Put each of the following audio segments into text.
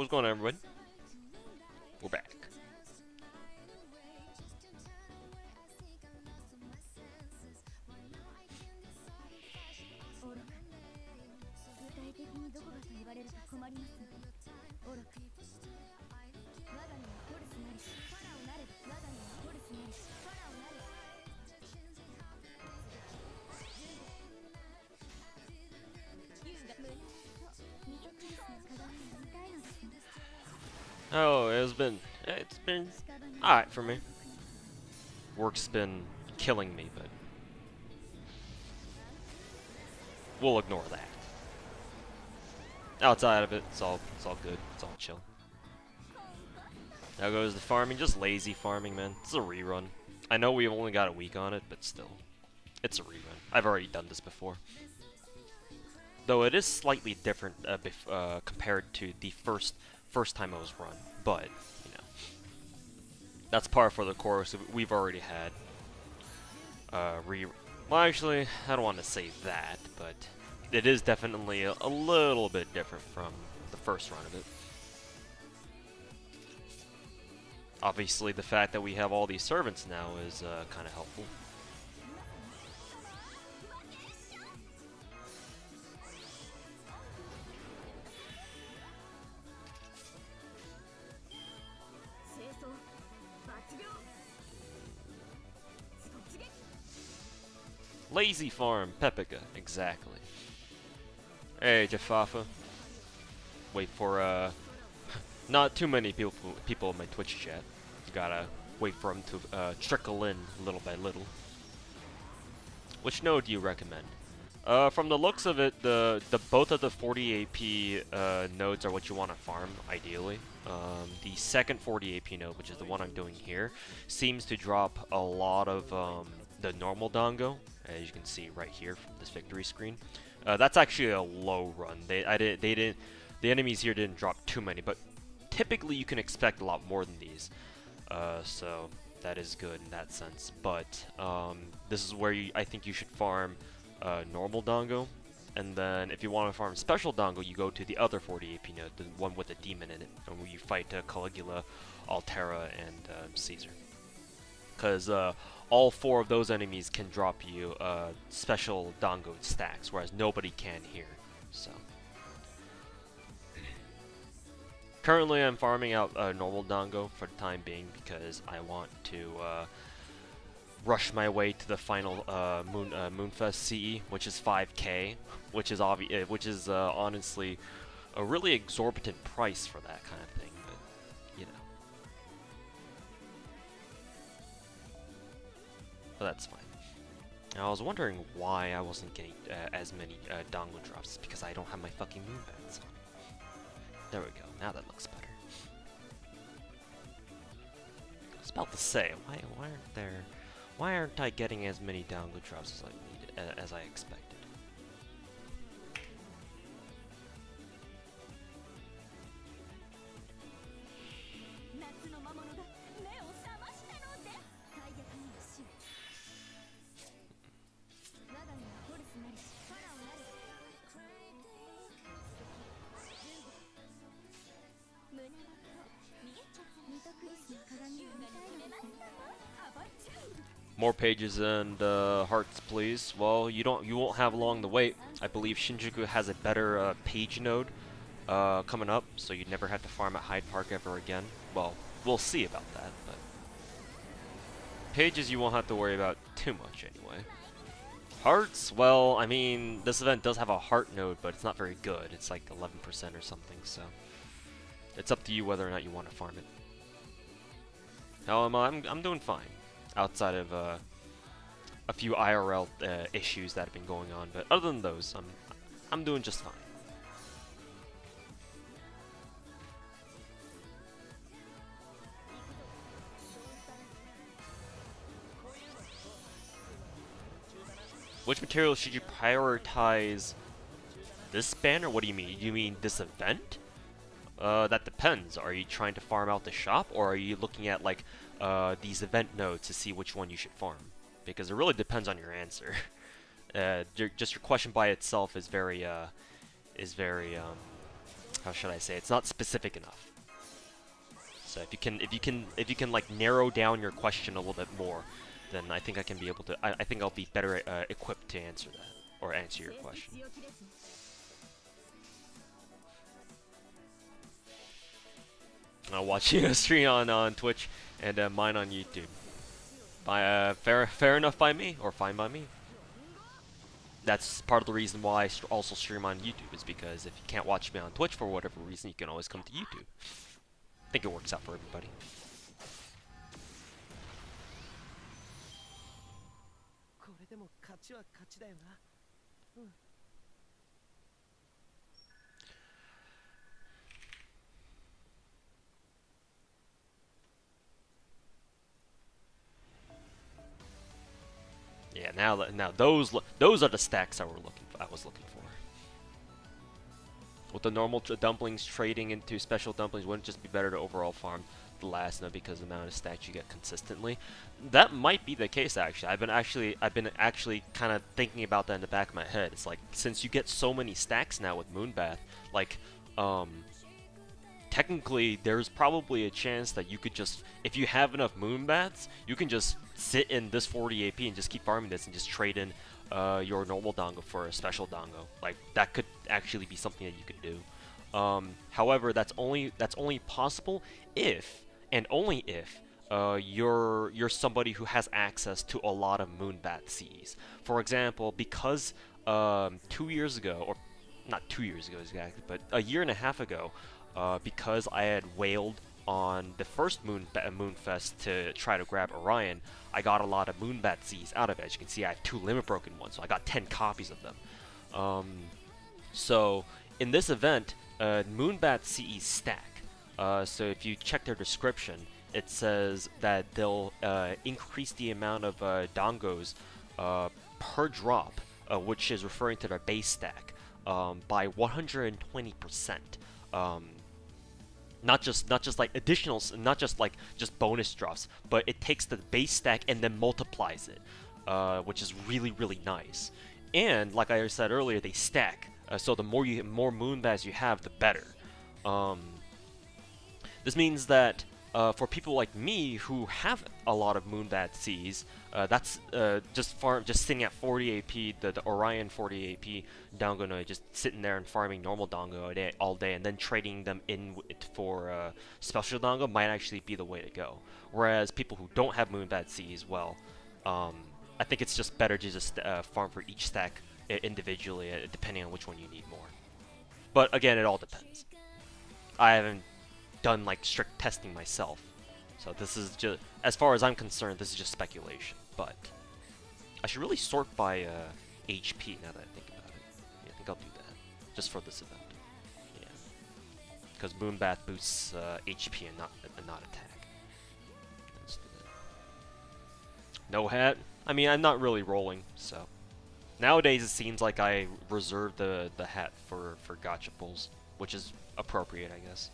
What's going on, everybody? We're back. Oh, it's been alright for me. Work's been killing me, but we'll ignore that. Outside of it, it's all good. It's all chill. Now goes the farming, just lazy farming, man. It's a rerun. I know we've only got a week on it, but still, it's a rerun. I've already done this before. Though it is slightly different compared to the first time it was run, but you know, that's par for the course. We've already had well, actually, I don't want to say that, but it is definitely a little bit different from the first run of it. Obviously, the fact that we have all these servants now is kind of helpful. Lazy farm, Pepica, exactly. Hey, Jaffafa. Wait for, not too many people in my Twitch chat. Gotta wait for them to, trickle in little by little. Which node do you recommend? From the looks of it, both of the 40 AP, nodes are what you want to farm, ideally. The second 40 AP node, which is the one I'm doing here, seems to drop a lot of, the normal Dango, as you can see right here from this victory screen. That's actually a low run. The enemies here didn't drop too many, but typically you can expect a lot more than these. So that is good in that sense. But this is where I think you should farm normal Dango, and then if you want to farm special Dango, you go to the other 40 AP node, the one with the demon in it, and where you fight Caligula, Altera, and Caesar. Because all 4 of those enemies can drop you special Dango stacks, whereas nobody can here. So currently I'm farming out normal Dango for the time being because I want to rush my way to the final Moonfest CE, which is 5K, which is honestly a really exorbitant price for that kind of thing. But you know. But that's fine. Now, I was wondering why I wasn't getting as many Dango drops, because I don't have my fucking moonbats on. There we go, now that looks better. I was about to say, why aren't I getting as many Dango drops as I expected? More pages and hearts, please. Well, you won't have long to wait. I believe Shinjuku has a better page node coming up, so you never have to farm at Hyde Park ever again. Well, we'll see about that, but pages you won't have to worry about too much anyway. Hearts, well, I mean, this event does have a heart node, but it's not very good. It's like 11% or something, so it's up to you whether or not you want to farm it. How am I? I'm doing fine. Outside of a few IRL issues that have been going on, but other than those, I'm doing just fine. Which material should you prioritize? This banner? What do you mean? You mean this event? That depends. Are you trying to farm out the shop, or are you looking at like these event nodes to see which one you should farm? Because it really depends on your answer. Just your question by itself is very how should I say? It's not specific enough. So if you can like narrow down your question a little bit more, then I think I can be able to. I think I'll be better equipped to answer that or answer your question. Watching a stream on Twitch and mine on YouTube. Fair enough by me, or fine by me. That's part of the reason why I also stream on YouTube, is because if you can't watch me on Twitch for whatever reason, you can always come to YouTube. I think it works out for everybody. Yeah, now those are the stacks I was looking for. With the normal dumplings trading into special dumplings, wouldn't it just be better to overall farm the last node because of the amount of stacks you get consistently? That might be the case actually. I've been actually kind of thinking about that in the back of my head. It's like, since you get so many stacks now with Moonbath, like technically there's probably a chance that you could just, if you have enough Moonbaths, you can just sit in this 40 AP and just keep farming this and just trade in your normal dongo for a special dongo. Like, that could actually be something that you could do. However, that's only possible if, and only if, you're somebody who has access to a lot of Moonbath Cs. For example, because 2 years ago, or not 2 years ago exactly, but a year and a half ago, because I had whaled on the first Moonfest to try to grab Orion, I got a lot of Moonbat Z's out of it. As you can see, I have 2 limit broken ones, so I got 10 copies of them. So in this event, Moonbat CE stack. So if you check their description, it says that they'll increase the amount of dongos per drop, which is referring to their base stack, by 120%. Not just like additional, not just like bonus drops, but it takes the base stack and then multiplies it, which is really nice. And like I said earlier, they stack, so the more Moonbaths you have, the better. This means that for people like me who have a lot of Moonbat Cs, that's just sitting at 40 AP, the Orion 40 AP Dongo node, just sitting there and farming normal Dongo all day, and then trading them in for special Dongo might actually be the way to go. Whereas people who don't have Moonbat Cs, well, I think it's just better to just farm for each stack individually, depending on which one you need more. But again, it all depends. I haven't done like strict testing myself, so this is just, as far as I'm concerned, this is just speculation. But I should really sort by HP now that I think about it. Yeah, I think I'll do that just for this event. Yeah, because Moonbath boosts HP and not attack. Let's do that. No hat. I mean, I'm not really rolling, so nowadays it seems like I reserve the hat for gacha pulls, which is appropriate, I guess.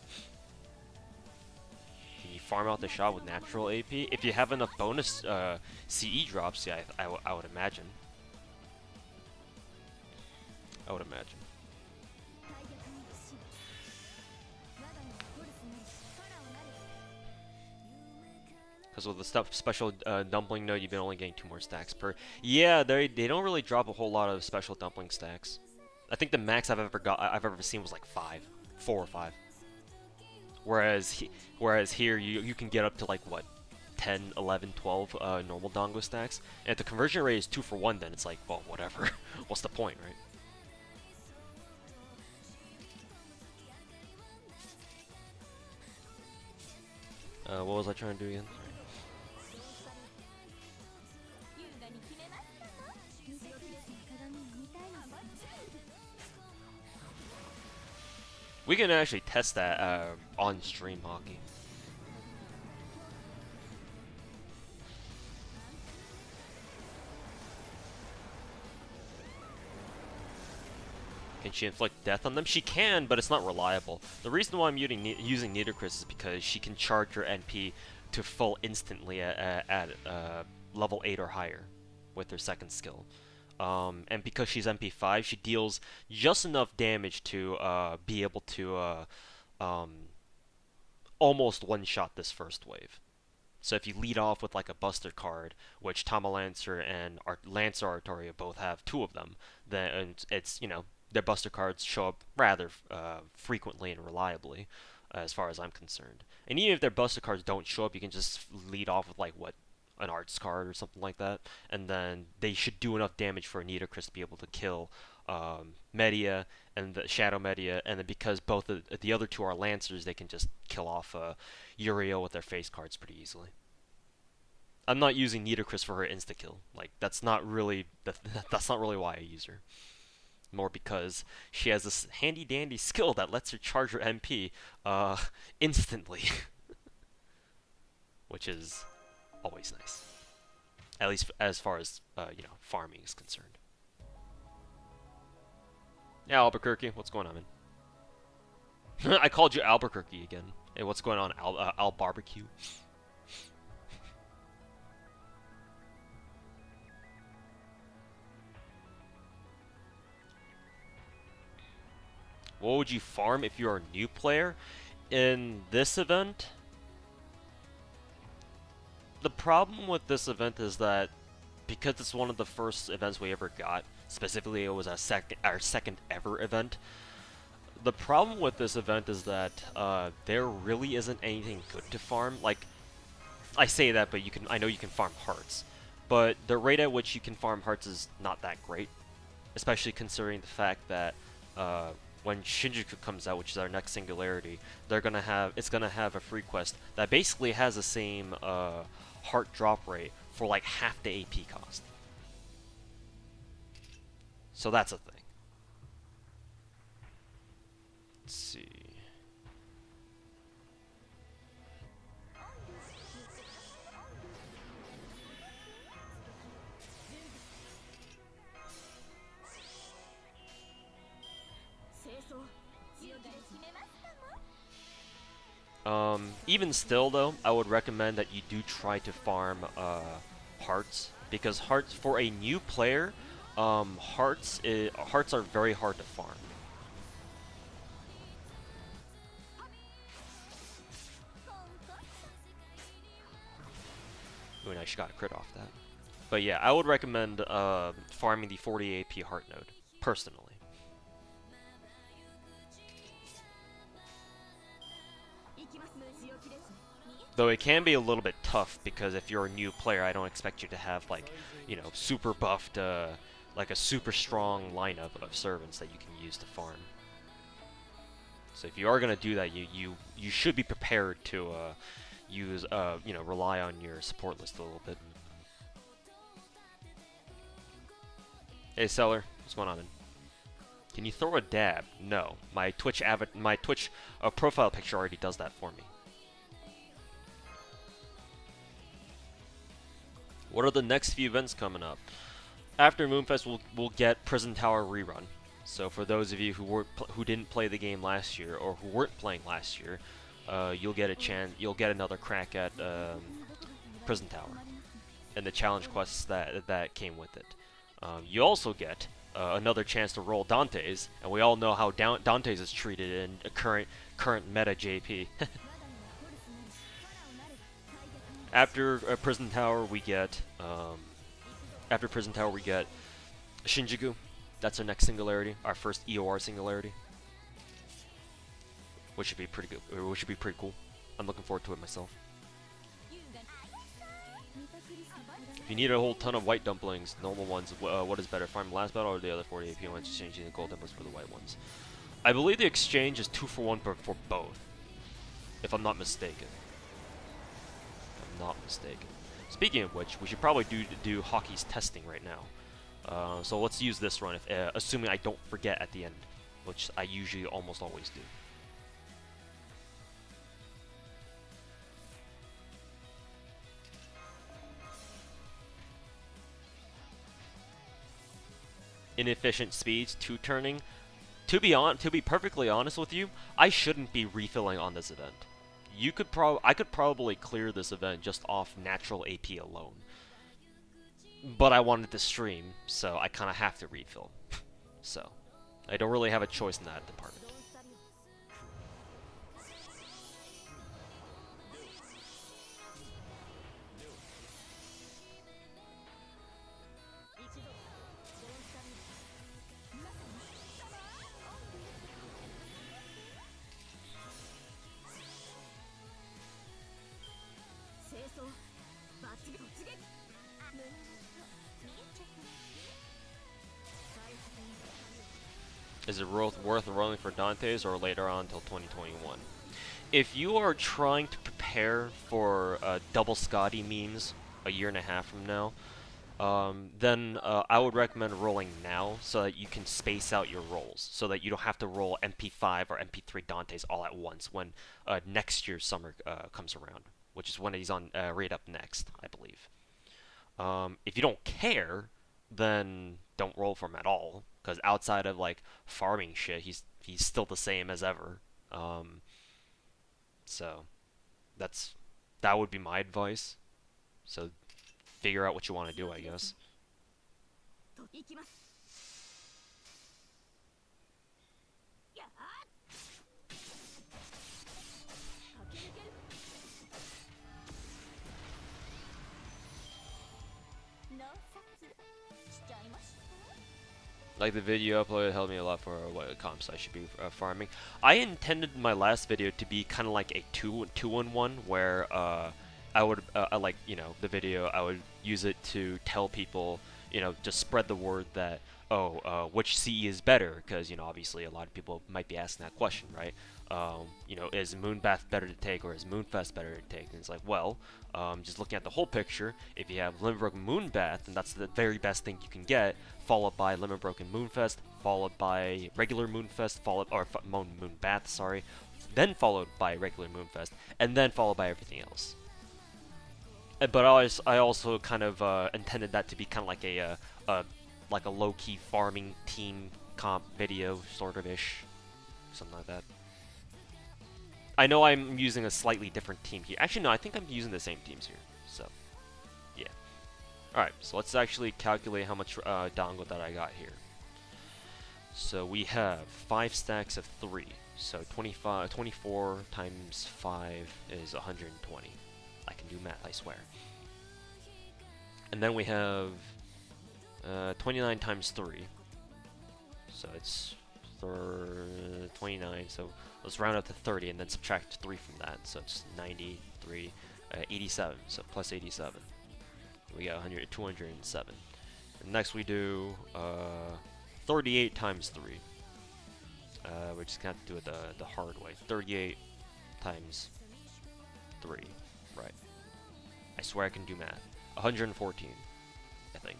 Can you farm out the shot with natural AP? If you have enough bonus CE drops, yeah, I would imagine. I would imagine. Because with the special dumpling node, you've been only getting 2 more stacks per. Yeah, they don't really drop a whole lot of special dumpling stacks. I think the max I've ever seen was like 4 or 5. Whereas here you can get up to like what, 10, 11, 12 normal dongo stacks. And if the conversion rate is 2 for 1, then it's like, well, whatever. What's the point, right? What was I trying to do again? We can actually test that on stream, Hockey. Can she inflict death on them? She can, but it's not reliable. The reason why I'm using Nidorchris is because she can charge her NP to full instantly at level 8 or higher with her second skill. And because she's MP5, she deals just enough damage to be able to almost one-shot this first wave. So if you lead off with like a Buster card, which Tama Lancer and Lancer Artoria both have two of them, then it's, you know, their Buster cards show up rather frequently and reliably, as far as I'm concerned. And even if their Buster cards don't show up, you can just lead off with like what, an Arts card or something like that, and then they should do enough damage for Nitocris to be able to kill Media and the Shadow Media, and then because both of the other two are Lancers, they can just kill off Uriel with their face cards pretty easily. I'm not using Nitocris for her insta kill. Like that's not really why I use her. More because she has this handy dandy skill that lets her charge her MP instantly, which is always nice. At least as far as you know, farming is concerned. Yeah, Albuquerque, what's going on, man? I called you Albuquerque again. Hey, what's going on, Al Barbecue? What would you farm if you're a new player in this event? The problem with this event is that because it's one of the first events we ever got, specifically it was our second ever event. The problem with this event is that there really isn't anything good to farm. Like, I say that, but I know you can farm hearts, but the rate at which you can farm hearts is not that great, especially considering the fact that when Shinjuku comes out, which is our next singularity, it's gonna have a free quest that basically has the same heart drop rate for like half the AP cost. So that's a thing. Let's see. Even still though, I would recommend that you do try to farm hearts, because hearts for a new player, hearts are very hard to farm. Ooh, nice, got a crit off that. But yeah, I would recommend farming the 40 AP heart node, personally. Though it can be a little bit tough, because if you're a new player, I don't expect you to have, like, you know, super buffed, like a super strong lineup of servants that you can use to farm. So if you are going to do that, you should be prepared to use, you know, rely on your support list a little bit. Hey, Seller, what's going on, man? Can you throw a dab? No, my Twitch profile picture already does that for me. What are the next few events coming up? After Moonfest, we'll get Prison Tower rerun. So for those of you who didn't play the game last year, or who weren't playing last year, you'll get another crack at Prison Tower and the challenge quests that came with it. You also get another chance to roll Dantes, and we all know how Dantes is treated in current meta JP. After Prison Tower, we get Shinjuku. That's our next singularity, our first EOR singularity, which should be pretty good. Which should be pretty cool. I'm looking forward to it myself. If you need a whole ton of white dumplings, normal ones, what is better, farm last battle or the other 40 AP ones, exchanging the gold dumplings for the white ones? I believe the exchange is 2 for 1 for both, if I'm not mistaken. Not mistaken. Speaking of which, we should probably do Hockey's testing right now. So let's use this run, assuming I don't forget at the end, which I usually almost always do. Inefficient speeds, 2-turning. To be perfectly honest with you, I shouldn't be refilling on this event. I could probably clear this event just off natural AP alone. but I wanted to stream, so I kind of have to refill. So, I don't really have a choice in that department. Is it worth rolling for Dantes or later on until 2021? If you are trying to prepare for double Scotty memes a year and a half from now, then I would recommend rolling now so that you can space out your rolls, so that you don't have to roll MP5 or MP3 Dantes all at once when next year's summer comes around, which is when he's on Raid Up next, I believe. If you don't care, then don't roll for him at all, because outside of like farming shit, he's still the same as ever. So that would be my advice. So figure out what you want to do, I guess. Like the video uploaded helped me a lot for what comps I should be farming. I intended my last video to be kind of like a two-in-one, where I would like, you know, the video, I would use it to tell people, you know, just spread the word that, oh, which CE is better, because, you know, obviously a lot of people might be asking that question, right? You know, is Moonbath better to take or is Moonfest better to take? And it's like, well, just looking at the whole picture, if you have Limit Broken Moonbath, then that's the very best thing you can get, followed by Limit Broken Moonfest, followed by regular Moonfest, Moonbath, sorry, then followed by regular Moonfest, and then followed by everything else. But I also kind of intended that to be kind of like a low-key farming team comp video, sort of ish, something like that. I know I'm using a slightly different team here. Actually, no, I think I'm using the same teams here. So, yeah. Alright, so let's actually calculate how much dongo that I got here. So we have 5 stacks of 3. So 24 times 5 is 120. I can do math, I swear. And then we have 29 times 3. So it's 29, so let's round up to 30 and then subtract 3 from that. So it's 93, 87, so plus 87. We got 207. And next we do 38 times 3. We're just gonna have to do it the hard way. 38 times 3, right. I swear I can do math. 114, I think.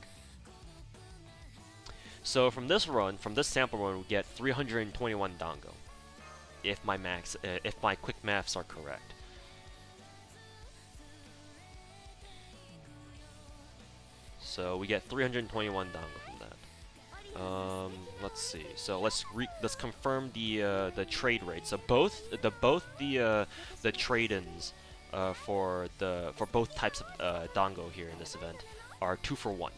So from this run, from this sample run, we get 321 dongo, if my quick maths are correct. So we get 321 dongo from that. Let's see. So let's confirm the trade rate. So both the trade-ins for both types of dongo here in this event are 2 for 1.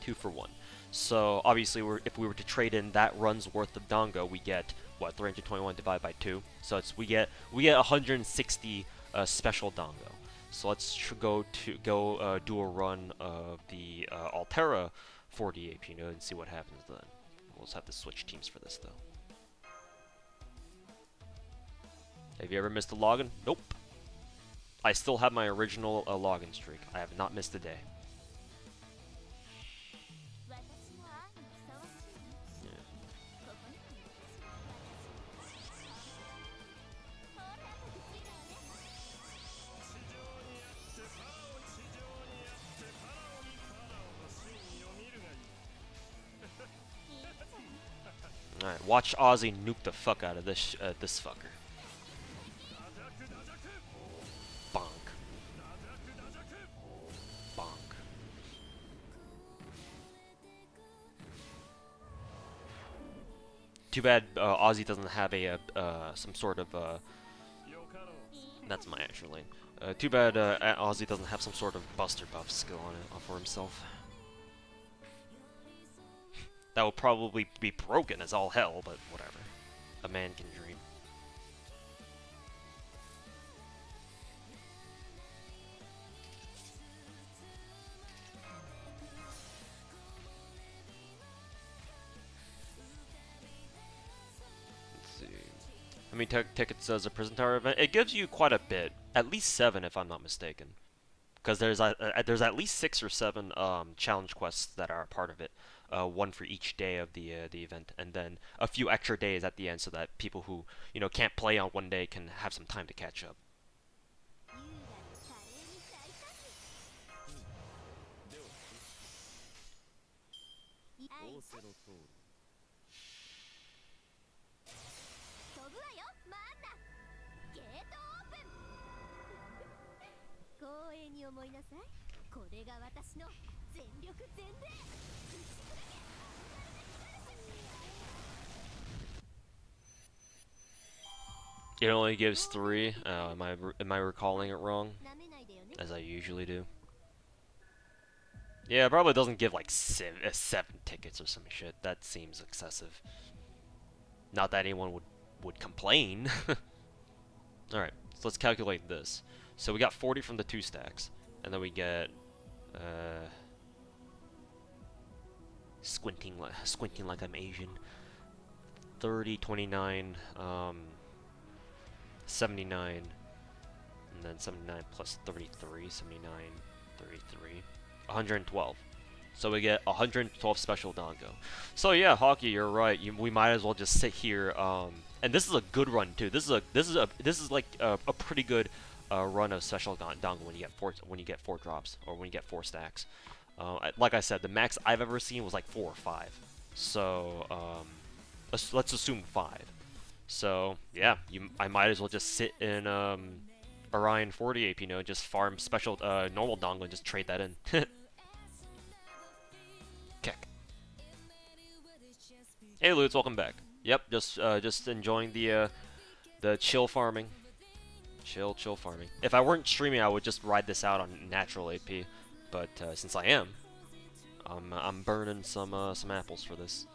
2 for 1. So obviously, if we were to trade in that run's worth of dongo, we get what, 321 divided by 2. So we get 160 special dongo. So let's go do a run of the Altera 48 Pino and see what happens then. We'll just have to switch teams for this though. Have you ever missed a login? Nope. I still have my original login streak. I have not missed a day. Alright, watch Ozzy nuke the fuck out of this fucker. Bonk. Bonk. Too bad Ozzy doesn't have a some sort of That's my Azur Lane. Too bad Ozzy doesn't have some sort of buster buff skill on it for himself. That will probably be broken as all hell, but whatever. A man can dream. Let's see. How many tickets does a Prison Tower event? It gives you quite a bit. At least 7 if I'm not mistaken. Because there's at least 6 or 7 challenge quests that are a part of it. One for each day of the event, and then a few extra days at the end, so that people who can't play on one day can have some time to catch up. It only gives 3. Am I recalling it wrong? As I usually do. Yeah, it probably doesn't give like 7 tickets or some shit. That seems excessive. Not that anyone would complain. All right, so let's calculate this. So we got 40 from the 2 stacks, and then we get squinting like I'm Asian. 30, 29, 79, and then 79 plus 33, 79, 33, 112. So we get 112 special Dango. So yeah, Hockey, you're right. We might as well just sit here. And this is a good run too. This is like a pretty good run of special Dango when you get 4 drops, or when you get 4 stacks. Like I said, the max I've ever seen was like 4 or 5. So let's assume 5. So yeah, I might as well just sit in Orion 40 AP, just farm special normal Dango and just trade that in. Kick. Hey Lutz, welcome back. Yep, just enjoying the chill farming. Chill farming. If I weren't streaming, I would just ride this out on natural AP, but since I am, I'm burning some apples for this.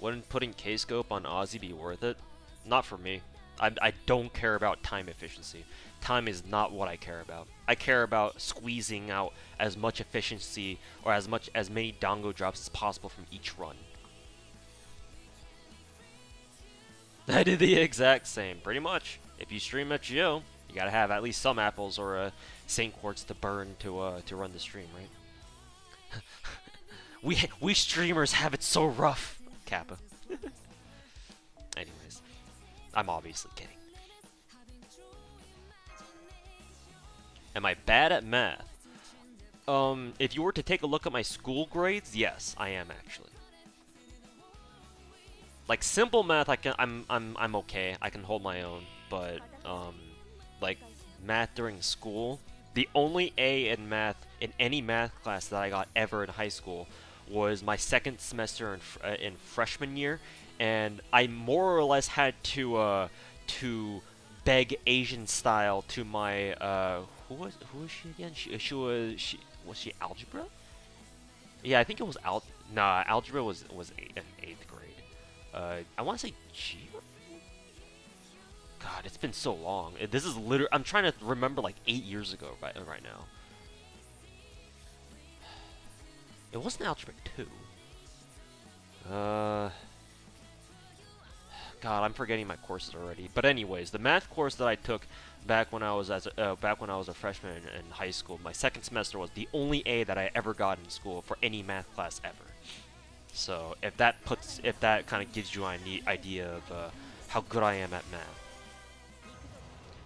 Wouldn't putting K-scope on Ozzy be worth it? Not for me. I don't care about time efficiency. Time is not what I care about. I care about squeezing out as much efficiency, or as many Dango drops as possible from each run. I did the exact same, pretty much. If you stream at Geo, you gotta have at least some apples or Saint Quartz to burn to run the stream, right? we streamers have it so rough. Kappa. Anyways, I'm obviously kidding. Am I bad at math? If you were to take a look at my school grades, yes, I am actually. Like simple math, I'm okay. I can hold my own, but like math during school, the only A in math in any math class that I got ever in high school was my second semester in freshman year, and I more or less had to beg Asian style to my who was she again? Was she algebra? Yeah, I think it was algebra was in 8th grade. I want to say geography. God, it's been so long. This is literally, I'm trying to remember like 8 years ago right now. It wasn't Algebra 2. God, I'm forgetting my courses already. But anyways, the math course that I took back when I was a freshman in high school, my second semester, was the only A that I ever got in school for any math class ever. So if that kind of gives you an idea of how good I am at math.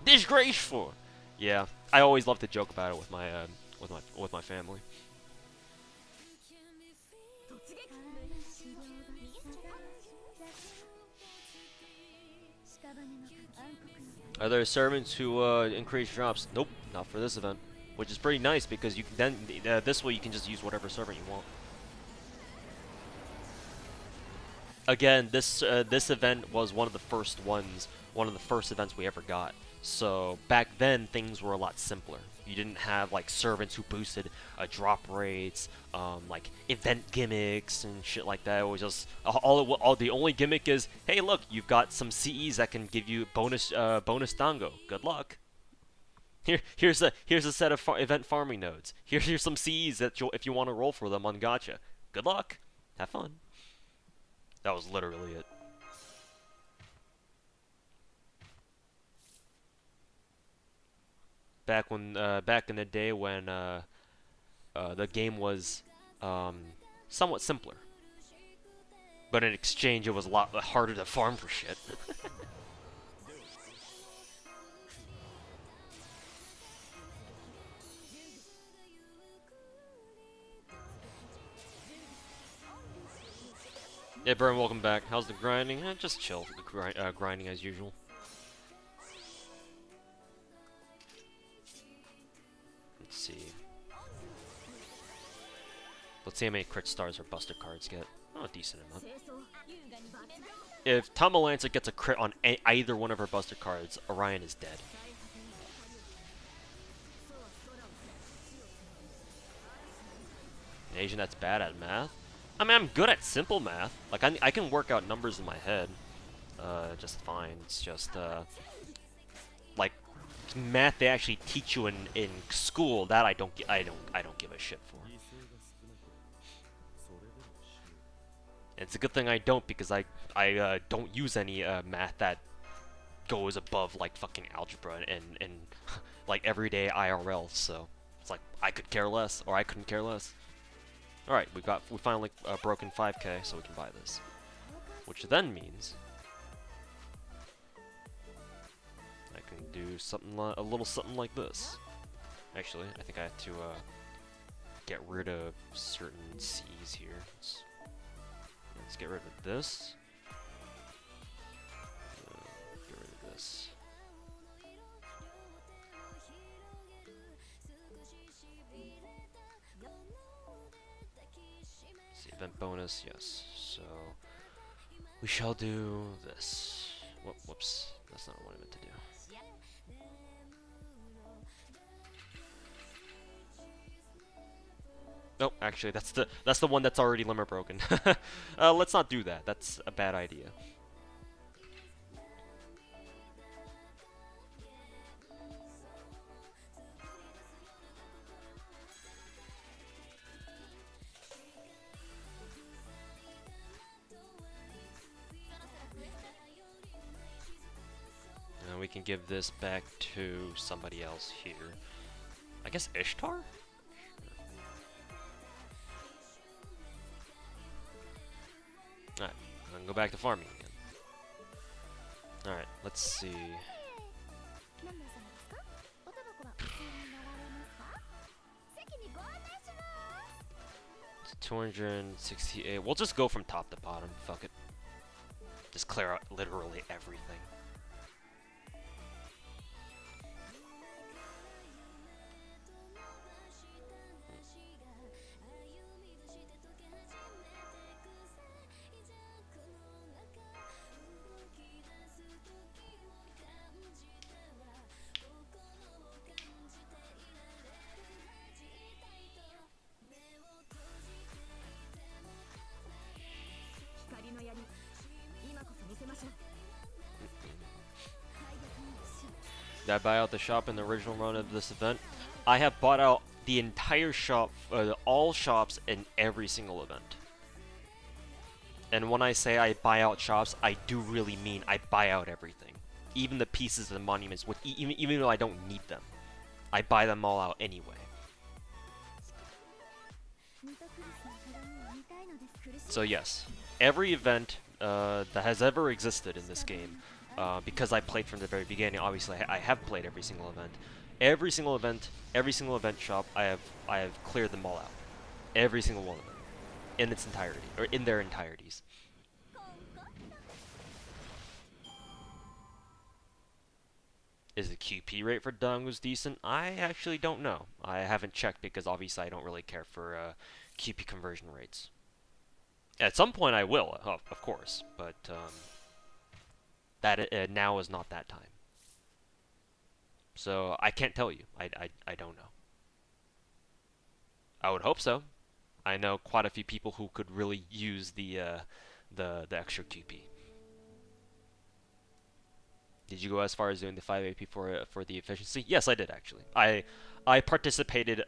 Disgraceful. Yeah, I always love to joke about it with my family. Are there servants who increase drops? Nope, not for this event, which is pretty nice because you can then this way you can just use whatever servant you want. Again, this event was one of the first ones, one of the first events we ever got. So back then things were a lot simpler. You didn't have like servants who boosted drop rates, like event gimmicks and shit like that. It was just all the only gimmick is, hey, look, you've got some CEs that can give you bonus dango. Good luck. Here's a set of event farming nodes. Here's some CEs that if you want to roll for them on gacha. Good luck. Have fun. That was literally it. Back in the day when the game was somewhat simpler, but in exchange it was a lot harder to farm for shit. Yeah, Burn, welcome back. How's the grinding? Just chill. The grinding as usual. Let's see. Let's see how many crit stars our Buster cards get. Oh, a decent amount. If Tamalancer gets a crit on either one of our Buster cards, Orion is dead. An Asian that's bad at math? I mean, I'm good at simple math. Like, I can work out numbers in my head. Just fine. It's just, like, math they actually teach you in school, that I don't give a shit for. It's a good thing I don't, because I don't use any math that goes above like fucking algebra and like everyday IRL. So it's like I could care less, or I couldn't care less. All right, we finally broken 5K, so we can buy this, which then means I can do something a little something like this. Actually, I think I have to get rid of certain C's here. Let's get rid of this. Get rid of this. See, event bonus, yes. So we shall do this. Whoops, that's not what I meant to do. Nope, actually, that's the one that's already limit broken. Let's not do that. That's a bad idea. And we can give this back to somebody else here. I guess Ishtar? Alright, I'm gonna go back to farming again. Alright, let's see. It's 268. We'll just go from top to bottom. Fuck it. Just clear out literally everything. Did I buy out the shop in the original run of this event? I have bought out the entire shop, all shops in every single event. And when I say I buy out shops, I do really mean I buy out everything. Even the pieces of the monuments, even though I don't need them. I buy them all out anyway. So yes, every event that has ever existed in this game, because I played from the very beginning, obviously I have played every single event. Every single event shop, I have cleared them all out. Every single one of them. In its entirety, or in their entireties. Is the QP rate for Dango's decent? I actually don't know. I haven't checked because obviously I don't really care for QP conversion rates. At some point I will, of course, but now is not that time. So I can't tell you. I don't know. I would hope so. I know quite a few people who could really use the extra TP. Did you go as far as doing the 5 AP for the efficiency? Yes, I did actually. I participated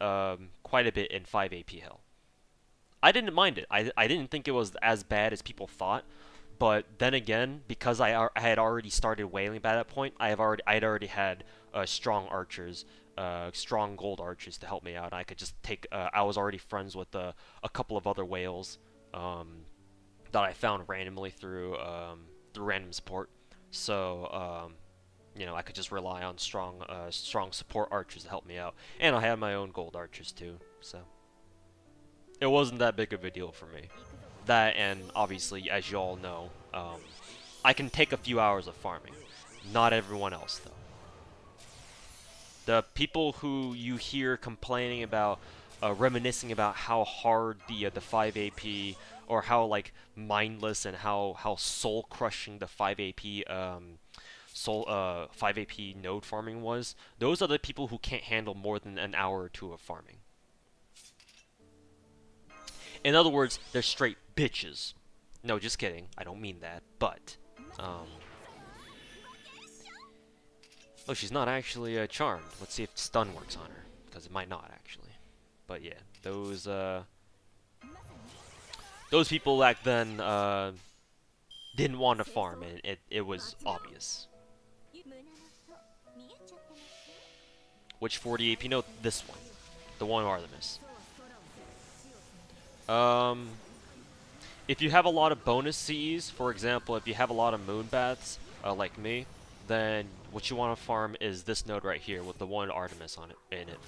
quite a bit in 5 AP Hell. I didn't mind it. I didn't think it was as bad as people thought. But then again, because I had already started whaling by that point, I had already had strong archers, strong gold archers to help me out. I could just take. I was already friends with a couple of other whales that I found randomly through random support. So you know, I could just rely on strong support archers to help me out, and I had my own gold archers too. So it wasn't that big of a deal for me. That, and obviously, as you all know, I can take a few hours of farming. Not everyone else, though. The people who you hear complaining about, reminiscing about how hard the 5 AP, or how like mindless and how soul crushing the 5 AP 5 AP node farming was. Those are the people who can't handle more than an hour or two of farming. In other words, they're straight bitches. No, just kidding. I don't mean that. But, oh, she's not actually charmed. Let's see if stun works on her, because it might not actually. But yeah, those people back then didn't want to farm, and it was obvious. Which 40 AP? No, this one, the one Artemis. If you have a lot of bonus Cs, for example, if you have a lot of moon baths, like me, then what you want to farm is this node right here with the one Artemis on it in it.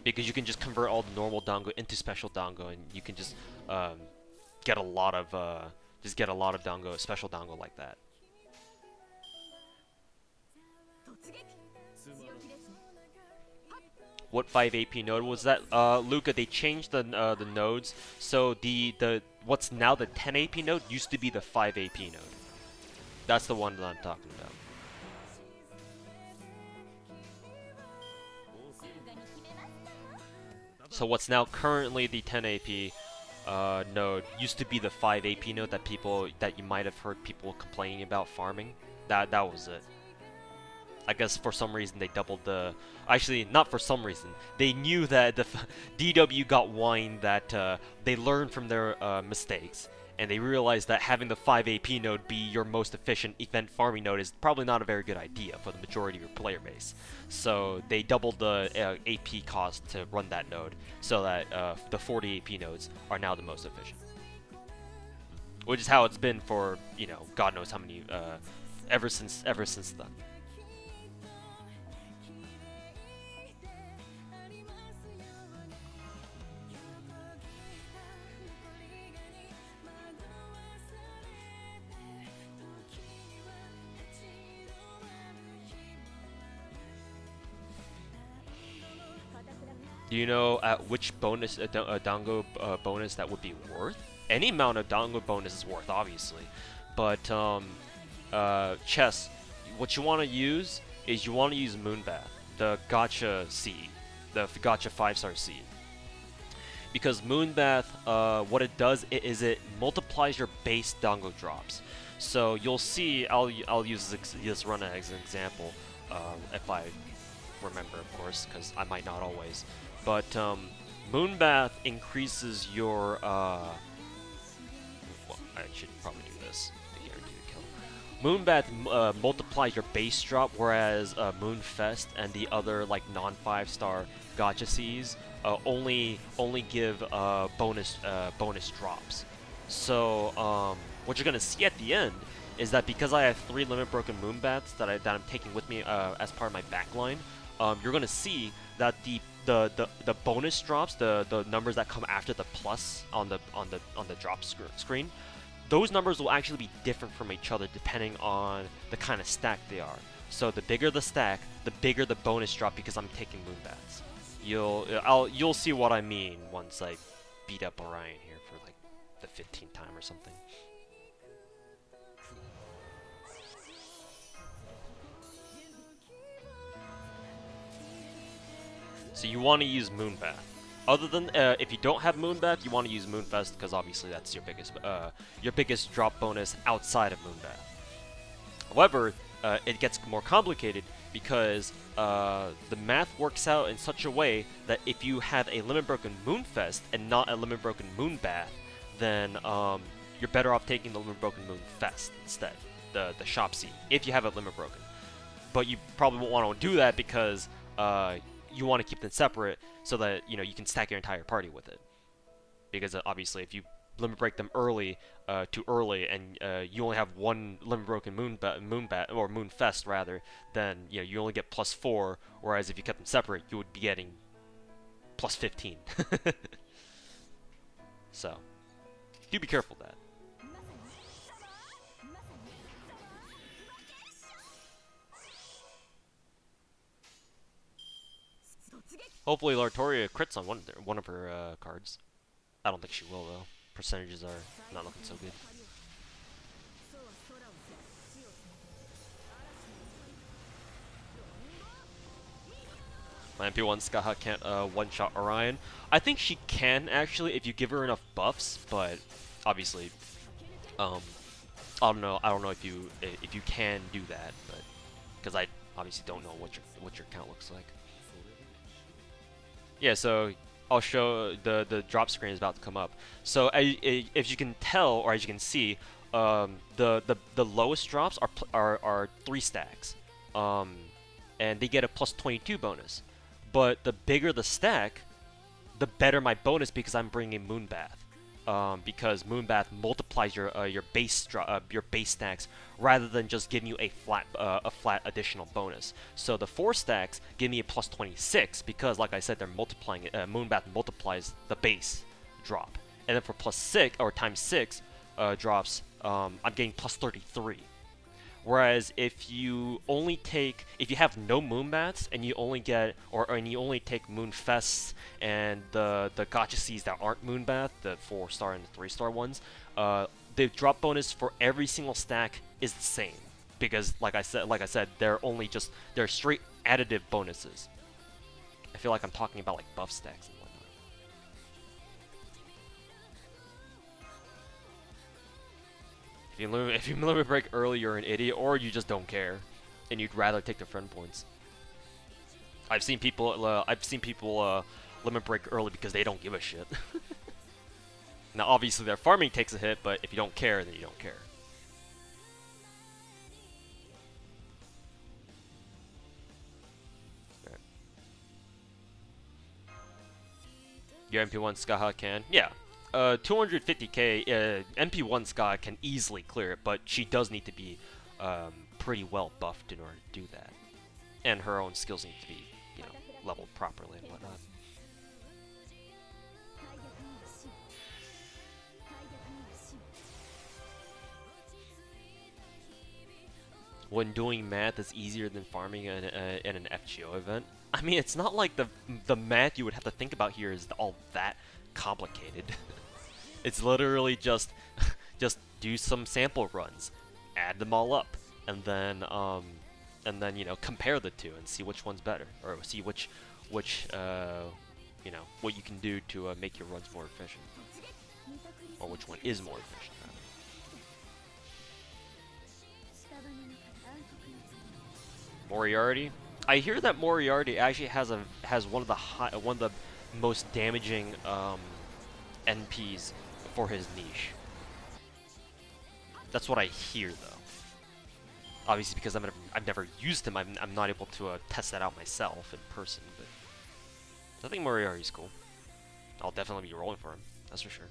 Because you can just convert all the normal dango into special dango, and you can just get a lot of dango, special dango like that. What 5 AP node was that? Luca, they changed the nodes, so the what's now the 10 AP node used to be the 5 AP node. That's the one that I'm talking about. So what's now currently the 10 AP node used to be the 5 AP node that you might have heard people complaining about farming. That was it. I guess for some reason they doubled the... Actually, not for some reason. They knew that the DW got wine that they learned from their mistakes. And they realized that having the 5 AP node be your most efficient event farming node is probably not a very good idea for the majority of your player base. So they doubled the AP cost to run that node, so that the 40 AP nodes are now the most efficient. Which is how it's been for, you know, God knows how many, ever since then. Do you know at which bonus dango bonus that would be worth? Any amount of dango bonus is worth, obviously. But chess, what you want to use is you want to use Moonbath, the gacha seed, the gacha 5-star seed. Because Moonbath, what it does is it multiplies your base dango drops. So you'll see, I'll use this run as an example, if I remember, of course, because I might not always. But Moonbath increases your well, I should probably do this to guarantee a kill. Moonbath multiplies your base drop, whereas Moonfest and the other like non-5-star gacha Cs only give bonus drops. So what you're gonna see at the end is that because I have 3 limit broken Moonbaths that I'm taking with me as part of my backline, you're gonna see that the bonus drops, the numbers that come after the plus on the drop screen, those numbers will actually be different from each other depending on the kind of stack they are. So the bigger the stack, the bigger the bonus drop, because I'm taking Moonbaths. You'll see what I mean once I beat up Orion here for like the 15th time or something. So you want to use Moonbath. Other than if you don't have Moonbath, you want to use Moonfest because obviously that's your biggest drop bonus outside of Moonbath. However, it gets more complicated because the math works out in such a way that if you have a Limit Broken Moonfest and not a Limit Broken Moonbath, then you're better off taking the Limit Broken Moonfest instead, the Shop Seed, if you have a Limit Broken. But you probably won't want to do that because you want to keep them separate so that you can stack your entire party with it. Because obviously, if you limit break them too early, and you only have one limit broken Moonbat or Moonfest rather, then you only get +4. Whereas if you kept them separate, you would be getting +15. So, do be careful of that. Hopefully Lartoria crits on one of her cards. I don't think she will though. Percentages are not looking so good. My MP1 Skaha can't one-shot Orion. I think she can actually if you give her enough buffs, but obviously, I don't know if you can do that, but because I obviously don't know what your count looks like. Yeah, so I'll show the drop screen is about to come up. So if you can tell, or as you can see, the lowest drops are 3 stacks, and they get a +22 bonus. But the bigger the stack, the better my bonus because I'm bringing Moonbath. Because Moonbath multiplies your base stacks rather than just giving you a flat additional bonus. So the 4 stacks give me a +26 because, like I said, they're multiplying it. Moonbath multiplies the base drop, and then for +6 or ×6 drops, I'm getting +33. Whereas if you have no Moonbats and you only get, and you only take Moonfests and the gacha seeds that aren't Moonbath, the 4-star and the 3-star ones, the drop bonus for every single stack is the same because, like I said, they're straight additive bonuses. I feel like I'm talking about like buff stacks and whatnot. If you limit break early, you're an idiot, or you just don't care, and you'd rather take the friend points. I've seen people limit break early because they don't give a shit. Now, obviously, their farming takes a hit, but if you don't care, then you don't care. Right. Your MP1 Skaha can? Yeah. 250k, MP1 Skaha can easily clear it, but she does need to be pretty well buffed in order to do that. And her own skills need to be, leveled properly and whatnot. When doing math is easier than farming in an FGO event. I mean, it's not like the math you would have to think about here is all that complicated. It's literally just do some sample runs, add them all up, and then compare the two and see which one's better, or see which what you can do to make your runs more efficient, or which one is more efficient. Moriarty. I hear that Moriarty actually has one of the most damaging NPs for his niche. That's what I hear, though. Obviously, because I've never used him, I'm not able to test that out myself in person. But I think Moriarty's cool. I'll definitely be rolling for him. That's for sure.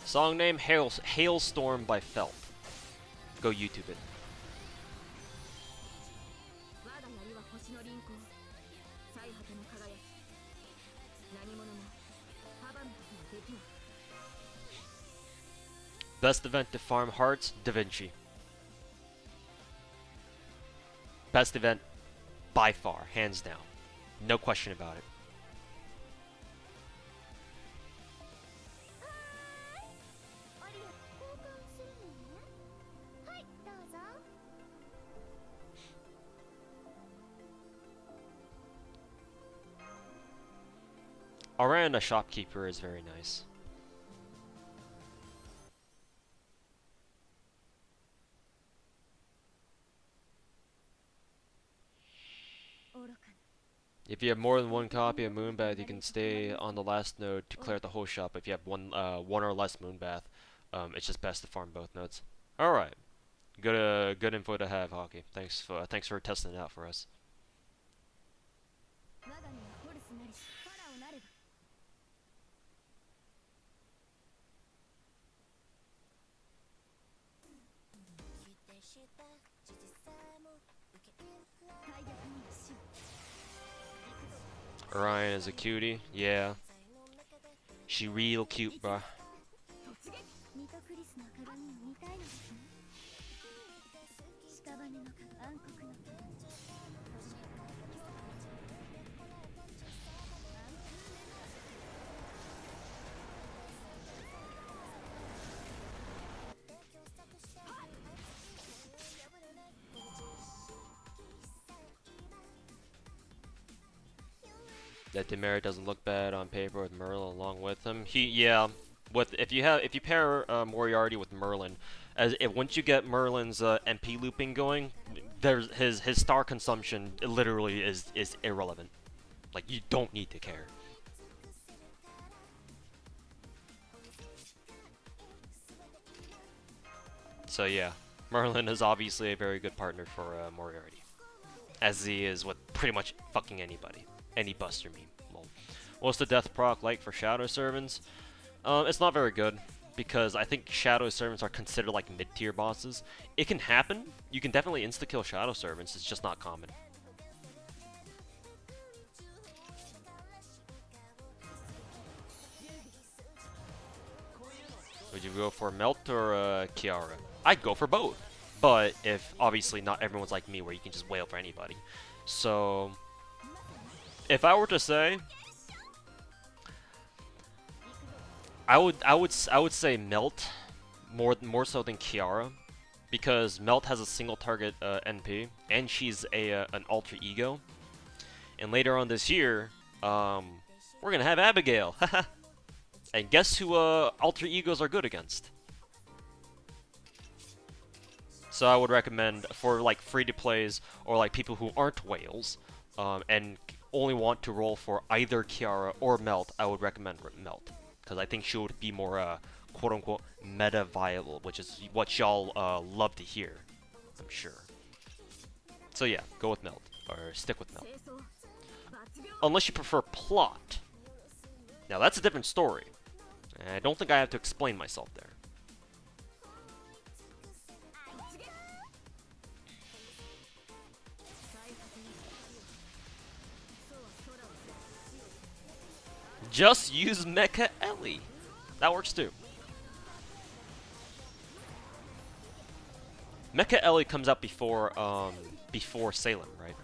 Song name Hailstorm by Felt. Go YouTube it. Best event to farm hearts, Da Vinci. Best event by far, hands down. No question about it. Orion, a shopkeeper, is very nice. If you have more than one copy of Moonbath, you can stay on the last node to clear out the whole shop. If you have one or less Moonbath, it's just best to farm both nodes. All right, good info to have, Hockey. Thanks for testing it out for us. Orion is a cutie, yeah. She real cute, bruh. That demerit doesn't look bad on paper with Merlin along with him. If you pair Moriarty with Merlin, once you get Merlin's MP looping going, there's his star consumption literally is irrelevant. Like, you don't need to care. So yeah, Merlin is obviously a very good partner for Moriarty, as he is with pretty much fucking anybody. Any buster meme. Lol. What's the death proc like for Shadow Servants? It's not very good, because I think Shadow Servants are considered like mid-tier bosses. It can happen. You can definitely insta-kill Shadow Servants, it's just not common. Would you go for Melt or Kiara? I'd go for both. But if, obviously, not everyone's like me where you can just wail for anybody. So, if I were to say, I would say Melt more so than Kiara, because Melt has a single target NP, and she's an alter ego. And later on this year, we're gonna have Abigail. And guess who alter egos are good against? So I would recommend for like free-to-plays or like people who aren't whales and only want to roll for either Kiara or Melt, I would recommend Melt, because I think she would be more quote-unquote meta viable, which is what y'all love to hear, I'm sure. So yeah, go with Melt, or stick with Melt. Unless you prefer Plot. Now that's a different story. I don't think I have to explain myself there. Just use Mecha Ellie. That works too. Mecha Ellie comes out before Salem, right?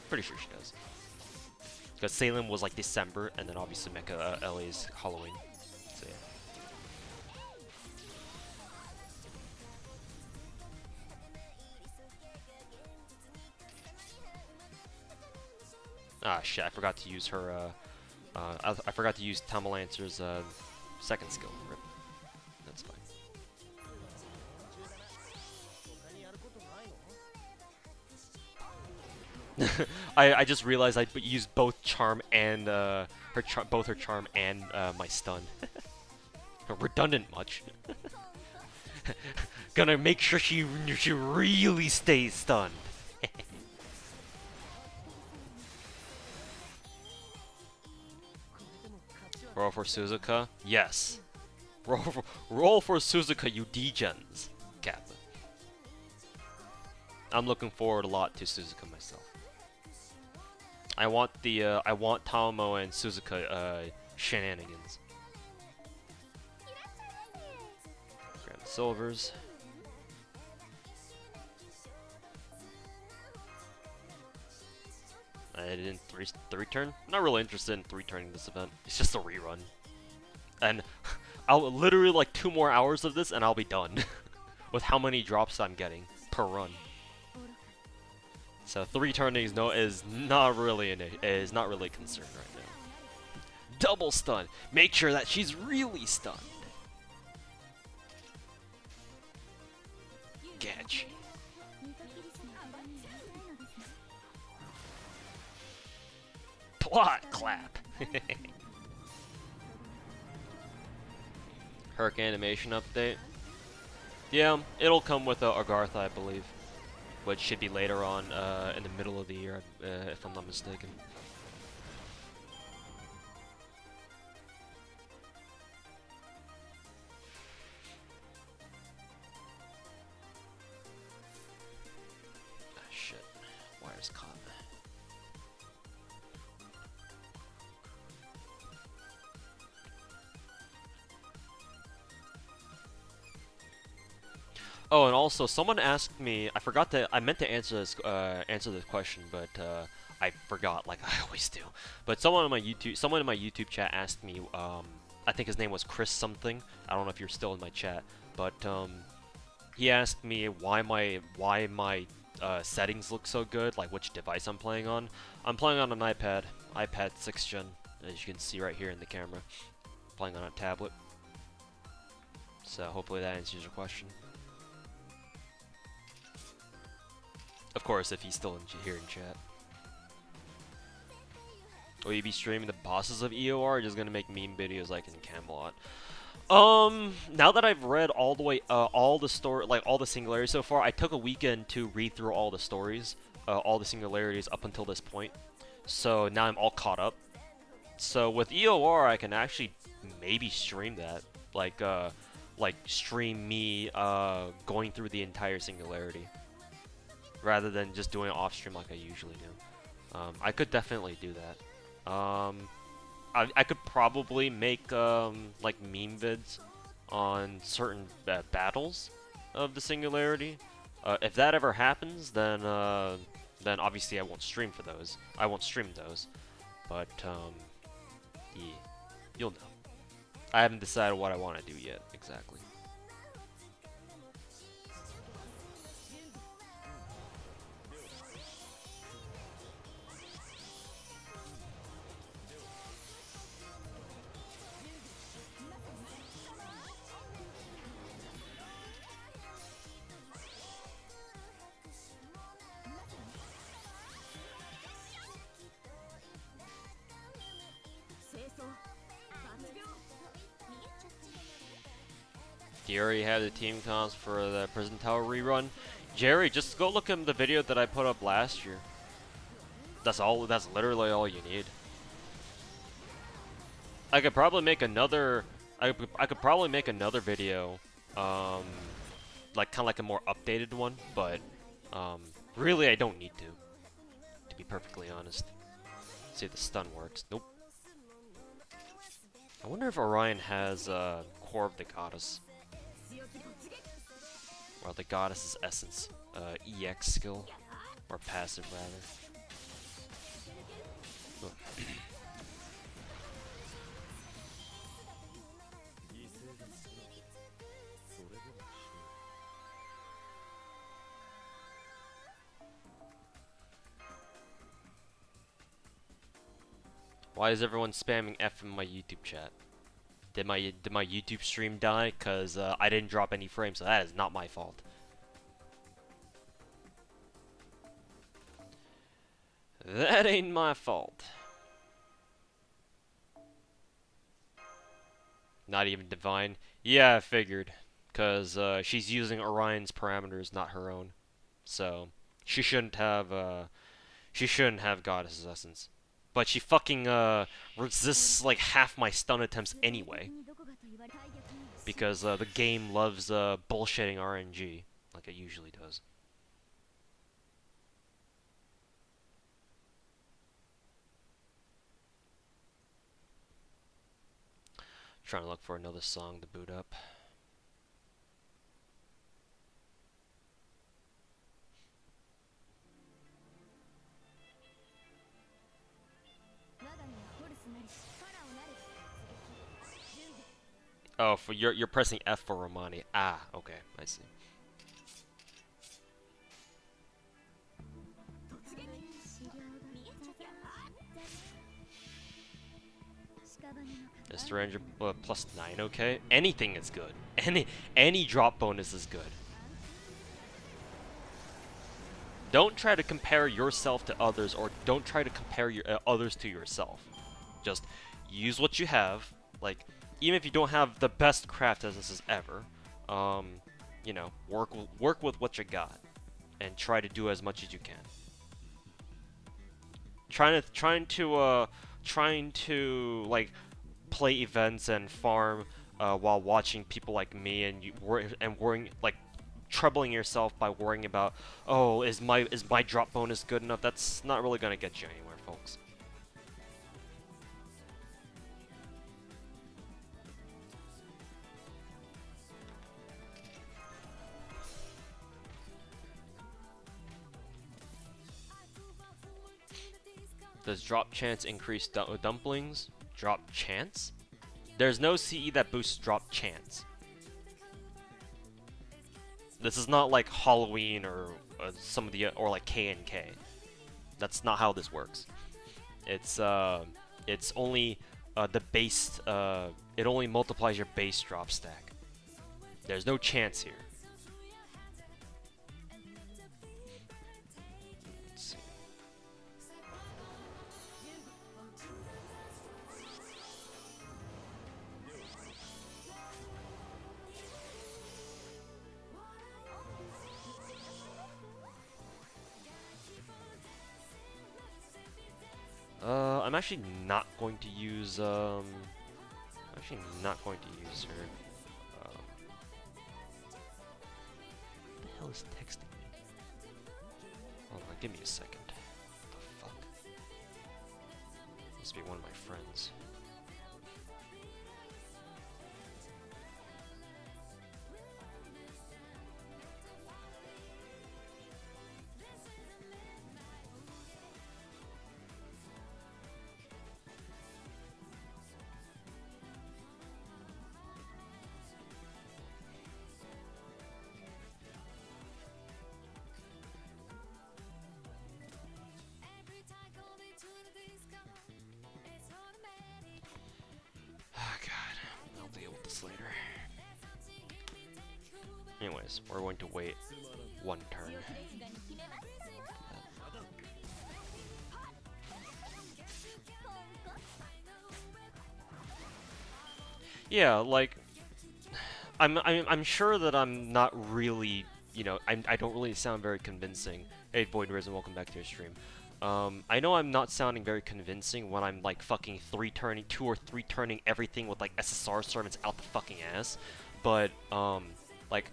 Pretty sure she does. Because Salem was like December, and then obviously Mecha Ellie is Halloween. So yeah. Ah shit! I forgot to use her. I forgot to use Tamalancer's second skill. Rip. That's fine. I just realized I used both charm and both her charm and my stun. Redundant much. Gonna make sure she really stays stunned. Roll for Suzuka? Yes. Roll for Suzuka, you degens. Kappa. I'm looking forward a lot to Suzuka myself. I want Taomo and Suzuka shenanigans. Grab the silvers. I didn't three turn. Not really interested in 3-turning this event. It's just a rerun, and I'll literally like 2 more hours of this, and I'll be done with how many drops I'm getting per run. So 3-turning is not really a concern right now. Double stun. Make sure that she's really stunned. Catch. Plot clap. Herc animation update. Yeah, it'll come with Agartha, I believe, which should be later on in the middle of the year, if I'm not mistaken. Ah, shit. Wires caught. Oh, and also, someone asked me. I meant to answer this question, but I forgot, like I always do. But someone in my YouTube chat asked me. I think his name was Chris something. I don't know if you're still in my chat, but he asked me why my settings look so good, like which device I'm playing on. I'm playing on an iPad 6th gen, as you can see right here in the camera. Playing on a tablet. So hopefully that answers your question. Of course, if he's still here in chat. Will you be streaming the bosses of EOR, or just gonna make meme videos like in Camelot? Now that I've read all the way, all the singularities so far, I took a weekend to read through all the stories, all the singularities up until this point. So now I'm all caught up. So with EOR, I can actually maybe stream that, like stream me going through the entire singularity, rather than just doing it off stream like I usually do. I could definitely do that. I could probably make like meme vids on certain battles of the singularity. If that ever happens, then obviously I won't stream for those. I won't stream those, but yeah, you'll know. I haven't decided what I want to do yet exactly. Do you already have the team comps for the Prison Tower rerun? Jerry, just go look at the video that I put up last year. That's all. That's literally all you need. I could probably make another. I could probably make another video, like kind of like a more updated one, but really I don't need to be perfectly honest. Let's see if the stun works. Nope. I wonder if Orion has Core of the Goddess. Or the Goddess's Essence. EX skill. Or passive, rather. Why is everyone spamming F in my YouTube chat? Did my YouTube stream die? Cause I didn't drop any frames, so that is not my fault. That ain't my fault. Not even Divine. Yeah, I figured. Cause she's using Orion's parameters, not her own. So she shouldn't have Goddess's Essence. But she fucking resists like half my stun attempts anyway. because the game loves bullshitting RNG like it usually does. Trying to look for another song to boot up. Oh, for you're pressing F for Romani. Ah, okay, I see. Is Ranger plus 9 okay? Anything is good. Any drop bonus is good. Don't try to compare yourself to others, or don't try to compare your others to yourself. Just use what you have. Like, even if you don't have the best craft essences ever, you know, work with what you got, and try to do as much as you can. Trying to like play events and farm while watching people like me, and worrying, like troubling yourself by worrying about, oh, is my drop bonus good enough? That's not really gonna get you anywhere, folks. Does drop chance increase dumplings? Drop chance? There's no CE that boosts drop chance. This is not like Halloween or some of the or like K&K. That's not how this works. It's only the base. It only multiplies your base drop stack. There's no chance here. I'm actually not going to use, her. What the hell is texting me? Hold on, give me a second. What the fuck? Must be one of my friends. Anyways, we're going to wait one turn. Yeah, like I'm sure that I'm not really, you know, I don't really sound very convincing. Hey, Void Risen, welcome back to your stream. I know I'm not sounding very convincing when I'm like fucking 2 or 3 turning everything with like SSR servants out the fucking ass, but like,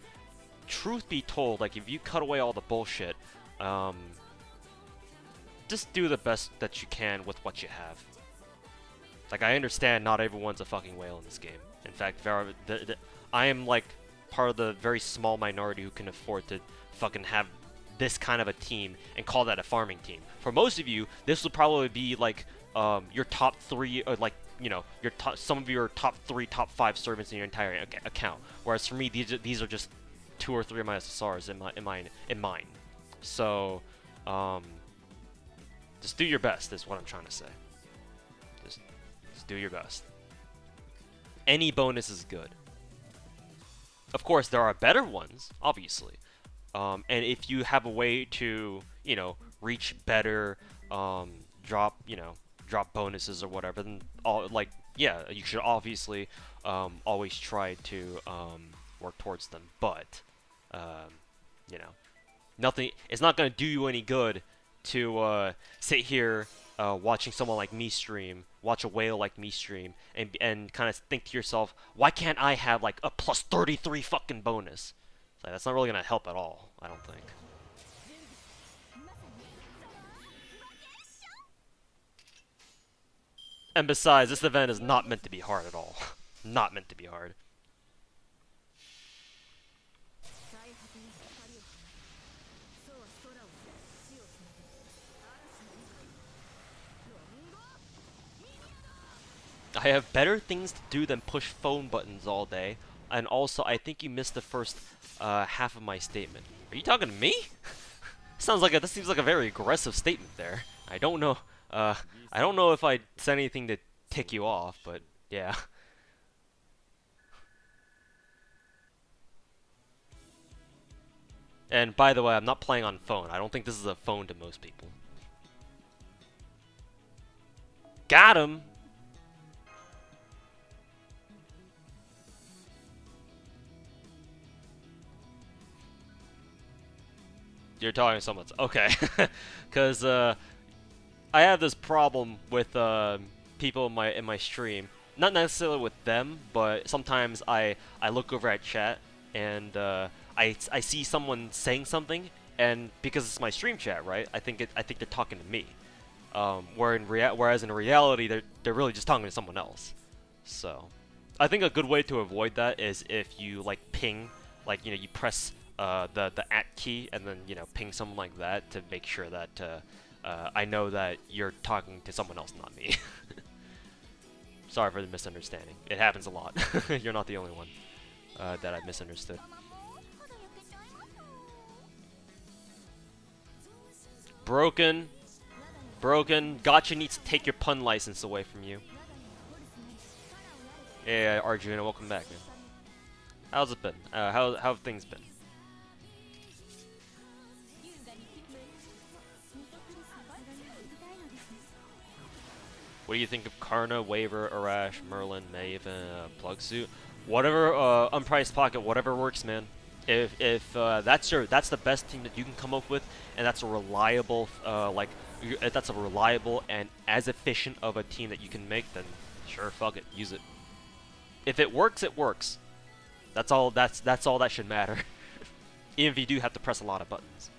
truth be told, like, if you cut away all the bullshit, just do the best that you can with what you have. Like, I understand not everyone's a fucking whale in this game. In fact, I am, like, part of the very small minority who can afford to fucking have this kind of a team and call that a farming team. For most of you, this would probably be, like, your top 3, or, like, you know, some of your top 3, top 5 servants in your entire account. Whereas for me, these are just 2 or 3 of my SSRs in mine. So, just do your best is what I'm trying to say. Just do your best. Any bonus is good. Of course, there are better ones, obviously. And if you have a way to, you know, reach better, drop bonuses or whatever, then yeah, you should obviously always try to work towards them. But you know, it's not gonna do you any good to sit here watching someone like me stream, watch a whale like me stream, and kind of think to yourself, why can't I have like a plus 33 fucking bonus? So that's not really gonna help at all, I don't think. And besides, this event is not meant to be hard at all. Not meant to be hard. I have better things to do than push phone buttons all day. And also, I think you missed the first half of my statement. Are you talking to me? This seems like a very aggressive statement there. I don't know. I don't know if I said anything to tick you off, but yeah. And by the way, I'm not playing on phone. I don't think this is a phone to most people. Got him! You're talking to someone. Okay. Because I have this problem with people in my stream. Not necessarily with them, but sometimes I look over at chat and I see someone saying something, and because it's my stream chat, right? I think they're talking to me. Whereas in reality, they're really just talking to someone else. So, I think a good way to avoid that is if you like ping, like you press the @ key and then ping someone like that to make sure that I know that you're talking to someone else, not me. Sorry for the misunderstanding. It happens a lot. You're not the only one that I misunderstood. Broken. Gacha needs to take your pun license away from you. Yeah, Arjuna, welcome back, man. How's it been? How have things been? What do you think of Karna, Waver, Arash, Merlin, Maven, Plug Suit? Whatever, unpriced pocket, whatever works, man. If that's the best team that you can come up with, and that's a reliable, that's a reliable and as efficient of a team that you can make, then sure, fuck it, use it. If it works, it works. That's all that should matter. Even if you do have to press a lot of buttons.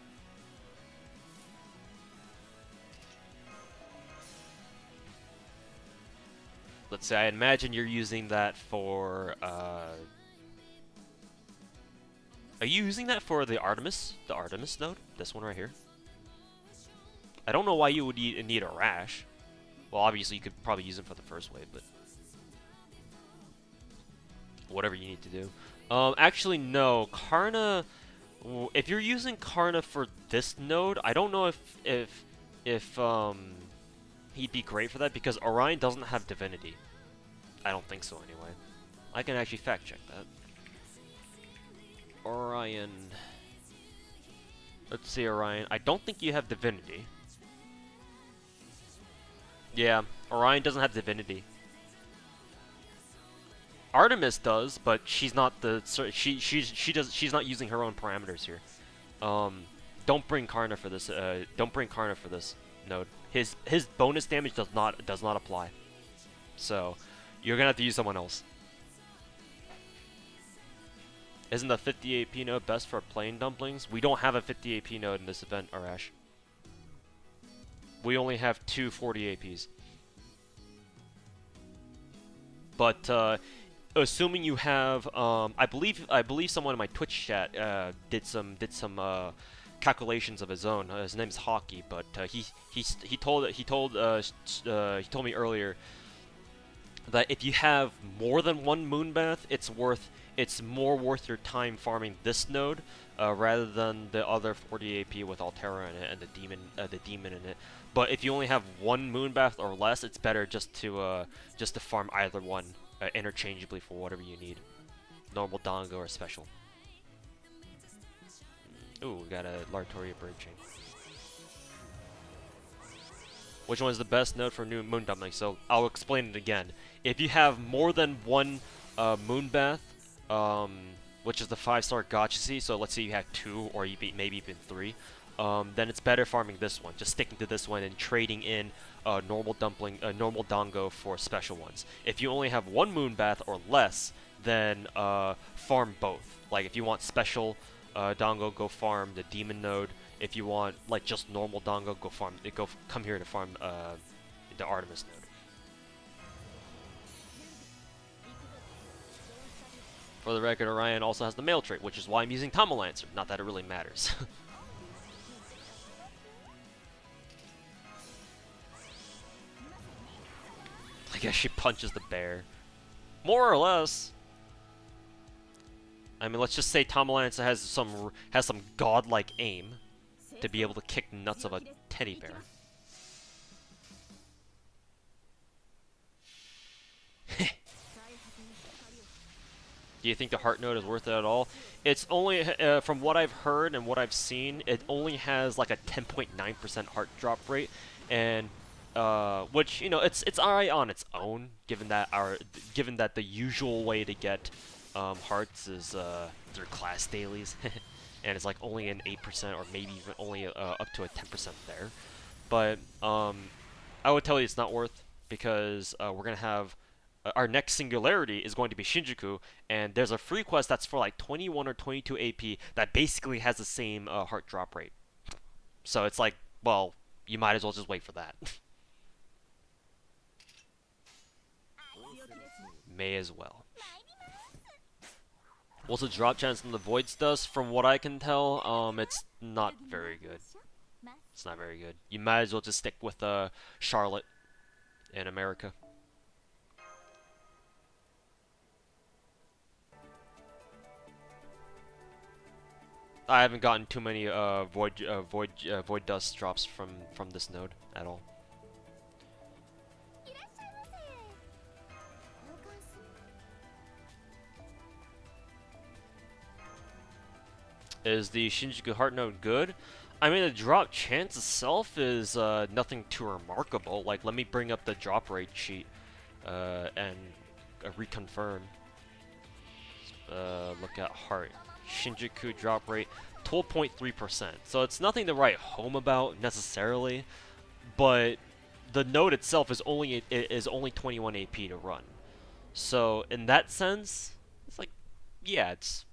Let's say I imagine you're using that for are you using that for the Artemis node? This one right here? I don't know why you would need a rash. Well, obviously you could probably use them for the first wave, but whatever you need to do. Actually no, Karna, if you're using Karna for this node, I don't know if he'd be great for that, because Orion doesn't have Divinity. I don't think so, anyway. I can actually fact check that. Orion. Let's see, Orion. I don't think you have Divinity. Yeah, Orion doesn't have Divinity. Artemis does, but she's not she's not using her own parameters here. Don't bring Karna for this. Don't bring Karna for this node. His bonus damage does not apply. So you're gonna have to use someone else. Isn't the 50 AP node best for plain dumplings? We don't have a 50 AP node in this event, Arash. We only have two 40 APs. But assuming you have, I believe someone in my Twitch chat did some calculations of his own. His name's Hockey, but he told me earlier that if you have more than one Moonbath, it's more worth your time farming this node rather than the other 40 AP with Altera in it and the demon in it. But if you only have one Moonbath or less, it's better just to farm either one interchangeably for whatever you need, normal, Dango, or special. Ooh, we got a Lartoria bird chain. Which one is the best node for new moon dumpling? So I'll explain it again. If you have more than one Moonbath, which is the 5-star gacha, so let's say you have 2 or maybe even 3, then it's better farming this one, just sticking to this one and trading in normal dango for special ones. If you only have one moon bath or less, then farm both. Like if you want special dango, go farm the demon node. If you want like just normal dango, come here to farm the Artemis node. For the record, Orion also has the male trait, which is why I'm using Tomolancer. Not that it really matters. I guess she punches the bear. More or less. I mean, let's just say Tomolancer has some godlike aim to be able to kick the nuts of a teddy bear. Do you think the heart node is worth it at all? It's only, from what I've heard and what I've seen, it only has like a 10.9% heart drop rate, and which, you know, it's alright on its own, given that the usual way to get hearts is through class dailies, and it's like only an 8% or maybe even only up to a 10% there. But I would tell you it's not worth, because we're gonna have our next singularity is going to be Shinjuku, and there's a free quest that's for like 21 or 22 AP that basically has the same heart drop rate. So it's like, well, you might as well just wait for that. May as well. What's the drop chance on the Void's Dust? From what I can tell, it's not very good. It's not very good. You might as well just stick with Charlotte in America. I haven't gotten too many void dust drops from this node at all. Is the Shinjuku heart node good? I mean, the drop chance itself is nothing too remarkable. Like, let me bring up the drop rate sheet and reconfirm. Look at heart. Shinjuku drop rate 12.3%. So it's nothing to write home about necessarily, but the node itself is only 21 AP to run. So in that sense, it's like, yeah, it's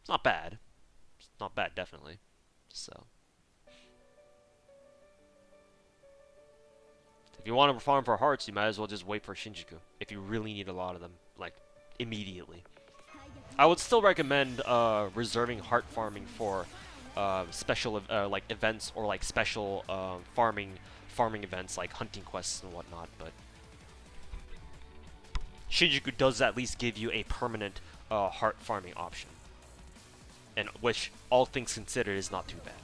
not bad. It's not bad, definitely. So if you want to farm for hearts, you might as well just wait for Shinjuku if you really need a lot of them, like immediately. I would still recommend reserving heart farming for special like events or like special farming events like hunting quests and whatnot. But Shinjuku does at least give you a permanent heart farming option, and which, all things considered, is not too bad.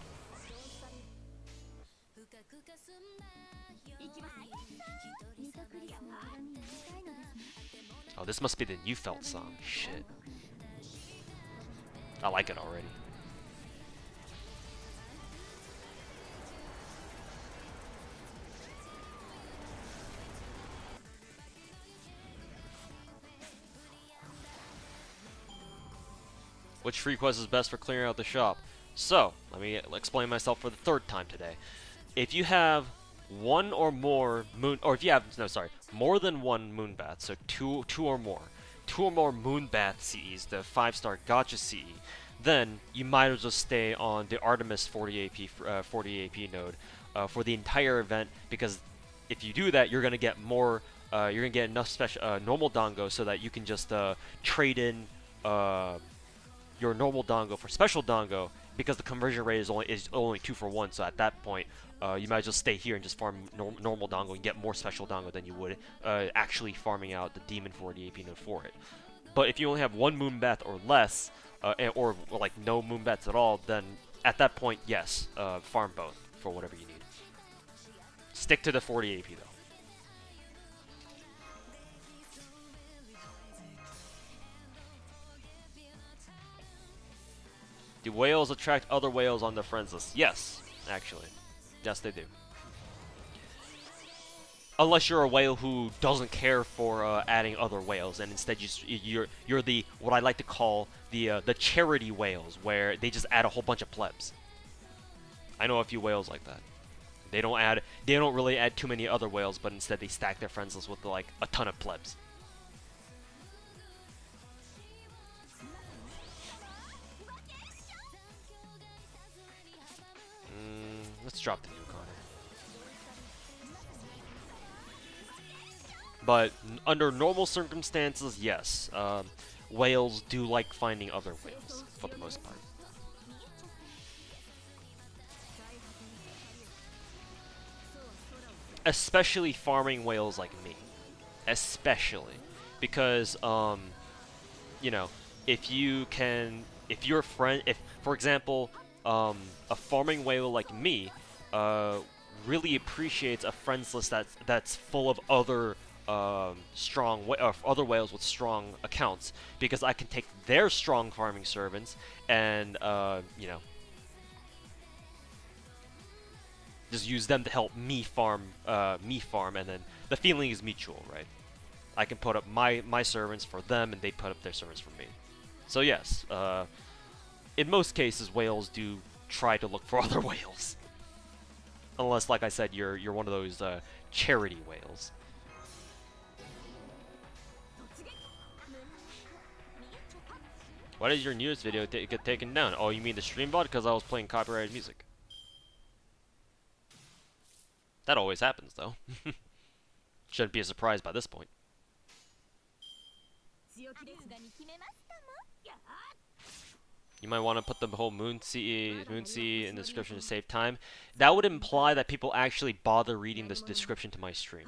Oh, this must be the new Felt song. Shit. I like it already. Which free quest is best for clearing out the shop? So, let me explain myself for the third time today. If you have one or more moon, or if you have, no, sorry, more than one moon bath, so two or more moon bath CEs, the 5-star gacha CE, then you might as well stay on the Artemis 40 AP node for the entire event, because if you do that, you're gonna get more, you're gonna get enough special normal dango so that you can just trade in your normal dango for special dango, because the conversion rate is only 2 for 1. So at that point, you might as well stay here and just farm normal dango and get more special dango than you would actually farming out the demon 40 AP node for it. But if you only have one moon bath or less, or like no moon baths at all, then at that point, yes, farm both for whatever you need. Stick to the 40 AP though. Do whales attract other whales on their friends list? Yes, actually. Yes, they do. Unless you're a whale who doesn't care for adding other whales, and instead you're the, what I like to call the charity whales, where they just add a whole bunch of plebs. I know a few whales like that. They don't really add too many other whales, but instead they stack their friends list with like a ton of plebs. Let's drop the nuke on it. But under normal circumstances, yes, whales do like finding other whales for the most part. Especially farming whales like me. Especially. Because, you know, if you're for example, a farming whale like me, really appreciates a friends list that's full of other, other whales with strong accounts, because I can take their strong farming servants and, you know, just use them to help me farm, and then the feeling is mutual, right? I can put up my servants for them, and they put up their servants for me. So yes, in most cases, whales do try to look for other whales, unless, like I said, you're one of those charity whales. Why did your newest video get taken down? Oh, you mean the stream bot? Because I was playing copyrighted music. That always happens, though. Shouldn't be a surprise by this point. You might want to put the whole Moon Sea in the description to save time. That would imply that people actually bother reading this description to my stream.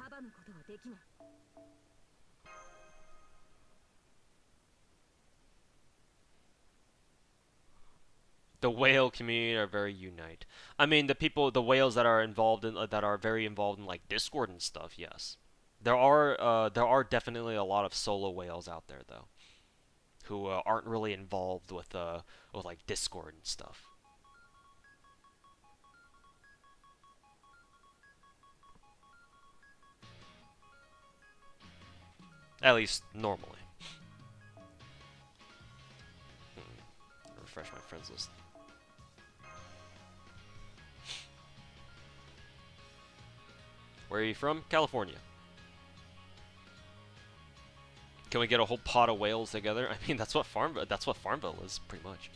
The whale community are very unite. I mean, the whales that are involved in that are very involved in like Discord and stuff. Yes, there are definitely a lot of solo whales out there though, who aren't really involved with like Discord and stuff. At least normally. Refresh my friends list. Where are you from? California. Can we get a whole pot of whales together? I mean, that's what Farmville is, pretty much.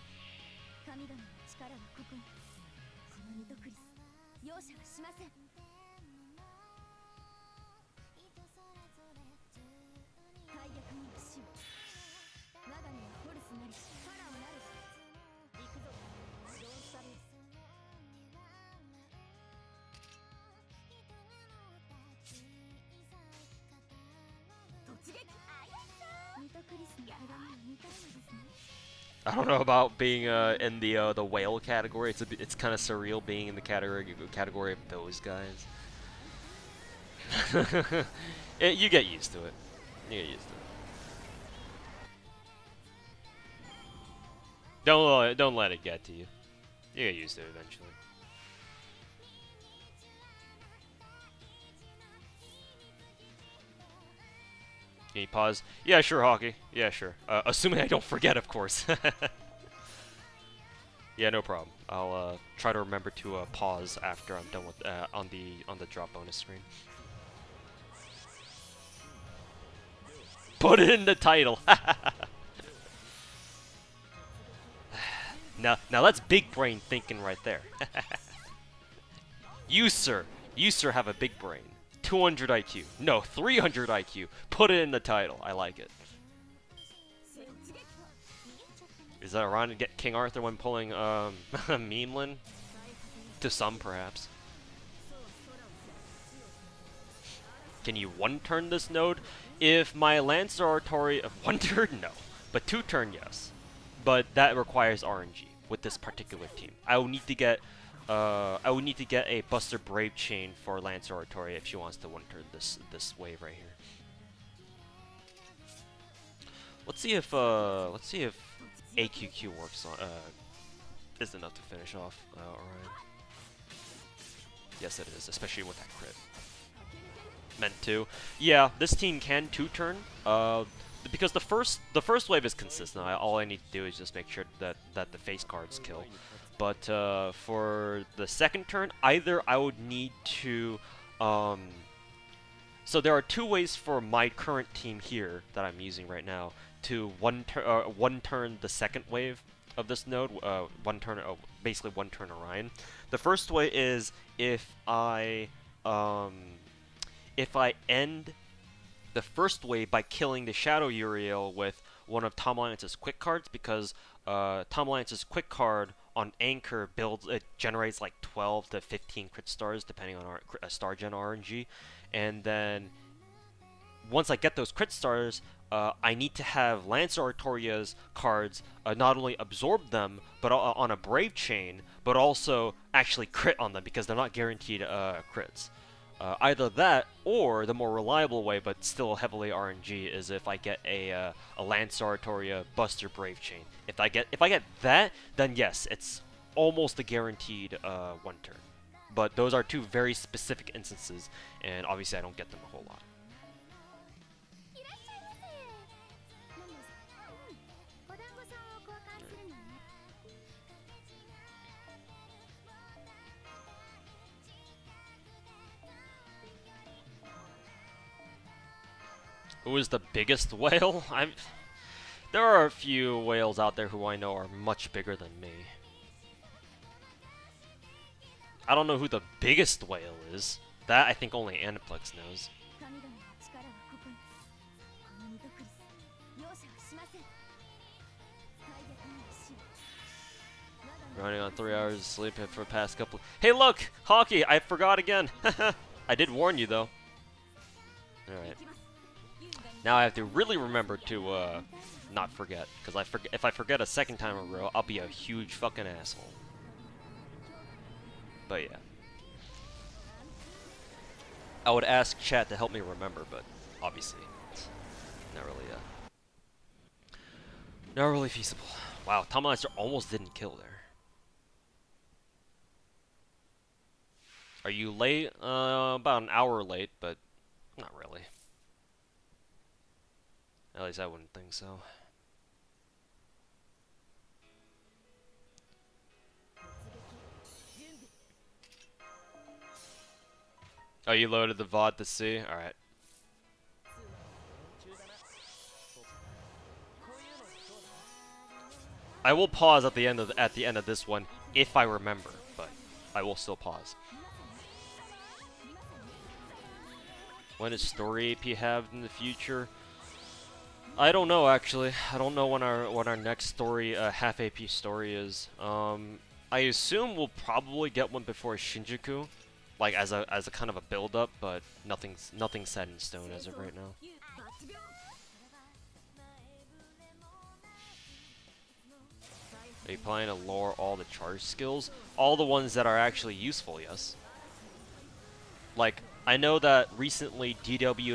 I don't know about being in the whale category. It's kind of surreal being in the category of those guys. You get used to it. You get used to it. Don't let it get to you. You get used to it eventually. Can you pause? Yeah, sure, Hockey. Yeah, sure. Assuming I don't forget, of course. Yeah, no problem. I'll try to remember to pause after I'm done with on the drop bonus screen. Put it in the title. Now that's big brain thinking right there. You sir have a big brain. 200 IQ. No, 300 IQ. Put it in the title. I like it. Is that ironic to get King Arthur when pulling Memeland? To some, perhaps. Can you one-turn this node? If my Lancer Artillery... One turn? No. But two turn, yes. But that requires RNG with this particular team. I will need to get a Buster Brave Chain for Lancer Artillery if she wants to one-turn this wave right here. Let's see if AQQ works on is enough to finish off Orion. Yes, it is, especially with that crit. Meant to. Yeah, this team can two-turn. Because the first wave is consistent. All I need to do is just make sure that the face cards kill. But for the second turn, either I would need to... So there are two ways for my current team here that I'm using right now to one turn the second wave of this node, basically one turn Orion. The first way is if I end the first wave by killing the Shadow Uriel with one of Tom Lance's quick cards, because Tom Lance's quick card on Anchor generates like 12 to 15 crit stars depending on our star gen RNG, and then once I get those crit stars, I need to have Lancer Artoria's cards not only absorb them, but on a Brave Chain, but also actually crit on them because they're not guaranteed crits. Either that, or the more reliable way, but still heavily RNG, is if I get a Lancer Artoria Buster Brave Chain. If I get that, then yes, it's almost a guaranteed one turn. But those are two very specific instances, and obviously I don't get them a whole lot. Who is the biggest whale? There are a few whales out there who I know are much bigger than me. I don't know who the biggest whale is. That I think only Aniplex knows. Running on 3 hours of sleep for the past couple... Hey look! Hockey! I forgot again! I did warn you though. Alright. Now I have to really remember to not forget, because if I forget a second time in a row, I'll be a huge fucking asshole. But yeah. I would ask chat to help me remember, but obviously, not really feasible. Wow, Tom Lancer almost didn't kill there. Are you late? About an hour late, but not really. At least I wouldn't think so. Oh, you loaded the VOD to see? Alright. I will pause at the end of this one if I remember, but I will still pause. When is story AP have in the future? I don't know actually. I don't know when our next story half AP story is. I assume we'll probably get one before Shinjuku, like as a kind of a build up, but nothing's set in stone as of right now. Are you planning to lore all the charge skills? All the ones that are actually useful, yes. Like, I know that recently DW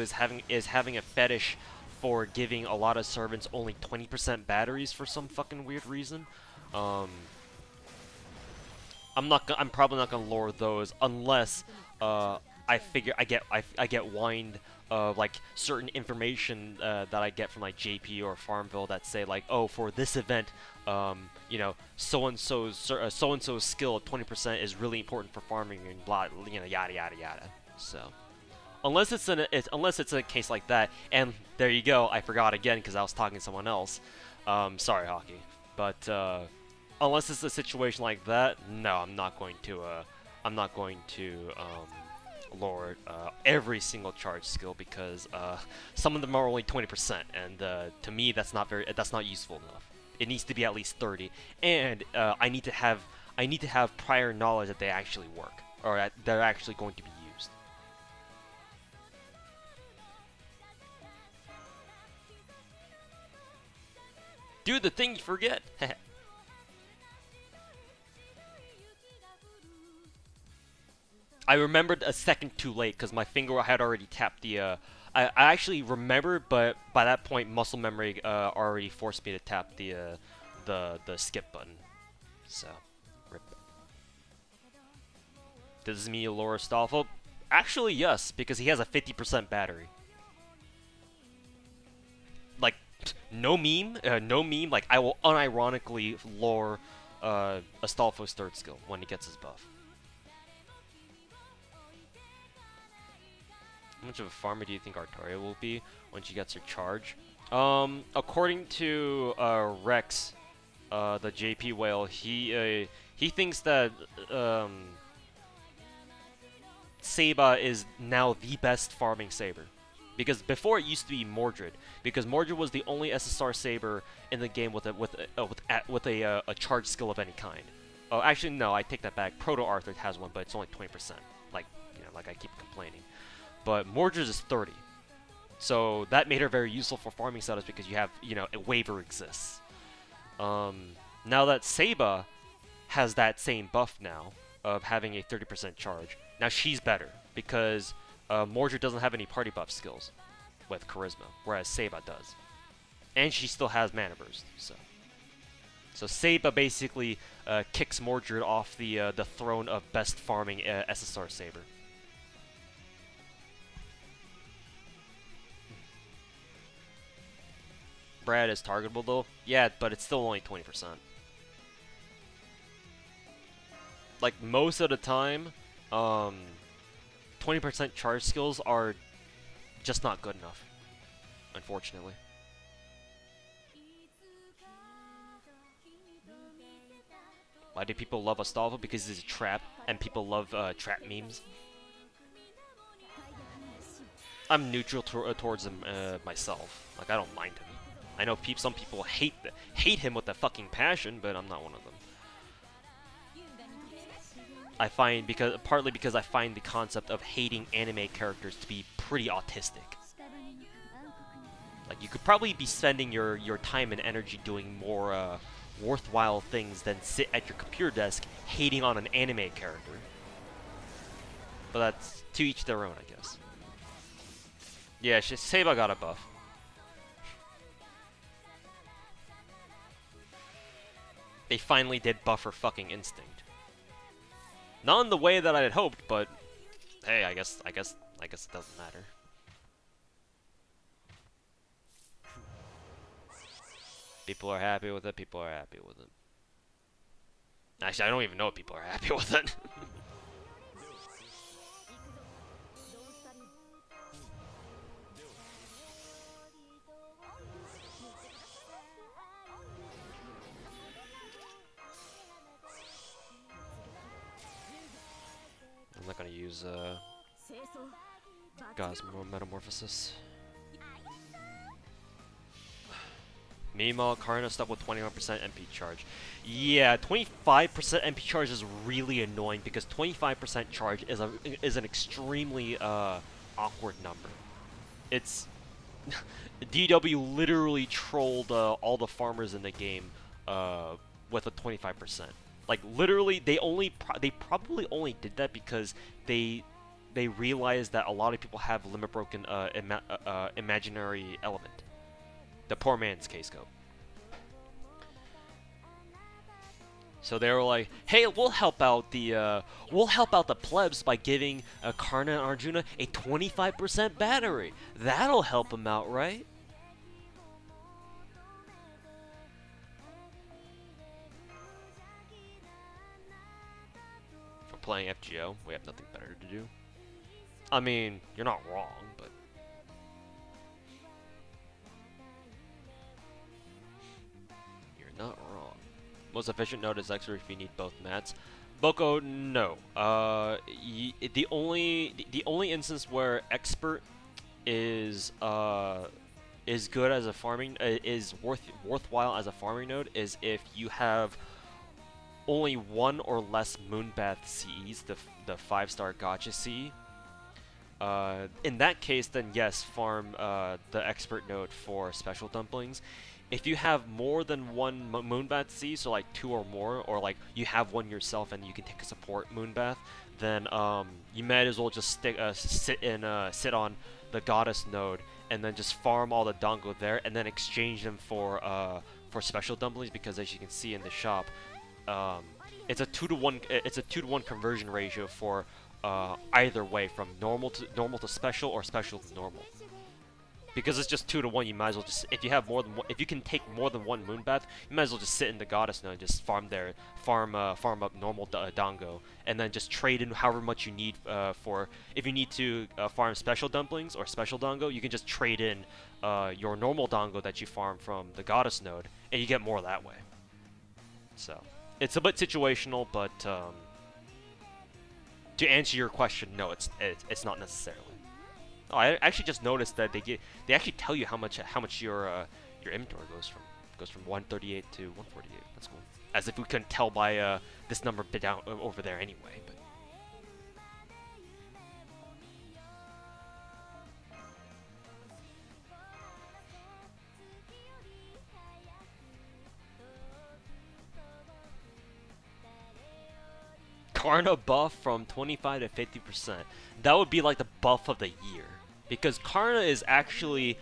is having a fetish for giving a lot of servants only 20% batteries for some fucking weird reason. I'm probably not gonna lure those unless I get whined of like certain information that I get from like JP or Farmville that say like, oh, for this event, you know, so and so's skill at 20% is really important for farming and blah, you know, yada yada yada. So. Unless it's a case like that, and there you go, I forgot again because I was talking to someone else. Sorry, Hockey. But unless it's a situation like that, no, I'm not going to lure every single charge skill because some of them are only 20%, and to me that's not useful enough. It needs to be at least 30, and I need to have prior knowledge that they actually work or that they're actually going to be used. Do the thing you forget. I remembered a second too late because my finger had already tapped the. I actually remembered, but by that point, muscle memory already forced me to tap the skip button. So, rip. Does this mean you lure Astolfo? Actually, yes, because he has a 50% battery. Like, no meme. Like, I will unironically lure Astolfo's third skill when he gets his buff. How much of a farmer do you think Artoria will be when she gets her charge? According to Rex, the JP whale, he thinks that Saba is now the best farming saber. Because before it used to be Mordred, because Mordred was the only SSR saber in the game with a charge skill of any kind. Oh, actually no, I take that back. Proto Arthur has one, but it's only 20%. Like, you know, like I keep complaining. But Mordred is 30, so that made her very useful for farming setups because you have, you know, a waiver exists. Now that Saba has that same buff now of having a 30% charge, now she's better because Mordred doesn't have any party buff skills with Charisma, whereas Saba does. And she still has Mana Burst, so Saba basically kicks Mordred off the throne of best farming SSR Saber. Brad is targetable though? Yeah, but it's still only 20%. Like, most of the time, 20% charge skills are just not good enough, unfortunately. Why do people love Astolfo? Because he's a trap, and people love trap memes. I'm neutral towards him myself. Like, I don't mind him. I know some people hate him with a fucking passion, but I'm not one of them. I find partly because I find the concept of hating anime characters to be pretty autistic. Like, you could probably be spending your time and energy doing more worthwhile things than sit at your computer desk hating on an anime character. But that's to each their own, I guess. Yeah, Saba got a buff. They finally did buff her fucking instinct. Not in the way that I had hoped, but hey, I guess it doesn't matter. People are happy with it. People are happy with it. Actually, I don't even know if people are happy with it. I'm not gonna use God's Metamorphosis. Meanwhile, Karna stuck with 21% MP charge. Yeah, 25% MP charge is really annoying because 25% charge is an extremely awkward number. It's DW literally trolled all the farmers in the game with a 25%. Like, literally, they probably only did that because they realized that a lot of people have limit broken imaginary element. The poor man's K-scope. So they were like, "Hey, we'll help out the plebs by giving Karna and Arjuna a 25% battery. That'll help them out, right?" For playing FGO, we have nothing better to do. I mean, you're not wrong, but not wrong. Most efficient node is Exer if you need both mats. Boko, no. The only instance where expert is good as a farming is worthwhile as a farming node is if you have only one or less Moonbath CEs, the 5-star gacha CE. In that case, then yes, farm the expert node for special dumplings. If you have more than one Moonbath C, so like 2 or more, or like you have one yourself and you can take a support Moonbath, then you might as well just sit on the Goddess node and then just farm all the Dango there and then exchange them for special dumplings, because as you can see in the shop, it's a 2-to-1 conversion ratio for either way, from normal to special or special to normal. Because it's just 2 to 1, you might as well just, if you have more than one, if you can take more than one moon bath, you might as well just sit in the goddess node and just farm up normal dango, and then just trade in however much you need for, if you need to farm special dumplings or special dango, you can just trade in your normal dango that you farm from the goddess node, and you get more that way. So, it's a bit situational, but to answer your question, no, it's not necessarily. Oh, I actually just noticed that they actually tell you how much your inventory goes from 138 to 148. That's cool. As if we couldn't tell by this number bit down over there anyway. But Karna buff from 25 to 50%. That would be like the buff of the year. Because Karna is actually,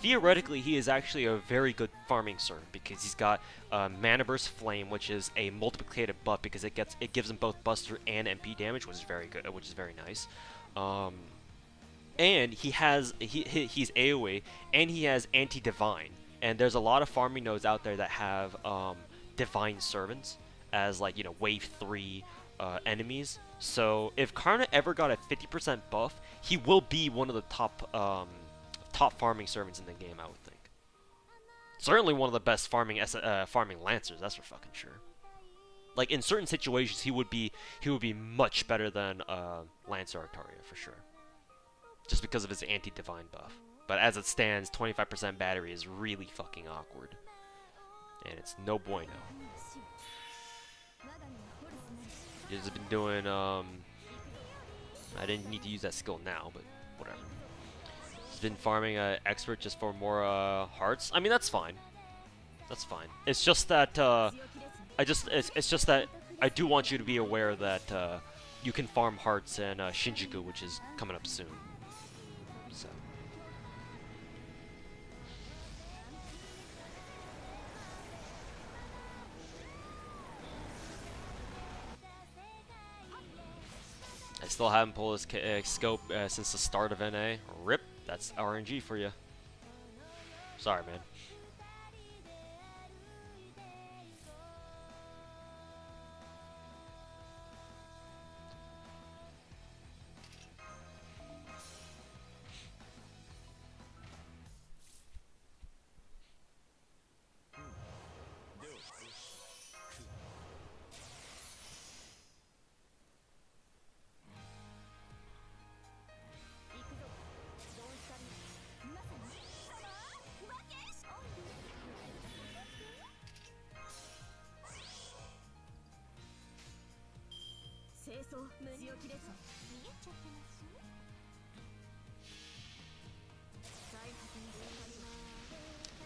theoretically, he is actually a very good farming servant because he's got Mana Burst Flame, which is a multiplicative buff because it gives him both Buster and MP damage, which is very good, which is very nice. And he's AoE, and he has Anti-Divine, and there's a lot of farming nodes out there that have Divine Servants as, like, you know, wave 3 enemies. So if Karna ever got a 50% buff, he will be one of the top farming servants in the game, I would think. Certainly one of the best farming lancers, that's for fucking sure. Like, in certain situations, he would be much better than Lancer Artaria for sure, just because of his anti-divine buff. But as it stands, 25% battery is really fucking awkward, and it's no bueno. He's been doing, I didn't need to use that skill now, but whatever. He's been farming expert just for more hearts. I mean, that's fine. That's fine. It's just that it's just that I do want you to be aware that you can farm hearts in Shinjuku, which is coming up soon. So. I still haven't pulled this scope since the start of NA. RIP, that's RNG for you. Sorry, man.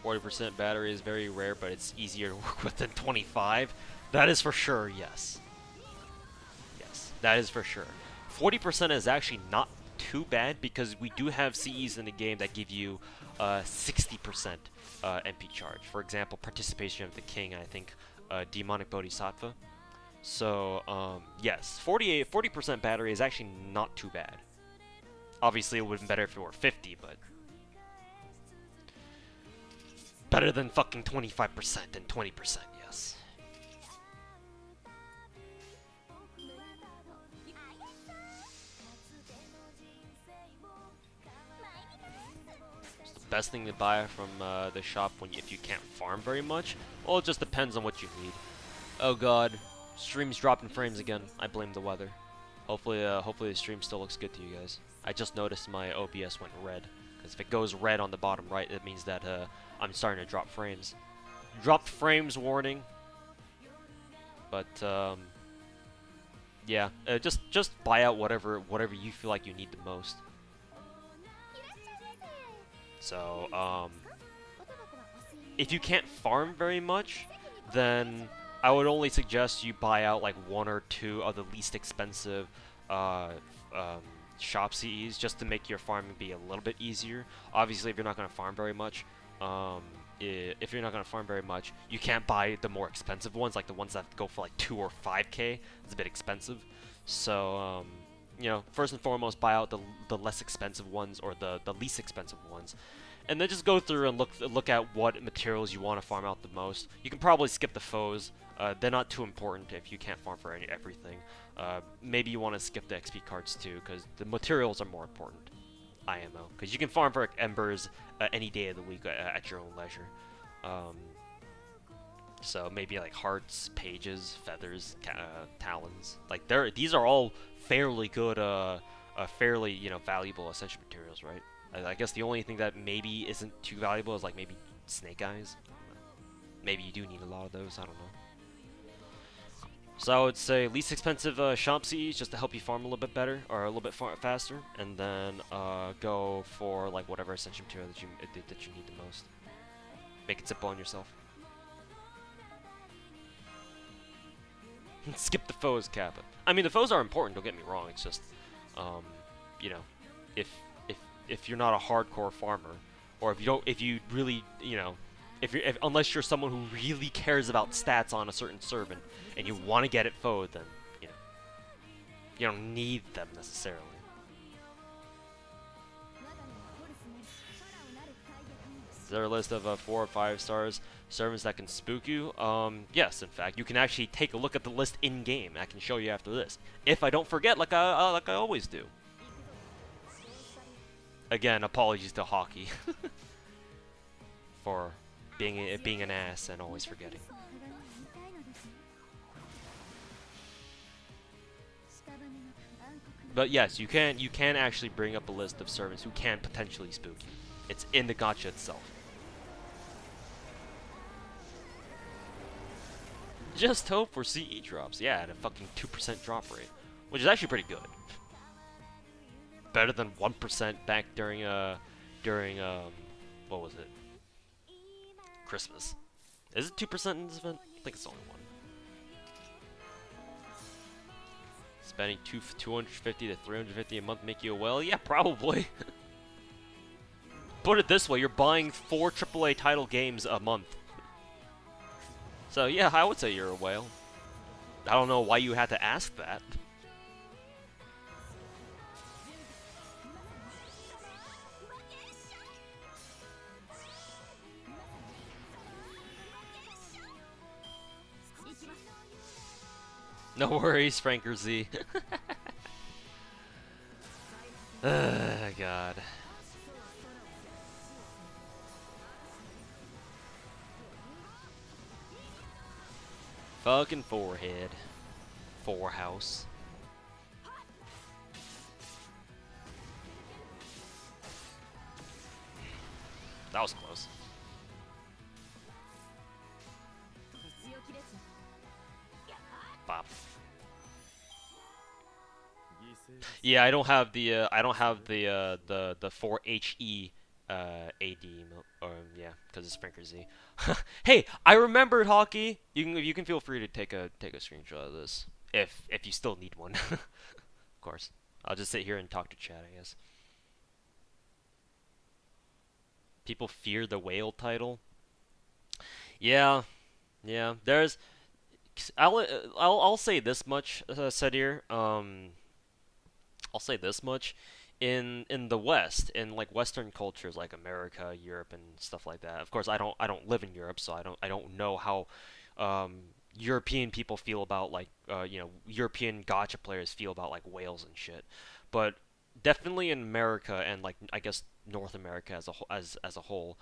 %, battery is very rare, but it's easier to work with than 25. That is for sure, yes. Yes, that is for sure. 40% is actually not too bad because we do have CEs in the game that give you 60% MP charge. For example, Participation of the King, and I think Demonic Bodhisattva. So, yes, 40% battery is actually not too bad. Obviously, it would have been better if it were 50, but better than fucking 25% and 20%, yes. It's the best thing to buy from the shop if you can't farm very much. Well, it just depends on what you need. Oh god, stream's dropping frames again. I blame the weather. Hopefully the stream still looks good to you guys. I just noticed my OBS went red. Because if it goes red on the bottom right, it means that I'm starting to drop frames. Dropped frames warning. But yeah, just buy out whatever you feel like you need the most. So if you can't farm very much, then I would only suggest you buy out like 1 or 2 of the least expensive shop CEs just to make your farming be a little bit easier. Obviously, if you're not going to farm very much, you can't buy the more expensive ones, like the ones that go for like 2 or 5k. It's a bit expensive. So you know, first and foremost, buy out the less expensive ones or the least expensive ones, and then just go through and look at what materials you want to farm out the most. You can probably skip the foes. They're not too important if you can't farm for everything. Maybe you want to skip the XP cards too, because the materials are more important. IMO, because you can farm for embers any day of the week at your own leisure. So maybe like hearts, pages, feathers, talons. Like these are all fairly good, fairly, you know, valuable essential materials, right? I guess the only thing that maybe isn't too valuable is like maybe snake eyes. Maybe you do need a lot of those. I don't know. So I would say least expensive Champsies just to help you farm a little bit better or a little bit faster, and then go for like whatever essential material that you need the most. Make it simple on yourself. Skip the foes, Kappa. I mean, the foes are important. Don't get me wrong. It's just, you know, if you're not a hardcore farmer, or if you really, you know, unless you're someone who really cares about stats on a certain servant and you want to get it foed, then you know you don't need them necessarily. Is there a list of 4 or 5 stars servants that can spook you? Yes, in fact, you can actually take a look at the list in game. I can show you after this, if I don't forget, like I always do. Again, apologies to Hockey for being an ass and always forgetting. But yes, you can actually bring up a list of servants who can potentially spook you. It's in the gacha itself. Just hope for CE drops. Yeah, at a fucking 2% drop rate, which is actually pretty good. Better than 1% back during what was it? Christmas. Is it 2% in this event? I think it's only 1. Spending 250 to 350 a month make you a whale? Yeah, probably. Put it this way, you're buying 4 AAA title games a month. So yeah, I would say you're a whale. I don't know why you had to ask that. No worries, Franker Z. God. Fucking forehead. Forehouse. That was close. Bop. Yeah, I don't have the 4HE AD yeah, because it's Franker Z. Hey, I remembered, Hockey. You can feel free to take a screenshot of this if you still need one. Of course, I'll just sit here and talk to chat, I guess. People fear the whale title. Yeah. There's. I'll say this much, Sadir. I'll say this much. In the West, in like Western cultures like America, Europe, and stuff like that. Of course, I don't live in Europe, so I don't know how European people feel about like you know, European gacha players feel about like whales and shit. But definitely in America and like I guess North America as a whole,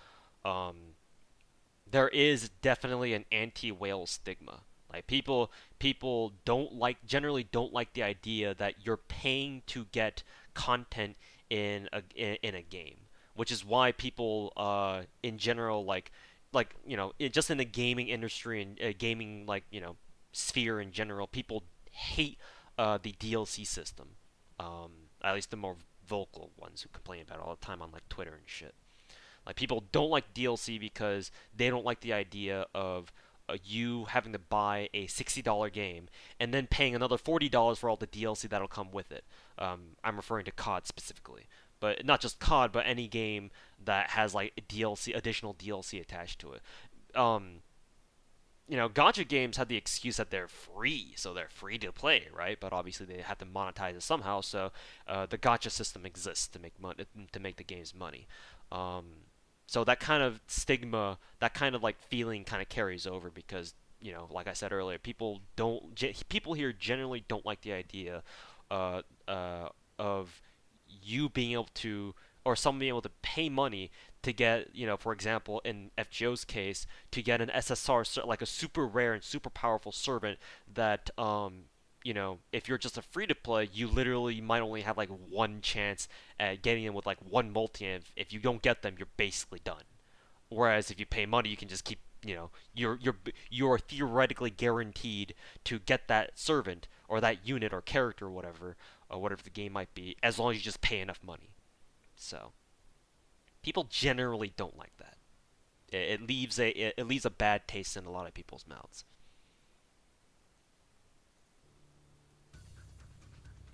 there is definitely an anti-whale stigma. Like people generally don't like the idea that you're paying to get content in a game, which is why people in general like you know, just in the gaming industry and gaming, like, you know, sphere in general, people hate the DLC system. At least the more vocal ones who complain about it all the time on like Twitter and shit. Like people don't like DLC because they don't like the idea of you having to buy a $60 game and then paying another $40 for all the DLC that'll come with it. I'm referring to COD specifically, but not just COD, but any game that has like DLC, additional DLC attached to it. gacha games have the excuse that they're free, so they're free to play, right? But obviously they have to monetize it somehow. So the gacha system exists to make money, to make the games money. Um, so that kind of stigma, that kind of like feeling, kind of carries over because like I said earlier, people here generally don't like the idea uh, of you being able to, or someone being able to pay money to get, for example, in FGO's case, to get an SSR, like a super rare and super powerful servant that, if you're just a free-to-play, you literally might only have like one chance at getting them with like one multi, and if you don't get them, you're basically done. Whereas if you pay money, you can just keep, you're theoretically guaranteed to get that servant or that unit or character or whatever the game might be, as long as you just pay enough money. So people generally don't like that. It leaves a bad taste in a lot of people's mouths.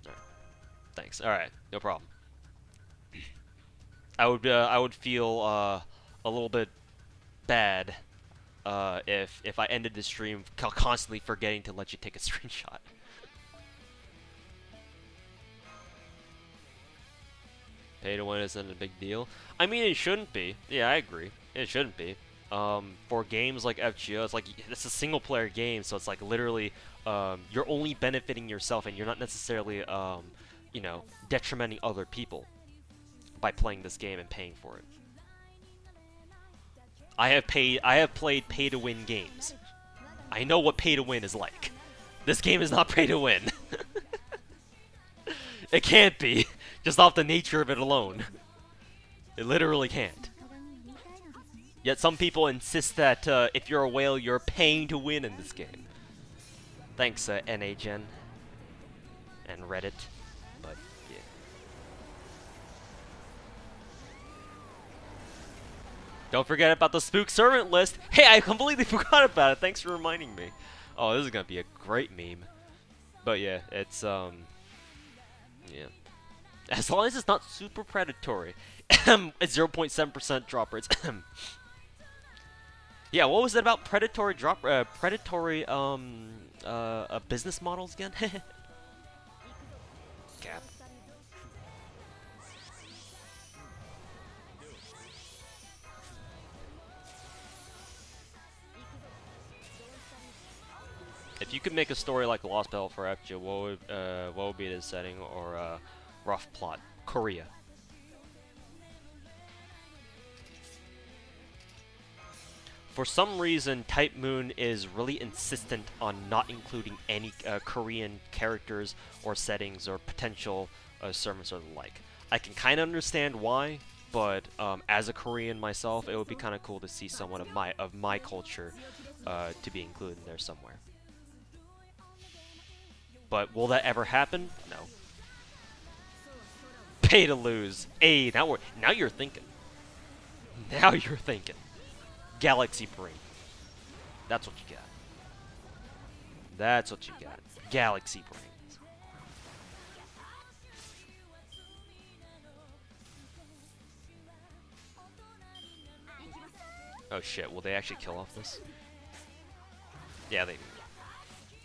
All right. Thanks. All right, no problem. I would feel a little bit bad if I ended the stream constantly forgetting to let you take a screenshot. Pay to win isn't a big deal. I mean, it shouldn't be. Yeah, I agree. It shouldn't be. For games like FGO, it's a single-player game, so it's like literally you're only benefiting yourself, and you're not necessarily detrimenting other people by playing this game and paying for it. I have played pay-to-win games. I know what pay-to-win is like. This game is not pay-to-win. It can't be, just off the nature of it alone. It literally can't. Yet some people insist that if you're a whale, you're paying to win in this game. Thanks, NHN and Reddit. But yeah. Don't forget about the Spook Servant list. Hey, I completely forgot about it. Thanks for reminding me. Oh, this is gonna be a great meme. But yeah, it's yeah. As long as it's not super predatory. It's 0.7% drop rates. Yeah, what was it about predatory business models again? Cap. If you could make a story like Lost Belt for FGO, what would be the setting or rough plot? Korea. For some reason, Type Moon is really insistent on not including any Korean characters or settings or potential servants or the like. I can kind of understand why, but as a Korean myself, it would be kind of cool to see someone of my culture to be included in there somewhere. But will that ever happen? No. Pay to lose. Hey, now you're thinking. Now you're thinking. Galaxy Brain. That's what you got. That's what you got. Galaxy Brains. Oh shit, will they actually kill off this? Yeah, they do.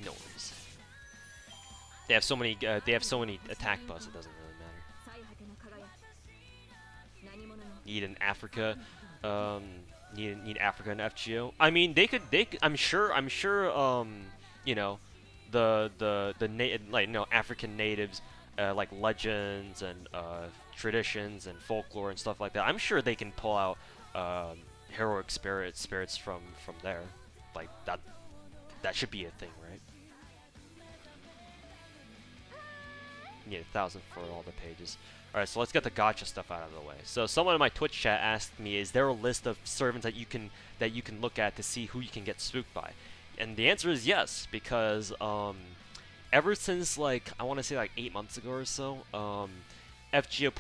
No worries. They have so many attack buffs, it doesn't really matter. Need an Africa, need Africa and FGO. I mean, I'm sure, you know, African natives, like legends and traditions and folklore and stuff like that. I'm sure they can pull out heroic spirits from there. Like that should be a thing, right? Need 1,000 for all the pages. Alright, so let's get the gacha stuff out of the way. So someone in my Twitch chat asked me, is there a list of servants that you can look at to see who you can get spooked by? And the answer is yes, because ever since like I want to say like 8 months ago or so, FGO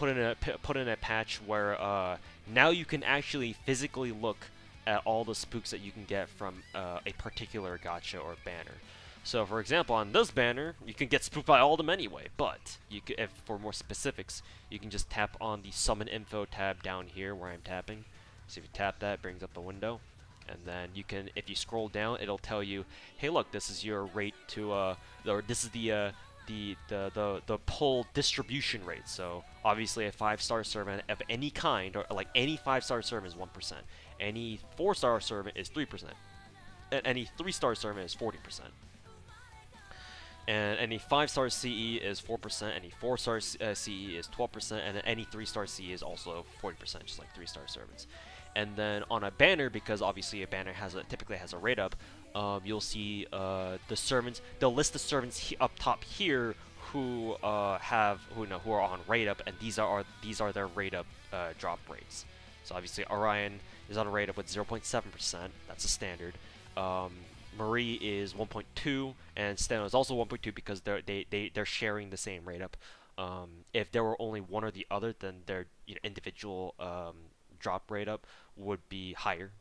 put in a patch where now you can actually physically look at all the spooks that you can get from a particular gacha or banner. So, for example, on this banner, you can get spooked by all of them anyway, but you can, for more specifics, you can just tap on the Summon Info tab down here where I'm tapping. So if you tap that, it brings up a window, And then you can, if you scroll down, it'll tell you, hey, look, this is your rate to, or this is the pull distribution rate. So obviously a 5-star servant of any kind, or like any 5-star servant is 1%. Any 4-star servant is 3%. And any 3-star servant is 40%. And any 5-star CE is 4%, any 4-star CE is 12%, and any 3-star CE is also 40%, just like 3-star servants. And then on a banner, because obviously a banner typically has a rate up, you'll see the servants. They'll list the servants up top here who are on rate up, and these are their rate up drop rates. So obviously Orion is on a rate up with 0.7%. That's a standard. Marie is 1.2, and Steno is also 1.2 because they're sharing the same rate up. If there were only one or the other, then their individual drop rate up would be higher.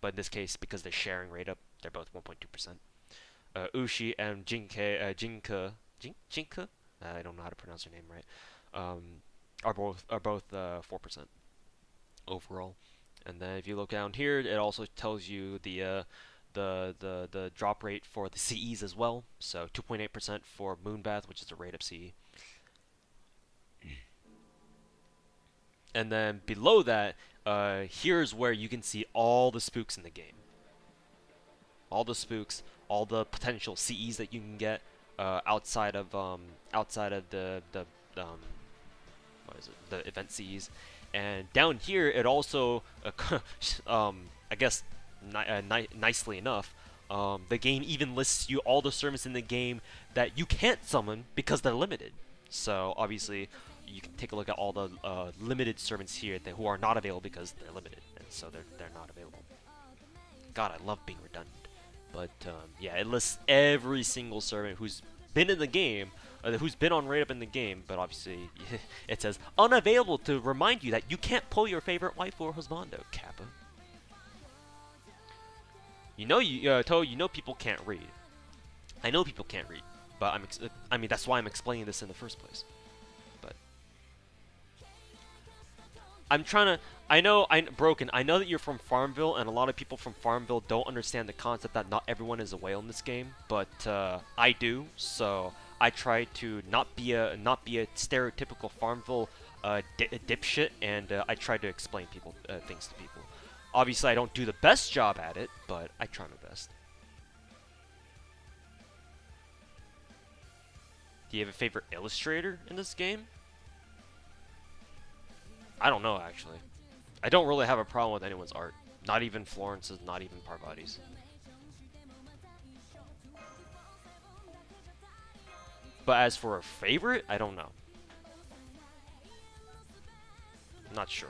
But in this case, because they're sharing rate up, they're both 1.2%. Ushi and Jinka, I don't know how to pronounce her name right, are both 4% overall. And then if you look down here, it also tells you the drop rate for the CEs as well. So 2.8% for Moonbath, which is the rate up CE. And then below that, here's where you can see all the spooks in the game. All the spooks, all the potential CEs that you can get outside of the event CEs. And down here, it also, I guess, nicely enough, the game even lists you all the servants in the game that you can't summon because they're limited. So obviously, you can take a look at all the limited servants here who are not available because they're limited, and so they're not available. God, I love being redundant. But yeah, it lists every single servant who's been in the game, who's been on rate up in the game, but obviously it says unavailable to remind you that you can't pull your favorite waifu or husbando, Kappa. You know people can't read. I know people can't read, but I mean that's why I'm explaining this in the first place. But I'm Broken. I know that you're from Farmville, and a lot of people from Farmville don't understand the concept that not everyone is a whale in this game, but I do. So I try to not be a stereotypical Farmville dipshit, and I try to explain things to people. Obviously, I don't do the best job at it, but I try my best. Do you have a favorite illustrator in this game? I don't know, actually. I don't really have a problem with anyone's art. Not even Florence's, not even Parvati's. But as for a favorite, I don't know. I'm not sure.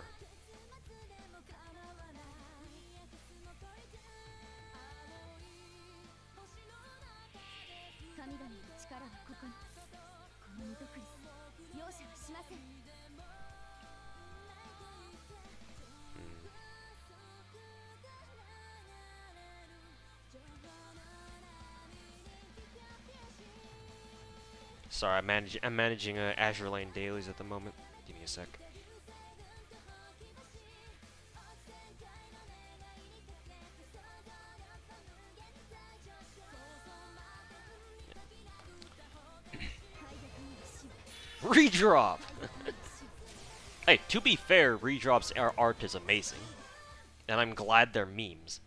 Sorry, I'm managing Azur Lane dailies at the moment. Give me a sec. Redrop! Hey, to be fair, Redrop's art is amazing. And I'm glad they're memes.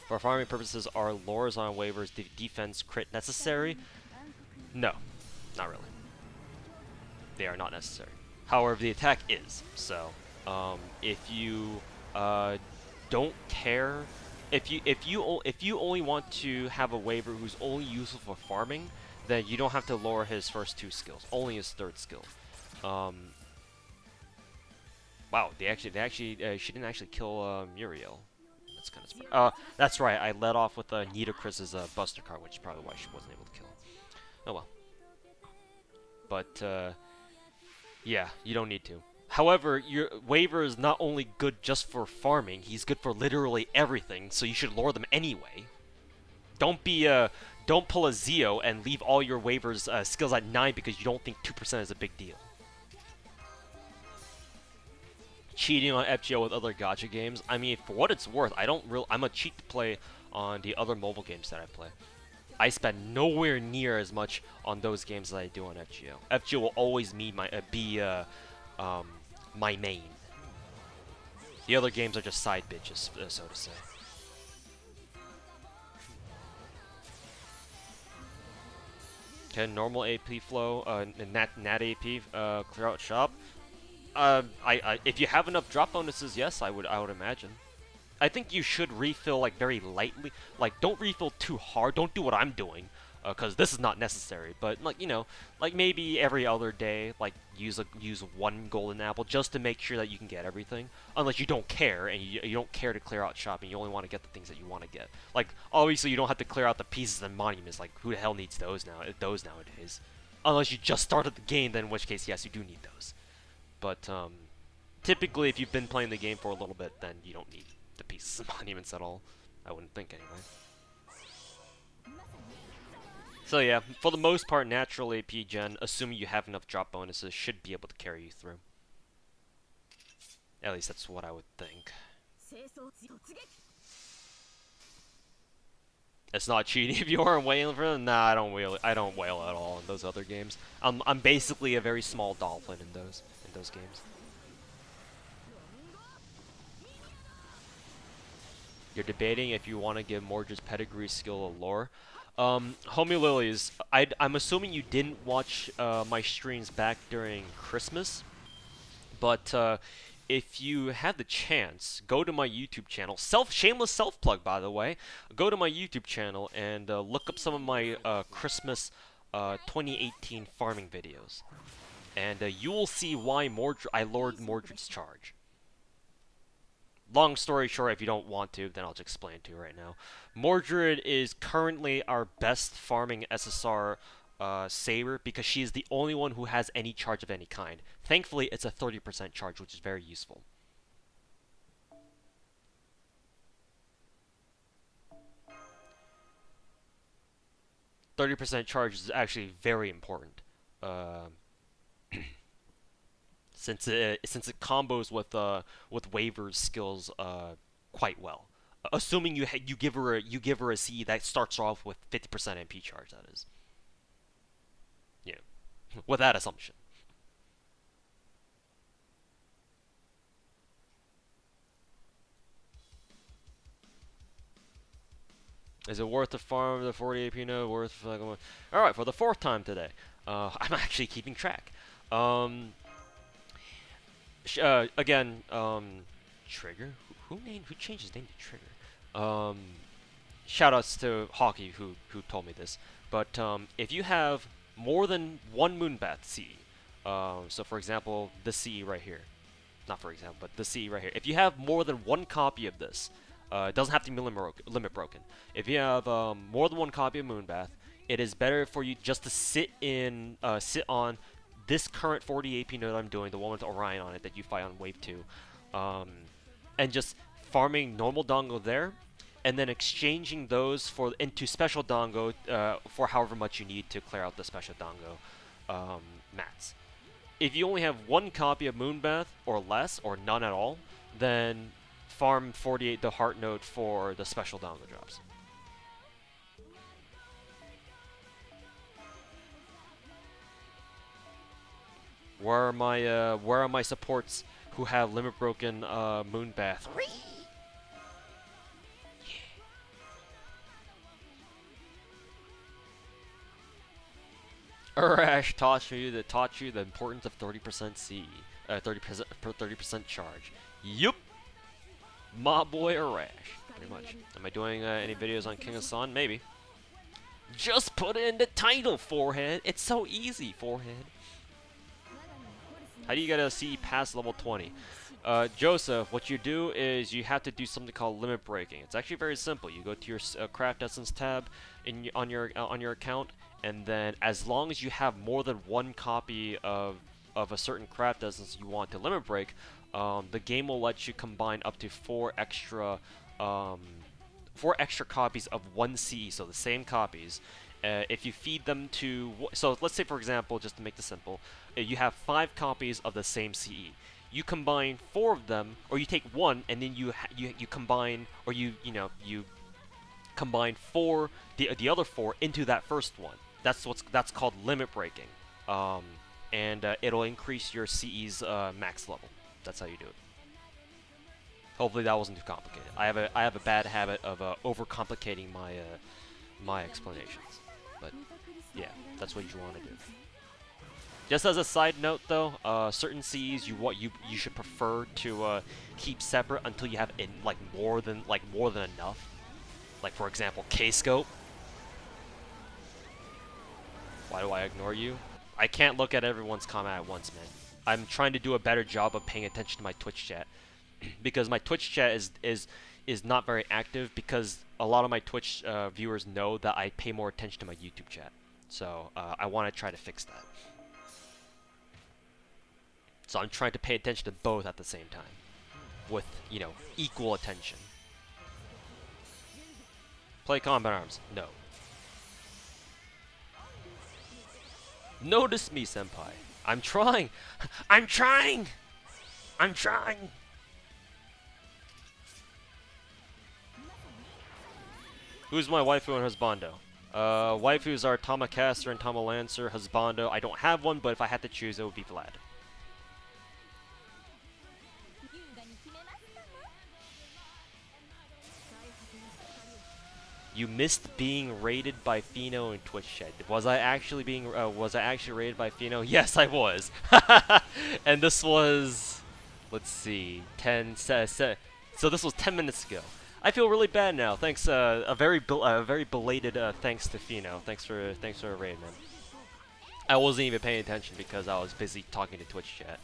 For farming purposes, are lures on waivers defense crit necessary? No, not really. They are not necessary. However, the attack is. So, if you don't care, if you only want to have a waiver who's only useful for farming, then you don't have to lower his first 2 skills. Only his 3rd skill. Wow, she didn't actually kill Muriel. That's kind of that's right. I led off with Nitocris's Buster card, which is probably why she wasn't able to kill. Oh well. But yeah, you don't need to. However, your waiver is not only good just for farming; he's good for literally everything. So you should lure them anyway. Don't pull a Zio and leave all your waivers skills at 9 because you don't think 2% is a big deal. cheating on FGO with other gacha games. I mean, for what it's worth, I'm a cheat to play on the other mobile games that I play. I spend nowhere near as much on those games as I do on FGO. FGO will always be my main. The other games are just side bitches, so to say. Okay, normal AP flow, nat AP, clear out shop. If you have enough drop bonuses, yes, I would imagine. I think you should refill like very lightly. Like, don't refill too hard. Don't do what I'm doing, because this is not necessary. But like, you know, like maybe every other day, like use one golden apple just to make sure that you can get everything. Unless you don't care and you don't care to clear out shopping. You only want to get the things that you want to get. Like, obviously you don't have to clear out the pieces and monuments. Like, who the hell needs those nowadays? Unless you just started the game, then in which case, yes, you do need those. But typically, if you've been playing the game for a little bit, then you don't need the pieces of monuments at all. I wouldn't think, anyway. So yeah, for the most part, natural AP gen, assuming you have enough drop bonuses, should be able to carry you through. At least that's what I would think. It's not cheating if you aren't wailing for them. Nah, I don't whale at all in those other games. I'm basically a very small dolphin in those games. You're debating if you want to give Mordred's pedigree skill a lore. Homie Lilies, I'm assuming you didn't watch my streams back during Christmas, but if you had the chance, go to my YouTube channel. Shameless self-plug, by the way. Go to my YouTube channel and look up some of my Christmas 2018 farming videos, and you will see why I lowered Mordred's charge. Long story short, if you don't want to, then I'll just explain to you right now. Mordred is currently our best farming SSR Saber because she is the only one who has any charge of any kind. Thankfully, it's a 30% charge, which is very useful. %30 charge is actually very important. Since it combos with Waver's skills quite well, assuming you give her a C that starts off with 50% MP charge. That is, yeah, with that assumption. Is it worth the farm the 40 AP node? Worth? All right, for the 4th time today. I'm actually keeping track. Again, Trigger? Who changed his name to Trigger? Shoutouts to Hockey who told me this. But if you have more than one Moonbath CE, so for example, the CE right here. Not for example, but the CE right here. If you have more than one copy of this, it doesn't have to be limit broken. If you have more than one copy of Moonbath, it is better for you just to sit on this current 40 AP node I'm doing, the one with Orion on it that you fight on Wave 2, and just farming normal Dongo there, and then exchanging those into special Dongo for however much you need to clear out the special Dongo mats. If you only have one copy of Moonbath or less, or none at all, then farm 48 the Heart node for the special Dongo drops. Where are my supports who have limit broken Moonbath? Arash taught you the importance of 30% C, 30% charge. Yup, my boy Arash, pretty much. Am I doing any videos on King of Sun? Maybe. Just put it in the title, Forehead. It's so easy, Forehead. How do you get a CE past level 20? Joseph, what you do is you have to do something called limit breaking. It's actually very simple. You go to your Craft Essence tab on your account, and then as long as you have more than one copy of a certain Craft Essence you want to limit break, the game will let you combine up to 4 extra copies of one CE, so the same copies. If you feed them to... So let's say, for example, just to make this simple, you have 5 copies of the same CE. you combine 4 of them, or you take one and then you combine, or you combine the other 4 into that first one. That's called limit breaking, and it'll increase your CE's max level. That's how you do it. Hopefully that wasn't too complicated. I have a bad habit of overcomplicating my explanations, but yeah, that's what you want to do. Just as a side note, though, certain CEs you should prefer to keep separate until you have more than enough. Like, for example, K-scope. Why do I ignore you? I can't look at everyone's comment at once, man. I'm trying to do a better job of paying attention to my Twitch chat. Because my Twitch chat is not very active, because a lot of my Twitch viewers know that I pay more attention to my YouTube chat. So I want to try to fix that. So I'm trying to pay attention to both at the same time, with, you know, equal attention. Play combat arms? No. Notice me, senpai. I'm trying. I'm trying. I'm trying. Who's my waifu and husbando? Waifus are Tamacaster and Tamalancer. Husbando, I don't have one, but if I had to choose, it would be Vlad. You missed being raided by Fino in Twitch chat. Was I actually raided by Fino? Yes, I was. And this was, let's see, so this was 10 minutes ago. I feel really bad now. Thanks, a very belated thanks to Fino. Thanks for a raid, man. I wasn't even paying attention because I was busy talking to Twitch chat.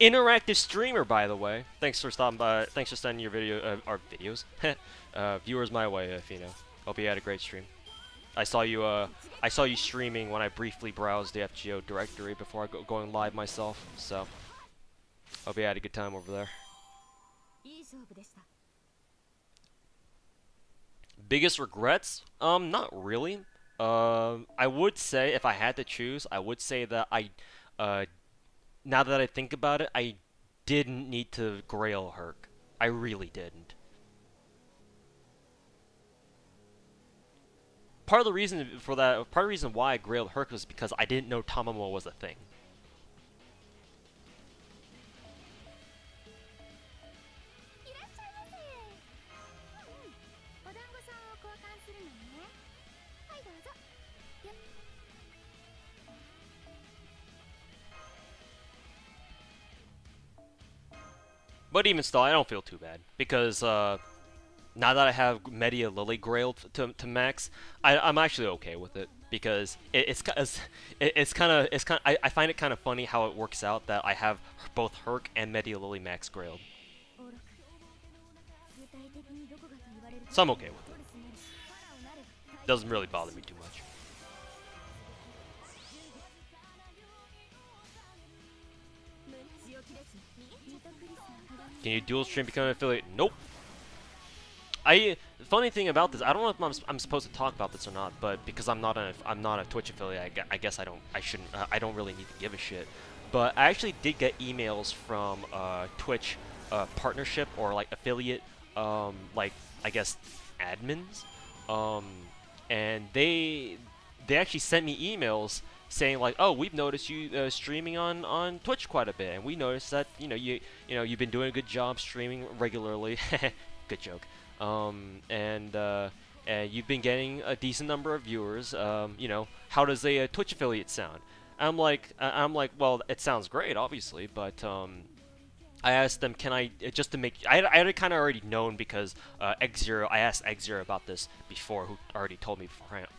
Interactive streamer, by the way. Thanks for stopping by. Thanks for sending your our videos, viewers my way, Fino. Hope you had a great stream. I saw you streaming when I briefly browsed the FGO directory before going live myself. So, hope you had a good time over there. Biggest regrets? Not really. I would say, if I had to choose, I would say that now that I think about it, I didn't need to Grail Herc. I really didn't. Part of the reason why I Grailed Herc was because I didn't know Tamamo was a thing. But even still, I don't feel too bad, because now that I have Media Lily grailed to max, I'm actually okay with it, because it's kind of I find it kind of funny how it works out that I have both Herc and Media Lily max grailed. So I'm okay with it. Doesn't really bother me too much. Can you dual stream become an affiliate? Nope. The funny thing about this, I don't know if I'm supposed to talk about this or not, but because I'm not a Twitch affiliate, I guess I shouldn't. I don't really need to give a shit. But I actually did get emails from Twitch partnership or like affiliate, like I guess admins, and they actually sent me emails saying like, oh, we've noticed you streaming on Twitch quite a bit, and we noticed that you've been doing a good job streaming regularly. Good joke. And you've been getting a decent number of viewers. How does a Twitch affiliate sound? I'm like, well, it sounds great, obviously, but I asked them, can I, just to make, I had kind of already known because X0, I asked X0 about this before, who already told me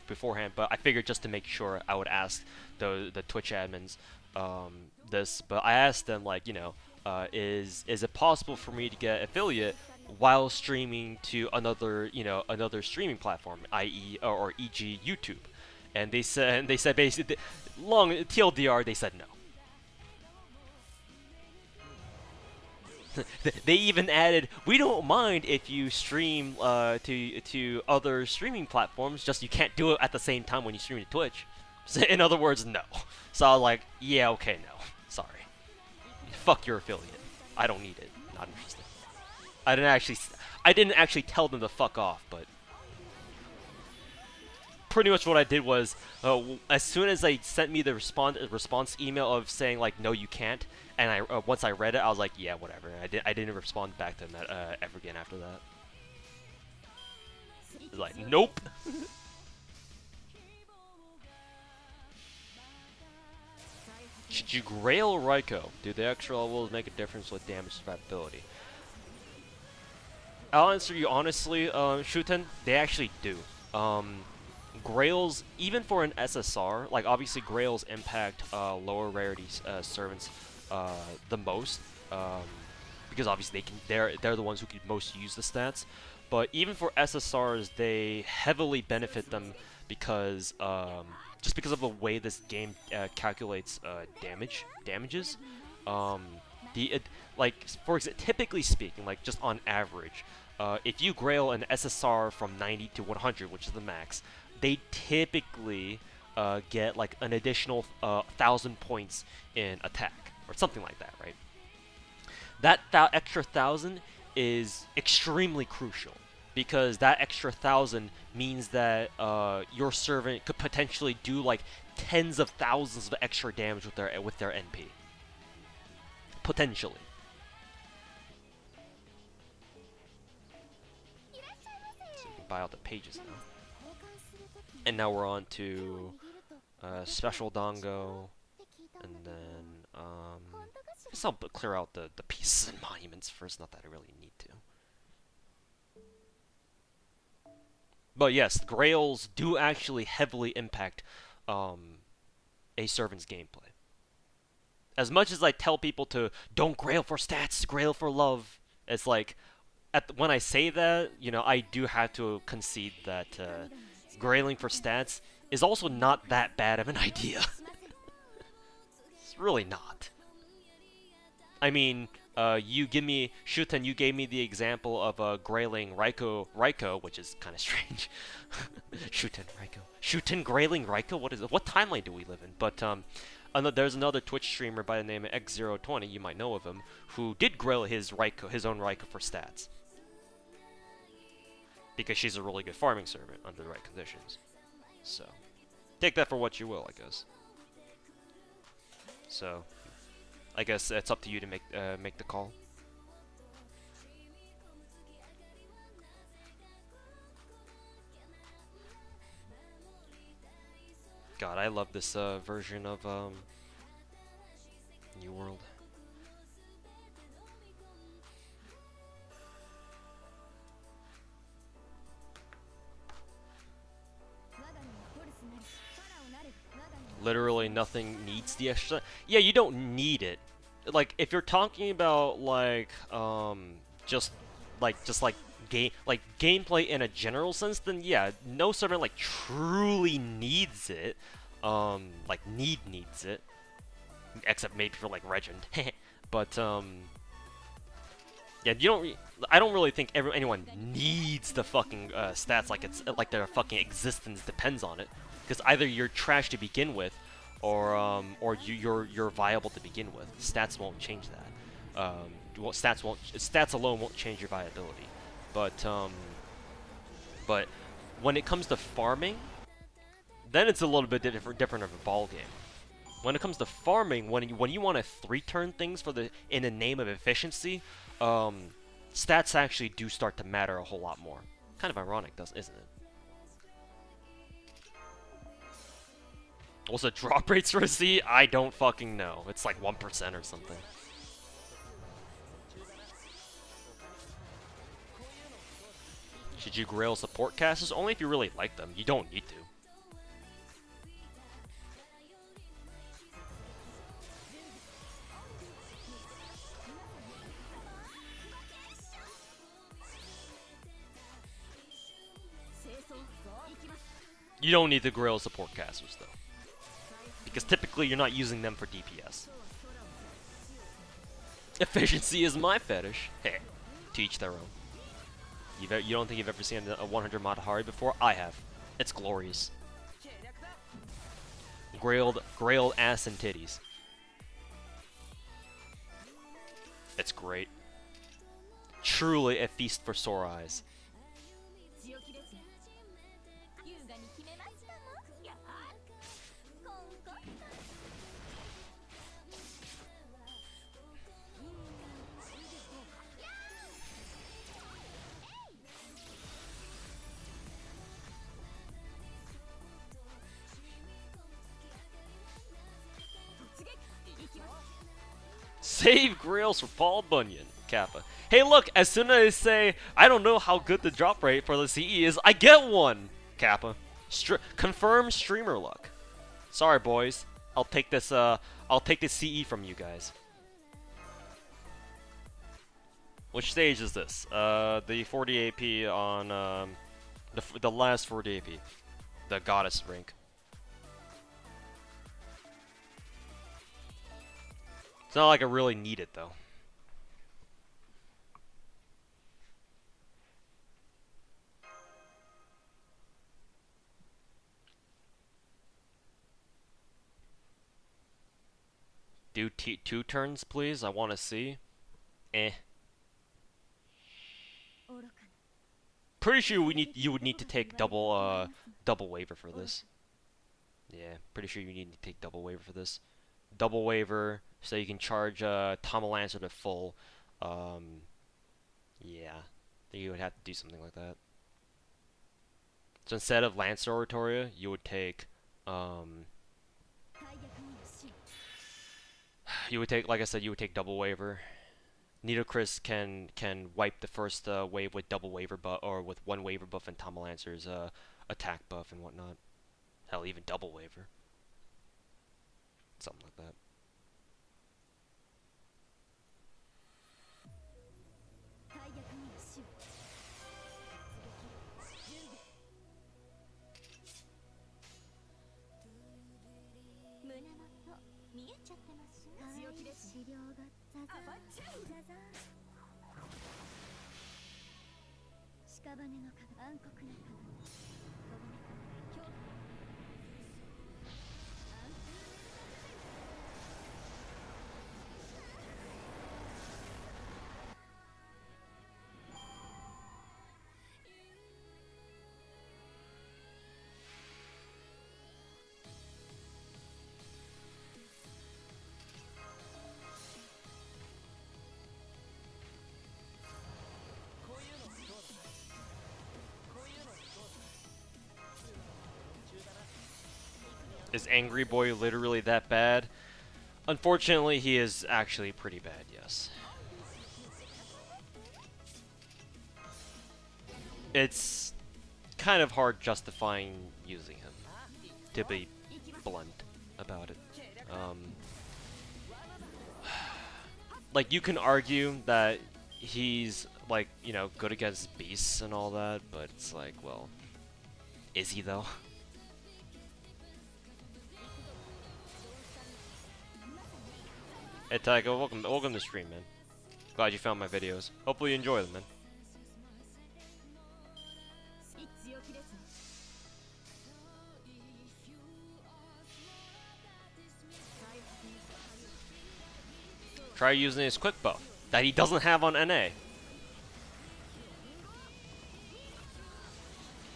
beforehand, but I figured just to make sure I would ask the Twitch admins this, but I asked them, like, is it possible for me to get affiliate while streaming to another streaming platform, i.e. or e.g. YouTube? And they said basically, long TLDR, they said no. They even added, we don't mind if you stream to other streaming platforms, just you can't do it at the same time when you stream to Twitch. So in other words, no. So I was like, yeah, okay, no. Sorry. Fuck your affiliate. I don't need it. Not interested. I didn't actually tell them to fuck off, but pretty much what I did was, as soon as they sent me the response email of saying like, no, you can't, and once I read it, I was like, yeah, whatever. I didn't respond back to them ever again after that. Like, nope. Should you Grail Raikou? Do the extra levels make a difference with damage survivability? I'll answer you honestly, Shuten, they actually do. Grails, even for an SSR, like obviously Grails impact lower rarity servants the most, because obviously they're the ones who could most use the stats. But even for SSRs, they heavily benefit them because just because of the way this game calculates damages. Typically speaking, like just on average, if you Grail an SSR from 90 to 100, which is the max, they typically get like an additional 1,000 points in attack or something like that, right? That extra 1,000 is extremely crucial because that extra 1,000 means that your servant could potentially do like tens of thousands of extra damage with their NP. Potentially. So you can buy out the pages now. And now we're on to Special Dango, and then I guess I'll clear out the pieces and monuments first, not that I really need to. But yes, Grails do actually heavily impact a servant's gameplay. As much as I tell people to don't Grail for stats, Grail for love, it's like, when I say that, you know, I do have to concede that Grailing for stats is also not that bad of an idea. It's really not. I mean, you gave me the example of Grailing Raikou, which is kind of strange. Shuten Grailing Raikou? What is it? What timeline do we live in? But there's another Twitch streamer by the name of X020, you might know of him, who did Grail his own Raikou for stats. Because she's a really good farming servant under the right conditions. So, take that for what you will, I guess. So, I guess it's up to you to make the call. God, I love this version of New World. Literally nothing needs the extra. Yeah, you don't need it. Like if you're talking about like just gameplay in a general sense, then yeah, no servant like truly needs it. Needs it. Except maybe for like Legend. But yeah, I don't really think anyone needs the fucking stats like it's like their fucking existence depends on it. Because either you're trash to begin with, or you're viable to begin with. Stats won't change that. Stats alone won't change your viability. But when it comes to farming, then it's a little bit different of a ball game. When it comes to farming, when you want to 3-turn things in the name of efficiency, stats actually do start to matter a whole lot more. Kind of ironic, isn't it? What's the drop rates for a Z? I don't fucking know. It's like 1% or something. Should you Grail support casters? Only if you really like them. You don't need to. You don't need to Grail support casters though. Because typically you're not using them for DPS. Efficiency is my fetish. Hey, to each their own. You don't think you've ever seen a 100 Matahari before? I have. It's glorious. Grailed ass and titties. It's great. Truly a feast for sore eyes. Save grails for Paul Bunyan, Kappa. Hey look, as soon as I say, I don't know how good the drop rate for the CE is, I get one! Kappa. Confirm streamer luck. Sorry boys, I'll take this CE from you guys. Which stage is this? The 40 AP on, the last 40 AP. The goddess rank. It's not like I really need it, though. Do 2 turns, please? I want to see. Pretty sure you would need to take double waiver for this. Yeah, pretty sure you need to take double waiver for this. Double waiver, so you can charge Tom Lancer to full. Yeah, you would have to do something like that. So instead of Lancer Oratoria, you would take, like I said, you would take double waiver. Nidochris can wipe the first wave with double waiver buff, or with 1 waiver buff and Tom Lancer's attack buff and whatnot. Hell, even double waiver. Something like that. Is Angry Boy literally that bad? Unfortunately, he is actually pretty bad, yes. It's kind of hard justifying using him, to be blunt about it. Like, you can argue that he's, like, you know, good against beasts and all that, but it's like, well, is he though? Hey Tycho, welcome to the stream, man. Glad you found my videos. Hopefully you enjoy them, man. Try using his quick buff that he doesn't have on NA.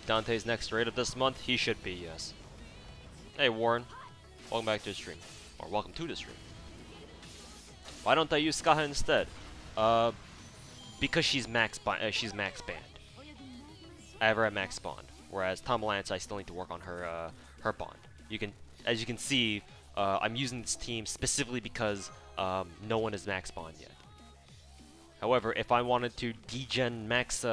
Dante's next raid of this month, he should be, yes. Hey Warren, welcome back to the stream. Or welcome to the stream. Why don't I use Skaha instead? Because she's max banned. I have her at max bond. Whereas Tom Lance, I still need to work on her her bond. As you can see, I'm using this team specifically because no one is max bond yet. However, if I wanted to degen max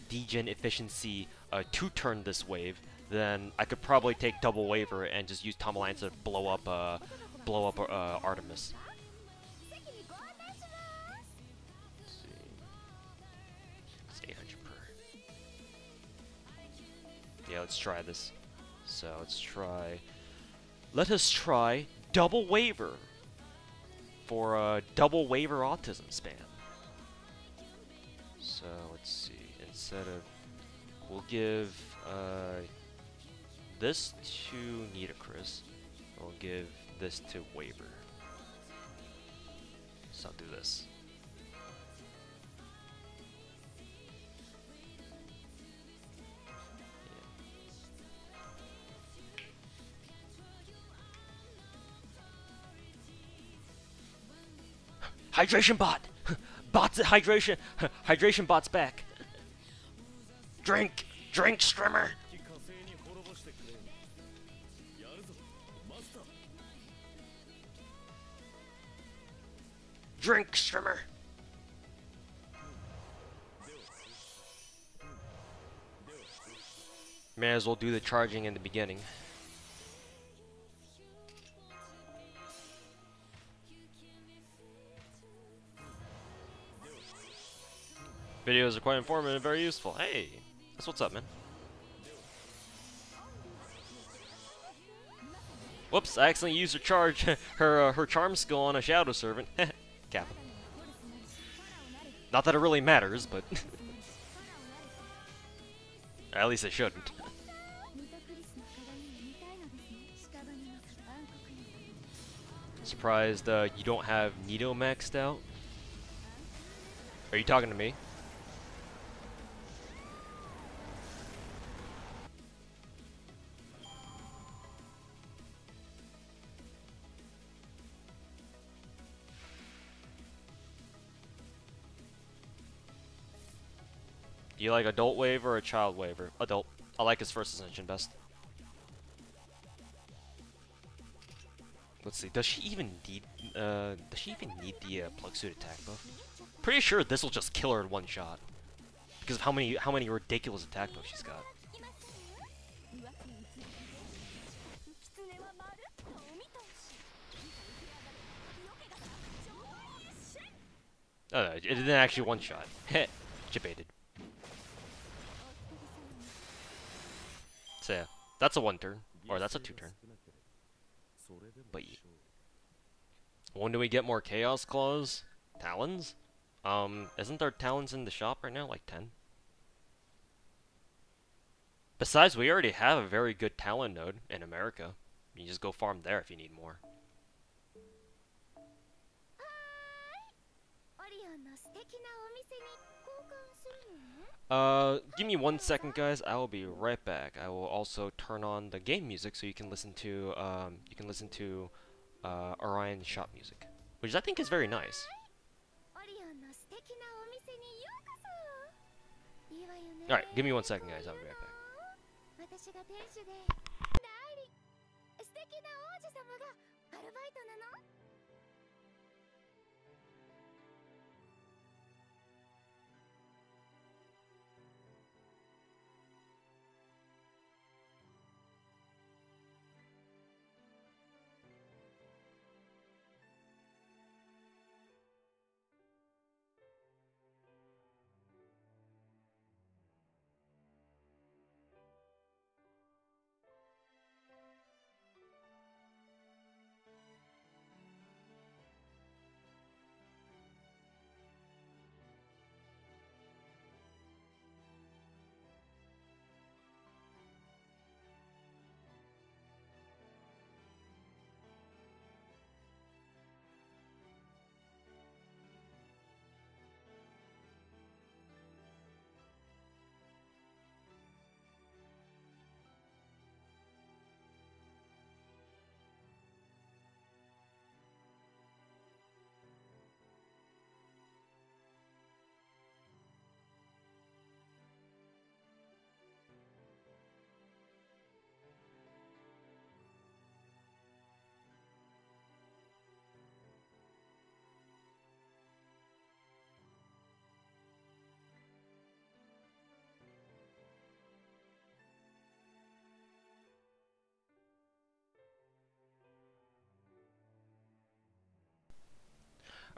degen efficiency 2-turn this wave, then I could probably take double waiver and just use Tom Lance to blow up Artemis. Yeah, let's try this. So let us try double waiver for a double waiver autism spam. So let's see, we'll give this to Nidochris, we'll give this to waiver. So I'll do this. Hydration bot! Bots hydration hydration bot's back. Drink! Drink, Strimmer! Drink, Strimmer! May as well do the charging in the beginning. Videos are quite informative and very useful. Hey, that's what's up, man. Whoops, I accidentally used her charm skill on a shadow servant. Kappa. Not that it really matters, but at least it shouldn't. Surprised you don't have Nito maxed out? Are you talking to me? Do you like adult wave or a child waver? Adult. I like his first ascension best. Let's see. Does she even need the plug suit attack buff? Pretty sure this will just kill her in one shot because of how many ridiculous attack buffs she's got. Oh no, it didn't actually one shot. Heh, debated. So yeah, that's a one turn, or that's a two turn. But yeah. When do we get more Chaos Claws? Talons? Isn't there Talons in the shop right now? Like 10? Besides, we already have a very good Talon node in America. You just go farm there if you need more. Give me 1 second, guys. I will be right back. I will also turn on the game music so you can listen to Orion's shop music, which I think is very nice. All right, give me 1 second, guys. I'll be right back.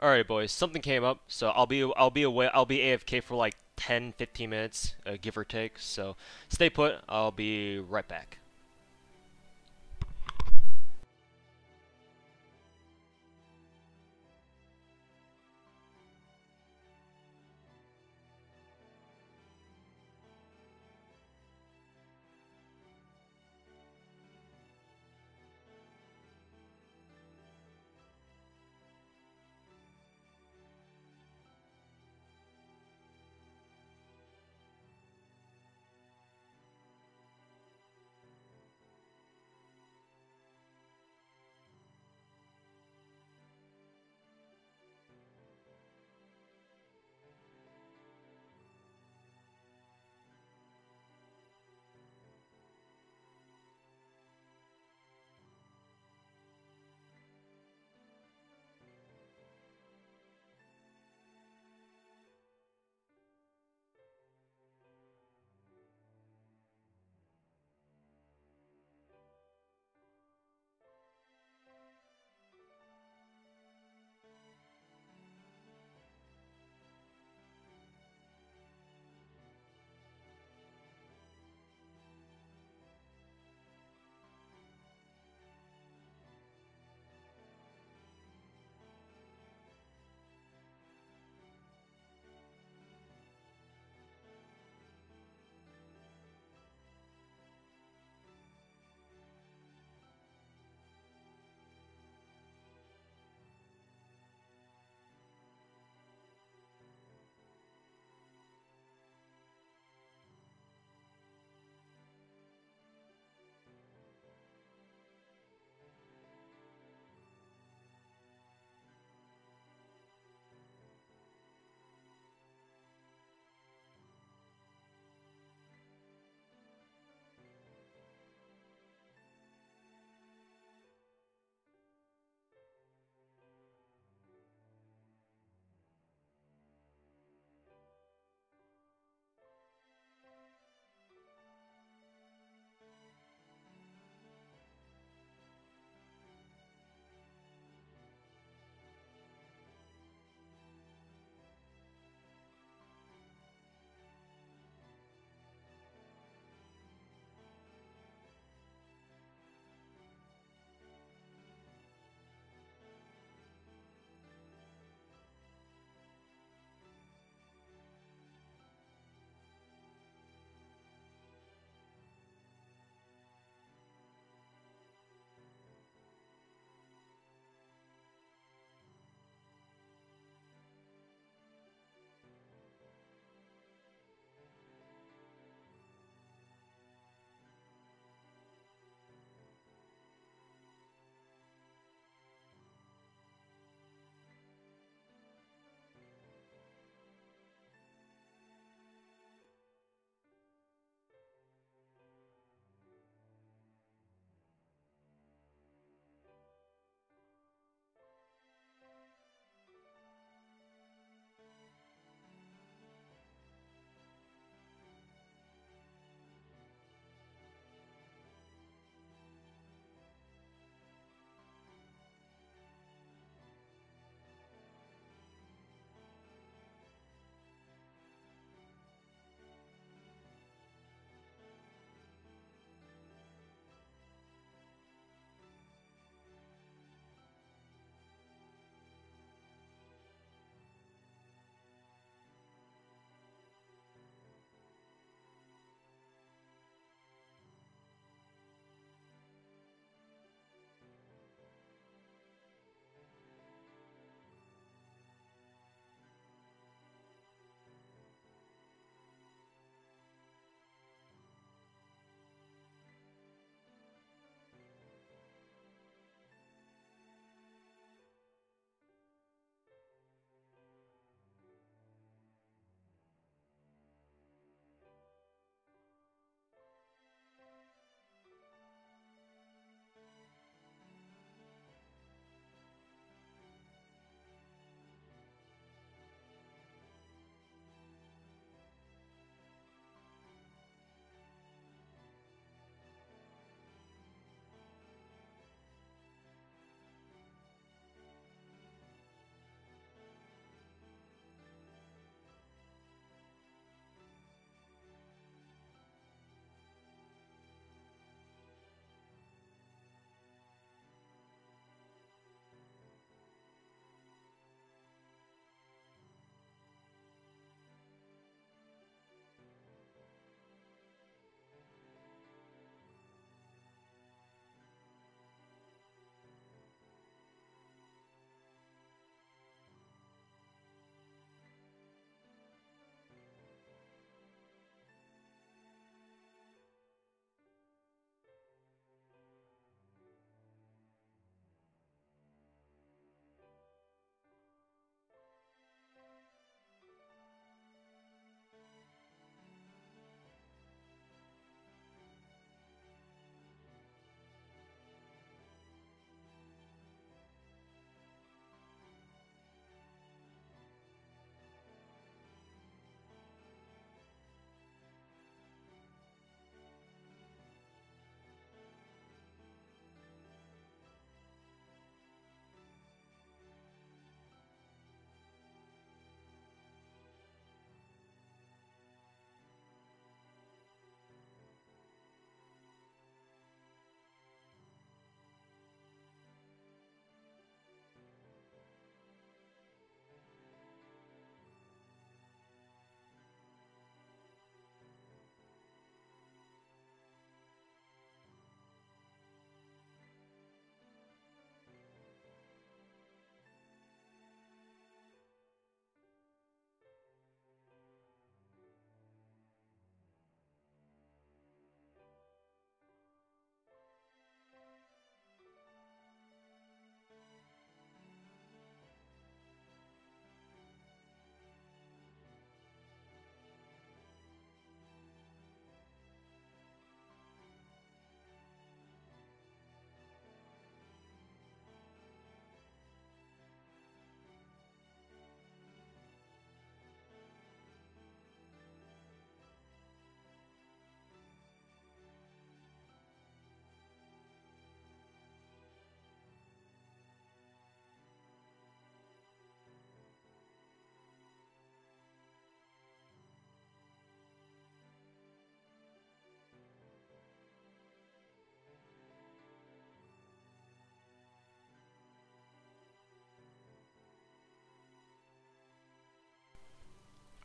All right, boys. Something came up, so I'll be AFK for like 10-15 minutes, give or take. So stay put. I'll be right back.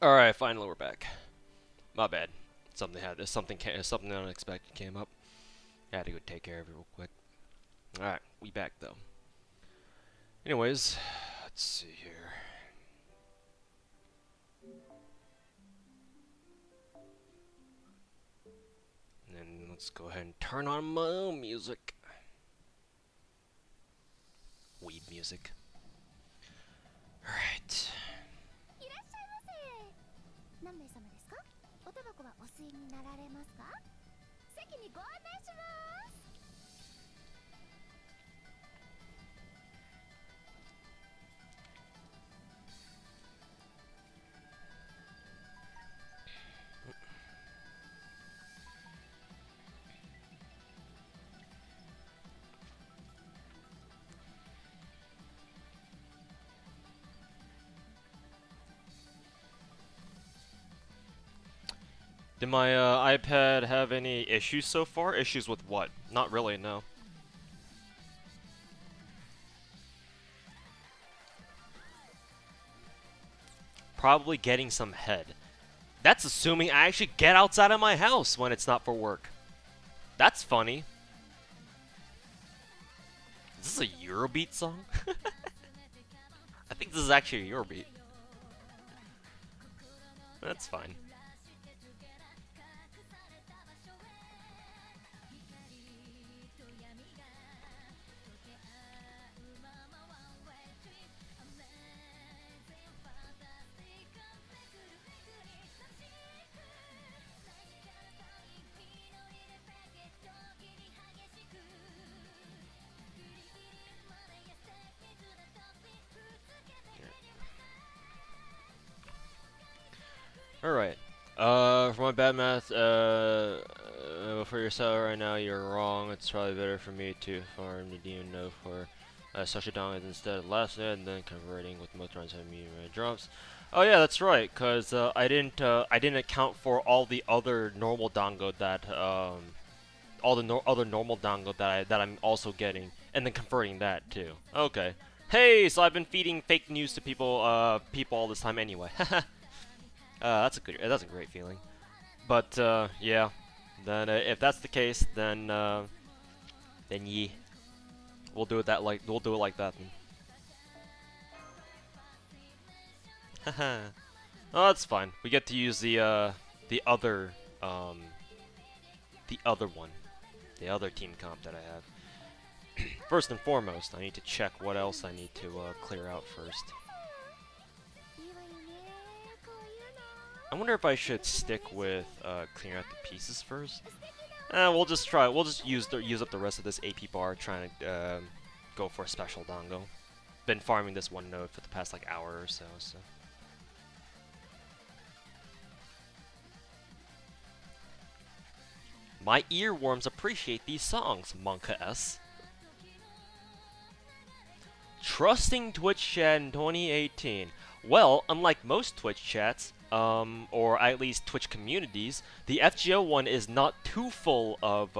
All right, finally we're back. My bad. Something unexpected came up. I had to go take care of it real quick. All right, we back though. Anyways, let's see here. And then let's go ahead and turn on my own music. Weeb music. All right. 何名様ですか？おタバコはお吸いになられますか？席にご案内します。Did my iPad have any issues so far? Issues with what? Not really, no. Probably getting some head. That's assuming I actually get outside of my house when it's not for work. That's funny. Is this a Eurobeat song? I think this is actually a Eurobeat. That's fine. Alright. For my bad math, for your seller right now, you're wrong. It's probably better for me to farm the demon node for such a dongle instead of last node, and then converting with most runs having medium rate drops. Oh yeah, that's right, cause I didn't account for all the other normal dongle that all the other normal dongle that I'm also getting, and then converting that too. Okay. Hey, so I've been feeding fake news to people people all this time anyway. That's a great feeling. But yeah, then if that's the case, then ye, we'll do it like that then. Haha. Oh, that's fine. We get to use the other one, the other team comp that I have. First and foremost, I need to check what else I need to clear out first. I wonder if I should stick with clearing out the pieces first. We'll just try. We'll just use up the rest of this AP bar trying to go for a special dongo. Been farming this one node for the past like hour or so. My earworms appreciate these songs, Monka S. Trusting Twitch chat in 2018. Well, unlike most Twitch chats, or at least Twitch communities, the FGO one is not too full of,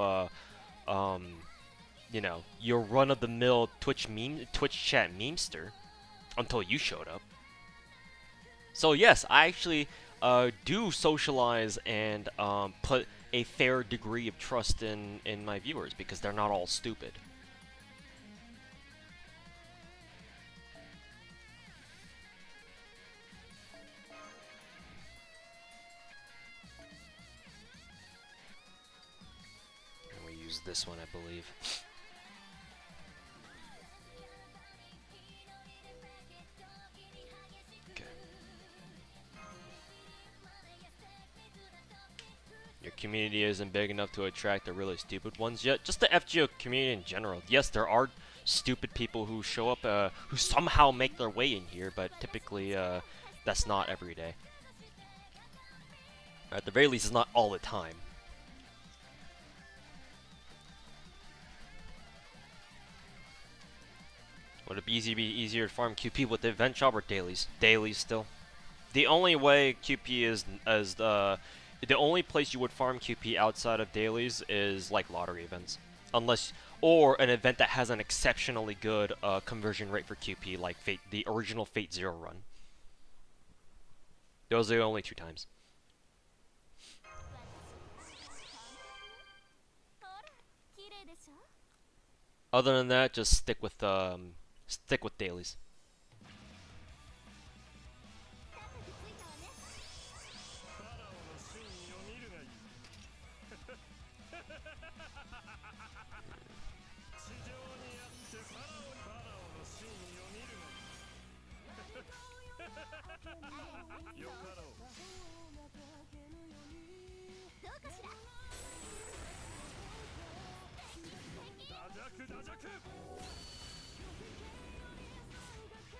you know, your run-of-the-mill Twitch chat memester, until you showed up. So yes, I actually do socialize and put a fair degree of trust in my viewers because they're not all stupid. This one, I believe. Okay. Your community isn't big enough to attract the really stupid ones yet. Just the FGO community in general. Yes, there are stupid people who show up, who somehow make their way in here, but typically, that's not every day. Or at the very least, it's not all the time. Would it be easier to farm QP with the event shop or dailies? Dailies still. The only way QP is the only place you would farm QP outside of dailies is like lottery events, unless or an event that has an exceptionally good conversion rate for QP, like the original Fate Zero run. Those are the only 2 times. Other than that, just stick with dailies.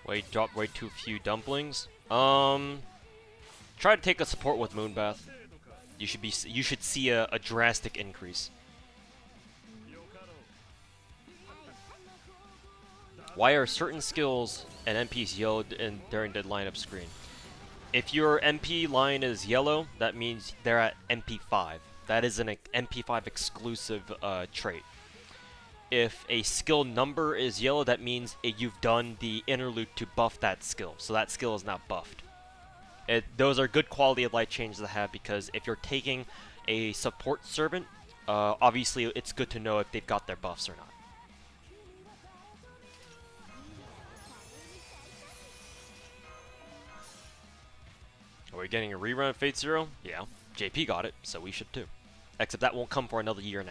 Wait, drop way too few dumplings. Try to take a support with Moonbath. You should see a drastic increase. Why are certain skills and MPs yellowed during the lineup screen? If your MP line is yellow, that means they're at MP5. That is an MP5 exclusive trait. If a skill number is yellow, that means you've done the interlude to buff that skill. So that skill is now buffed. Those are good quality of life changes to have, because if you're taking a support servant, obviously it's good to know if they've got their buffs or not. Are we getting a rerun of Fate Zero? Yeah. JP got it, so we should too. Except that won't come for another 1.5 years.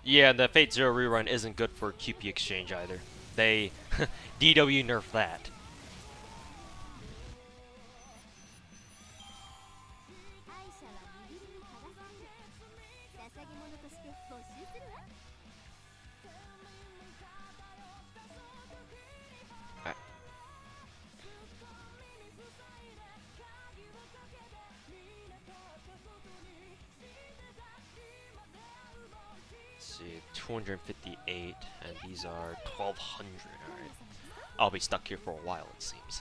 Yeah, the Fate Zero rerun isn't good for QP exchange either. They DW nerfed that. See, 258, and these are 1,200. Alright. I'll be stuck here for a while, it seems.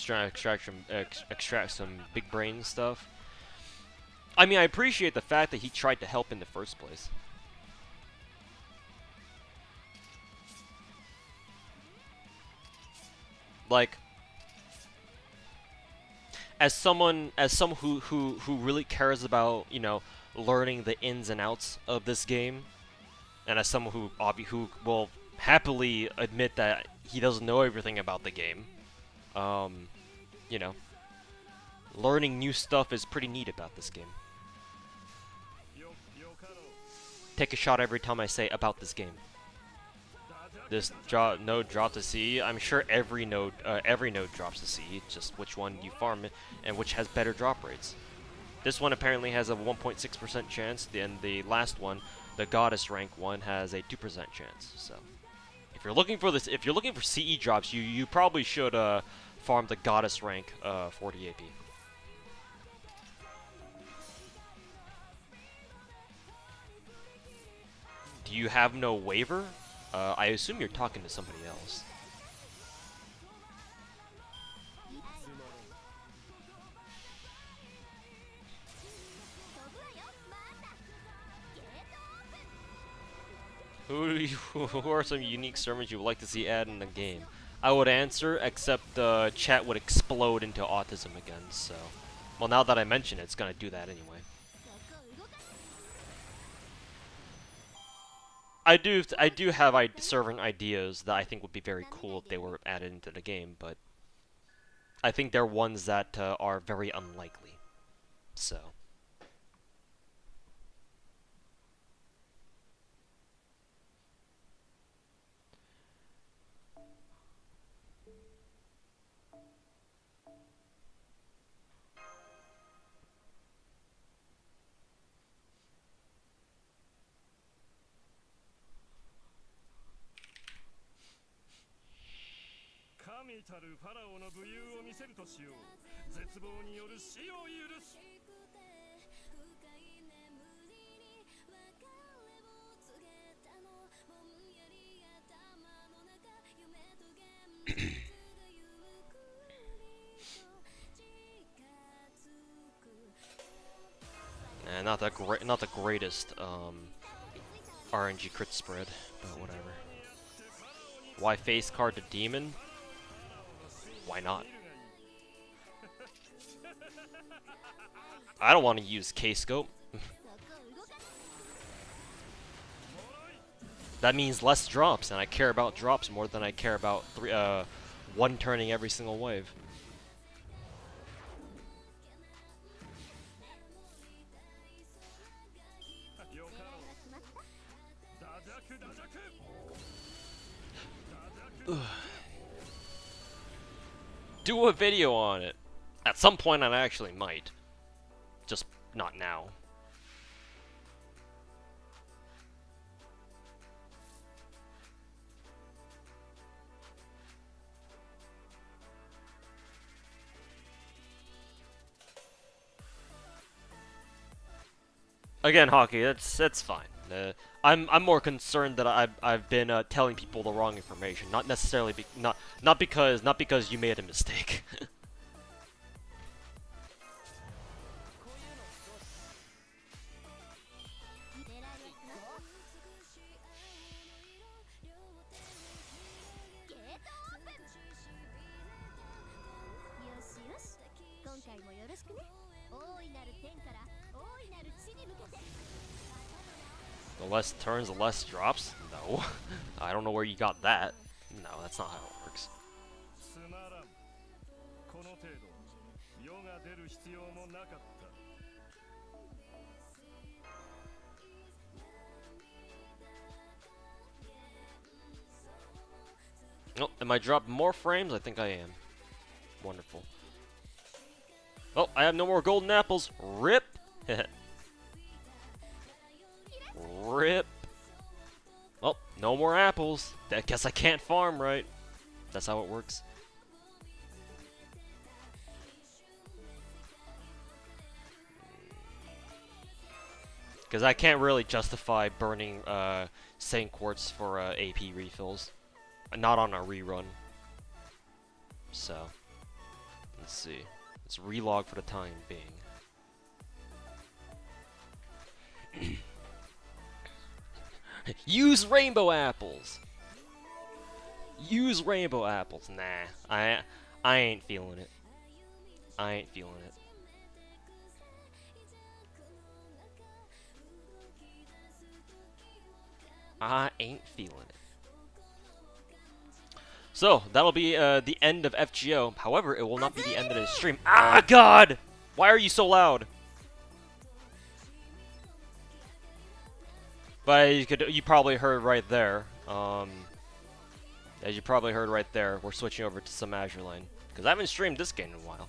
Extract some big brain stuff. I mean, I appreciate the fact that he tried to help in the first place. Like, as someone who really cares about, you know, learning the ins and outs of this game, and as someone who will happily admit that he doesn't know everything about the game, you know, learning new stuff is pretty neat about this game. Take a shot every time I say about this game. This node dropped to C. I'm sure every node drops to C. Just which one you farm it and which has better drop rates. This one apparently has a 1.6% chance, and the last one, the Goddess rank one, has a 2% chance. So, if you're looking for CE drops, you probably should farm the Goddess rank 40 AP. Do you have no waiver? I assume you're talking to somebody else. Who are some unique servants you would like to see added in the game? I would answer, except the chat would explode into autism again, so... Well, now that I mention it, it's gonna do that anyway. I do have servant ideas that I think would be very cool if they were added into the game, but... I think they're ones that are very unlikely, so... 神たるファラオの武勇を見せるとしよう。絶望による死を許す。Not the greatest RNG crit spread, but whatever. Why face card to demon? Why not? I don't want to use K-scope. That means less drops, and I care about drops more than I care about one turning every single wave. Do a video on it. At some point I actually might. Just not now. Again, Hockey, that's fine. I'm more concerned that I've been telling people the wrong information, not necessarily not because you made a mistake. The less turns, the less drops? No. I don't know where you got that. No, that's not how it works. Oh, am I dropping more frames? I think I am. Wonderful. Oh, I have no more golden apples. RIP! RIP! Oh, no more apples. I guess I can't farm right. That's how it works. Because I can't really justify burning Saint Quartz for AP refills. Not on a rerun. So, let's see. Let's relog for the time being. Use rainbow apples! Use rainbow apples. Nah, I ain't feeling it. I ain't feeling it. I ain't feeling it. So, that'll be the end of FGO. However, it will not be the end of the stream. Ah, God! Why are you so loud? But you probably heard right there. As you probably heard right there, we're switching over to some Azur Lane. Because I haven't streamed this game in a while.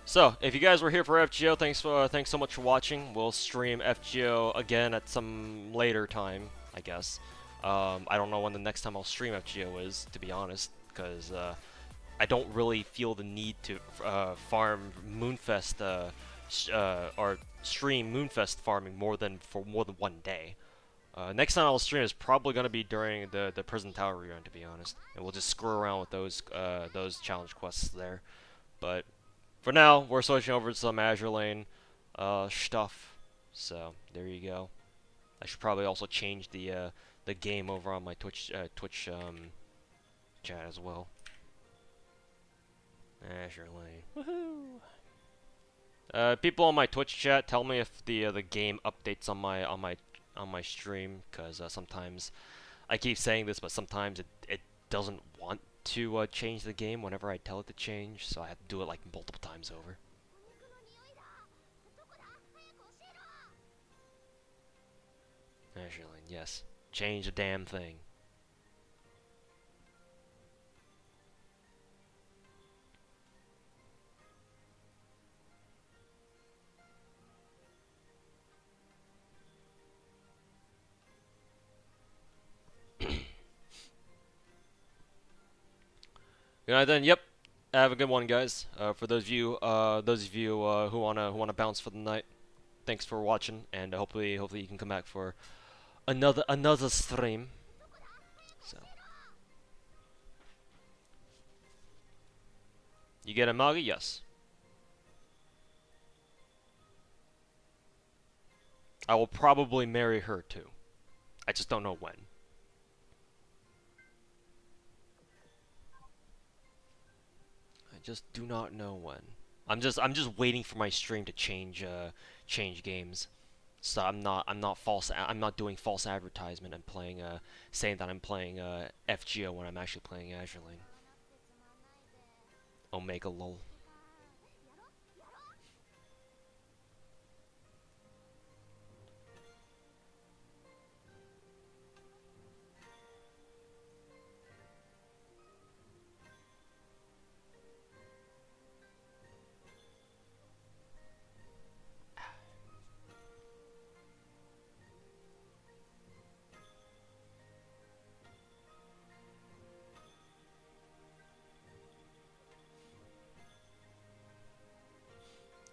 So, if you guys were here for FGO, thanks so much for watching. We'll stream FGO again at some later time, I guess. I don't know when the next time I'll stream FGO is, to be honest, because I don't really feel the need to farm Moonfest or stream Moonfest farming more than 1 day. Next time I'll stream is probably gonna be during the Prison Tower rerun, to be honest, and we'll just screw around with those challenge quests there. But for now, we're switching over to some Azur Lane stuff. So there you go. I should probably also change the game over on my Twitch chat as well. Azur Lane. Woohoo! People on my Twitch chat, tell me if the game updates on my stream, because sometimes I keep saying this, but sometimes it doesn't want to change the game whenever I tell it to change, so I have to do it like multiple times over. Azur Lane, yes. Change the damn thing. Good night then. Yep. Have a good one, guys. For those of you who wanna bounce for the night, thanks for watching, and hopefully you can come back for another stream. So you get a Magi? Yes. I will probably marry her too. I just don't know when. I just do not know when. I'm just waiting for my stream to change games. So I'm not doing false advertisement and playing saying that I'm playing FGO when I'm actually playing Azur Lane. Omega lol.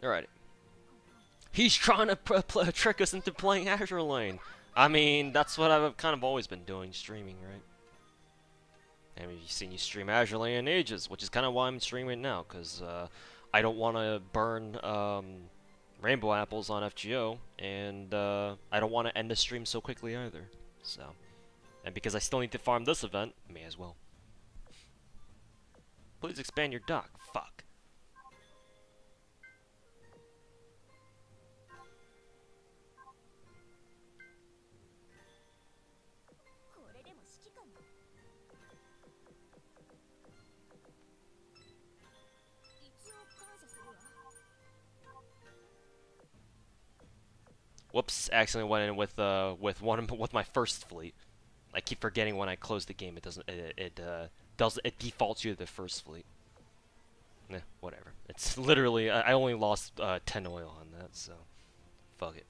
Alrighty. He's trying to trick us into playing Azur Lane. I mean, that's what I've kind of always been doing, streaming, right? I mean, you've seen you stream Azur Lane in ages, which is kind of why I'm streaming now, because I don't want to burn rainbow apples on FGO, and I don't want to end the stream so quickly either. So, and because I still need to farm this event, may as well. Please expand your dock. Fuck. Whoops! Accidentally went in with my first fleet. I keep forgetting when I close the game. It doesn't. It defaults you to the first fleet. Nah, whatever. It's literally I only lost 10 oil on that, so fuck it.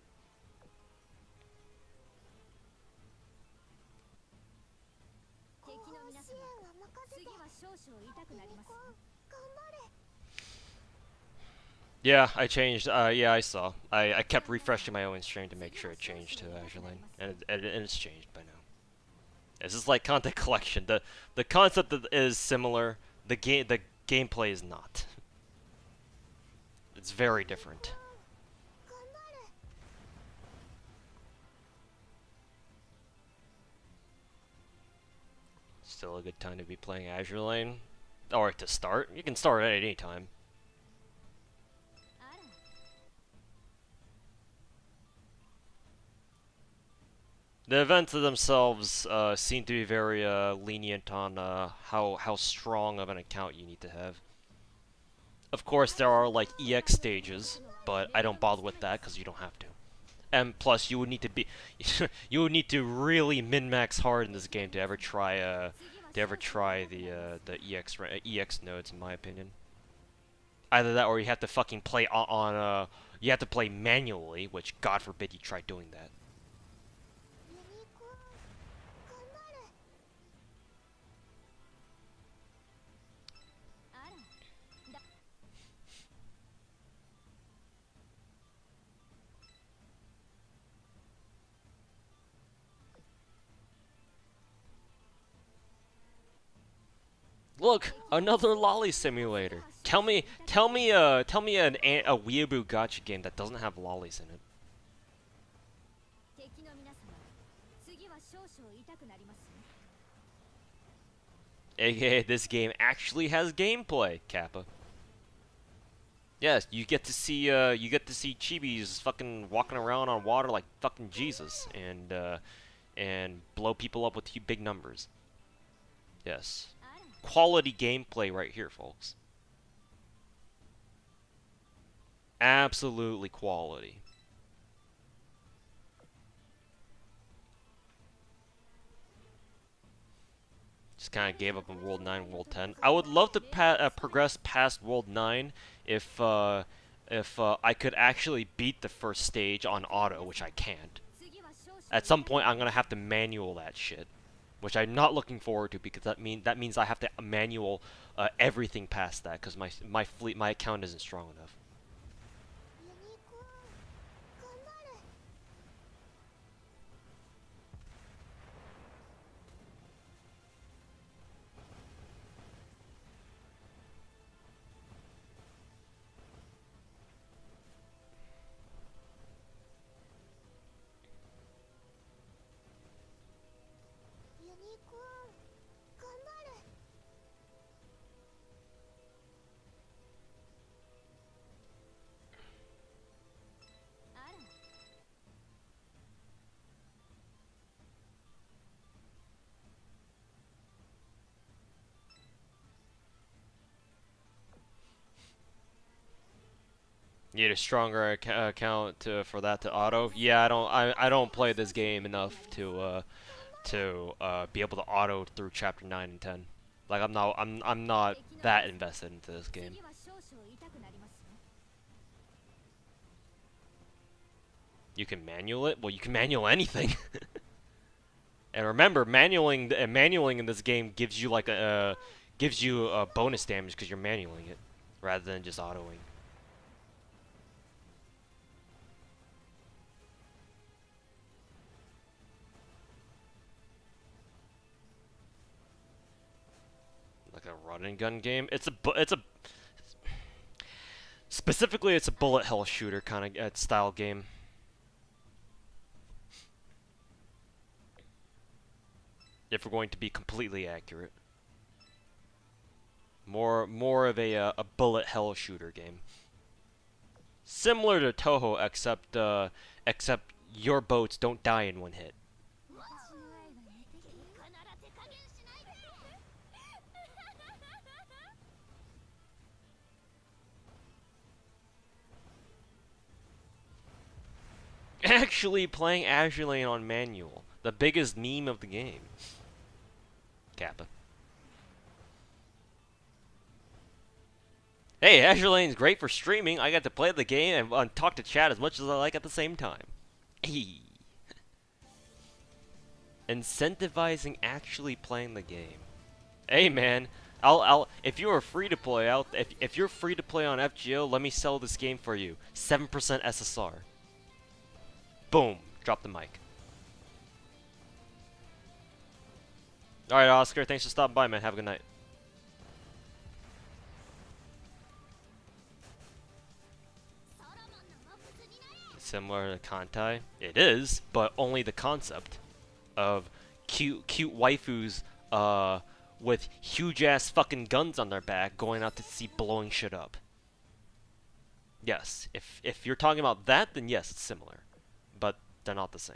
Yeah, I changed. Yeah, I saw. I kept refreshing my own stream to make sure it changed to Azur Lane, and it's changed by now. This is like content collection. The concept is similar. The gameplay is not. It's very different. Still a good time to be playing Azur Lane, or to start. You can start at any time. The events themselves seem to be very lenient on how strong of an account you need to have. Of course, there are like EX stages, but I don't bother with that because you don't have to. And plus, you would need to be you would need to really min-max hard in this game to ever try the EX nodes, in my opinion. Either that, or you have to fucking play on you have to play manually, which God forbid you try doing that. Look, another lolly simulator. Tell me a weeaboo gacha game that doesn't have lollies in it. AKA, this game actually has gameplay, Kappa. Yes, you get to see chibis fucking walking around on water like fucking Jesus, and blow people up with big numbers. Yes. Quality gameplay right here, folks. Absolutely quality. Just kind of gave up on World 9 and World 10. I would love to progress past World 9 if I could actually beat the first stage on auto, which I can't. At some point, I'm gonna have to manual that shit. which I'm not looking forward to because that means I have to manual everything past that because my account isn't strong enough. ユニコーン頑張れ ユニコーン頑張れ あら You need a stronger account for that to auto. Yeah, I don't play this game enough to be able to auto through chapter 9 and 10. Like I'm not that invested into this game. 次は少々痛くなりますよ You can manual it? Well, you can manual anything. And remember, manualing in this game gives you like gives you bonus damage because you're manualing it rather than just autoing. Like a run and gun game. It's a specifically it's a bullet hell shooter kind of style game. If we're going to be completely accurate, more of a bullet hell shooter game, similar to Toho, except your boats don't die in one hit. 私の愛は無敵必ず加減しないで Actually playing Azur Lane on manual, the biggest meme of the game. Kappa. Hey, Azur Lane's great for streaming. I get to play the game and talk to chat as much as I like at the same time. Hey. Incentivizing actually playing the game. Hey man, I'll if you are free to play if you're free to play on FGO, let me sell this game for you. 7% SSR. Boom. Drop the mic. Alright, Oscar, thanks for stopping by, man. Have a good night. Similar to Kantai? It is, but only the concept of cute waifus with huge ass fucking guns on their back going out to sea blowing shit up. Yes, if you're talking about that, then yes, it's similar. But they're not the same.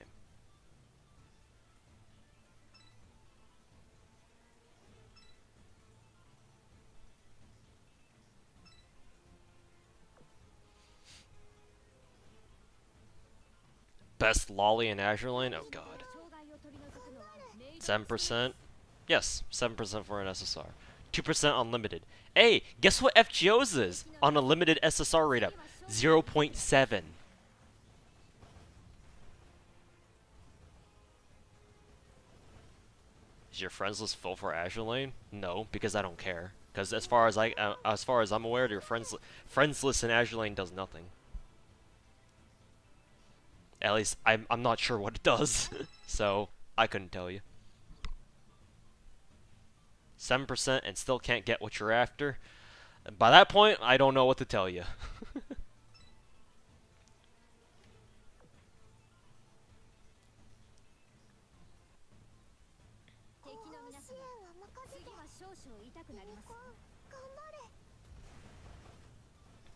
Best lolly in Azur Lane? Oh god. 7%? Yes, 7% for an SSR. 2% unlimited. Hey, guess what FGO's is on a limited SSR rate up? 0.7. Is your friends list full for Azur Lane? No, because I don't care. Because as far as I'm aware, your friends list in Azur Lane does nothing. At least I'm not sure what it does, so I couldn't tell you. 7% and still can't get what you're after. By that point, I don't know what to tell you.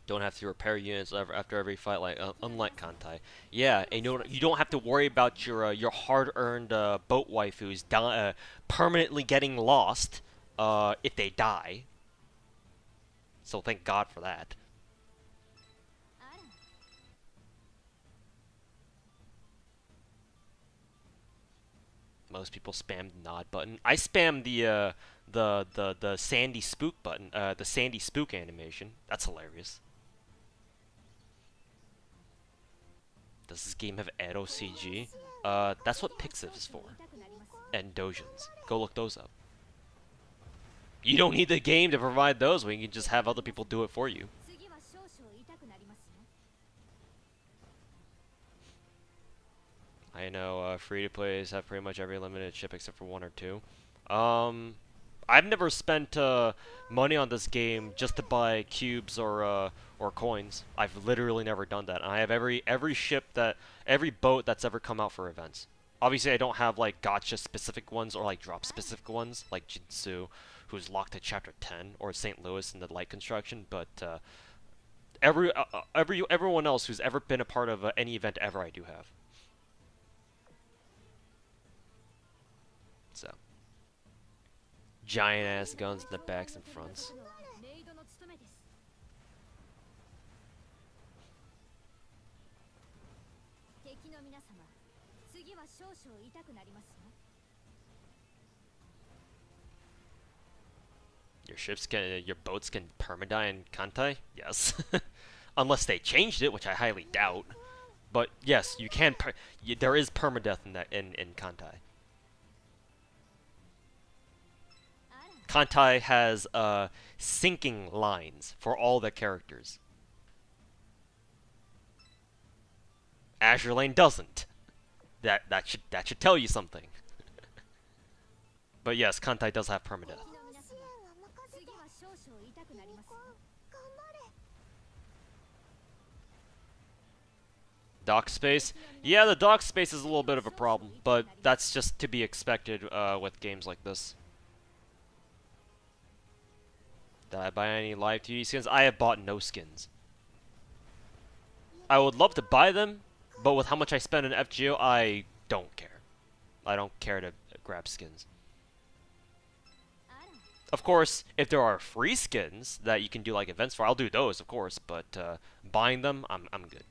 Don't have to repair units after every fight, like unlike Kantai. Yeah, and you don't have to worry about your hard-earned boat waifus permanently getting lost if they die. So thank God for that. Most people spam the nod button. I spam the Sandy Spook button, the Sandy Spook animation. That's hilarious. Does this game have Edo CG? That's what Pixiv is for. and dojins. Go look those up. You don't need the game to provide those when you can just have other people do it for you. I know free-to-plays have pretty much every limited ship except for one or two. I've never spent money on this game just to buy cubes or coins. I've literally never done that. And I have every boat that's ever come out for events. Obviously, I don't have like gacha specific ones or like drop specific ones like Jinsu, who's locked at chapter 10, or St. Louis in the light construction. But everyone else who's ever been a part of any event ever, I do have. So, giant ass guns in the backs and fronts. Your boats can permadie in Kantai? Yes. Unless they changed it, which I highly doubt. But yes, you can. There is permadeath in that in Kantai. Kantai has sinking lines for all the characters. Azur Lane doesn't. That should tell you something. But yes, Kantai does have permadeath. Dock space? Yeah, the dock space is a little bit of a problem, but that's just to be expected with games like this. Did I buy any live TV skins? I have bought no skins. I would love to buy them, but with how much I spend in FGO, I don't care. I don't care to grab skins. Of course, if there are free skins that you can do like events for, I'll do those, of course, but buying them, I'm good.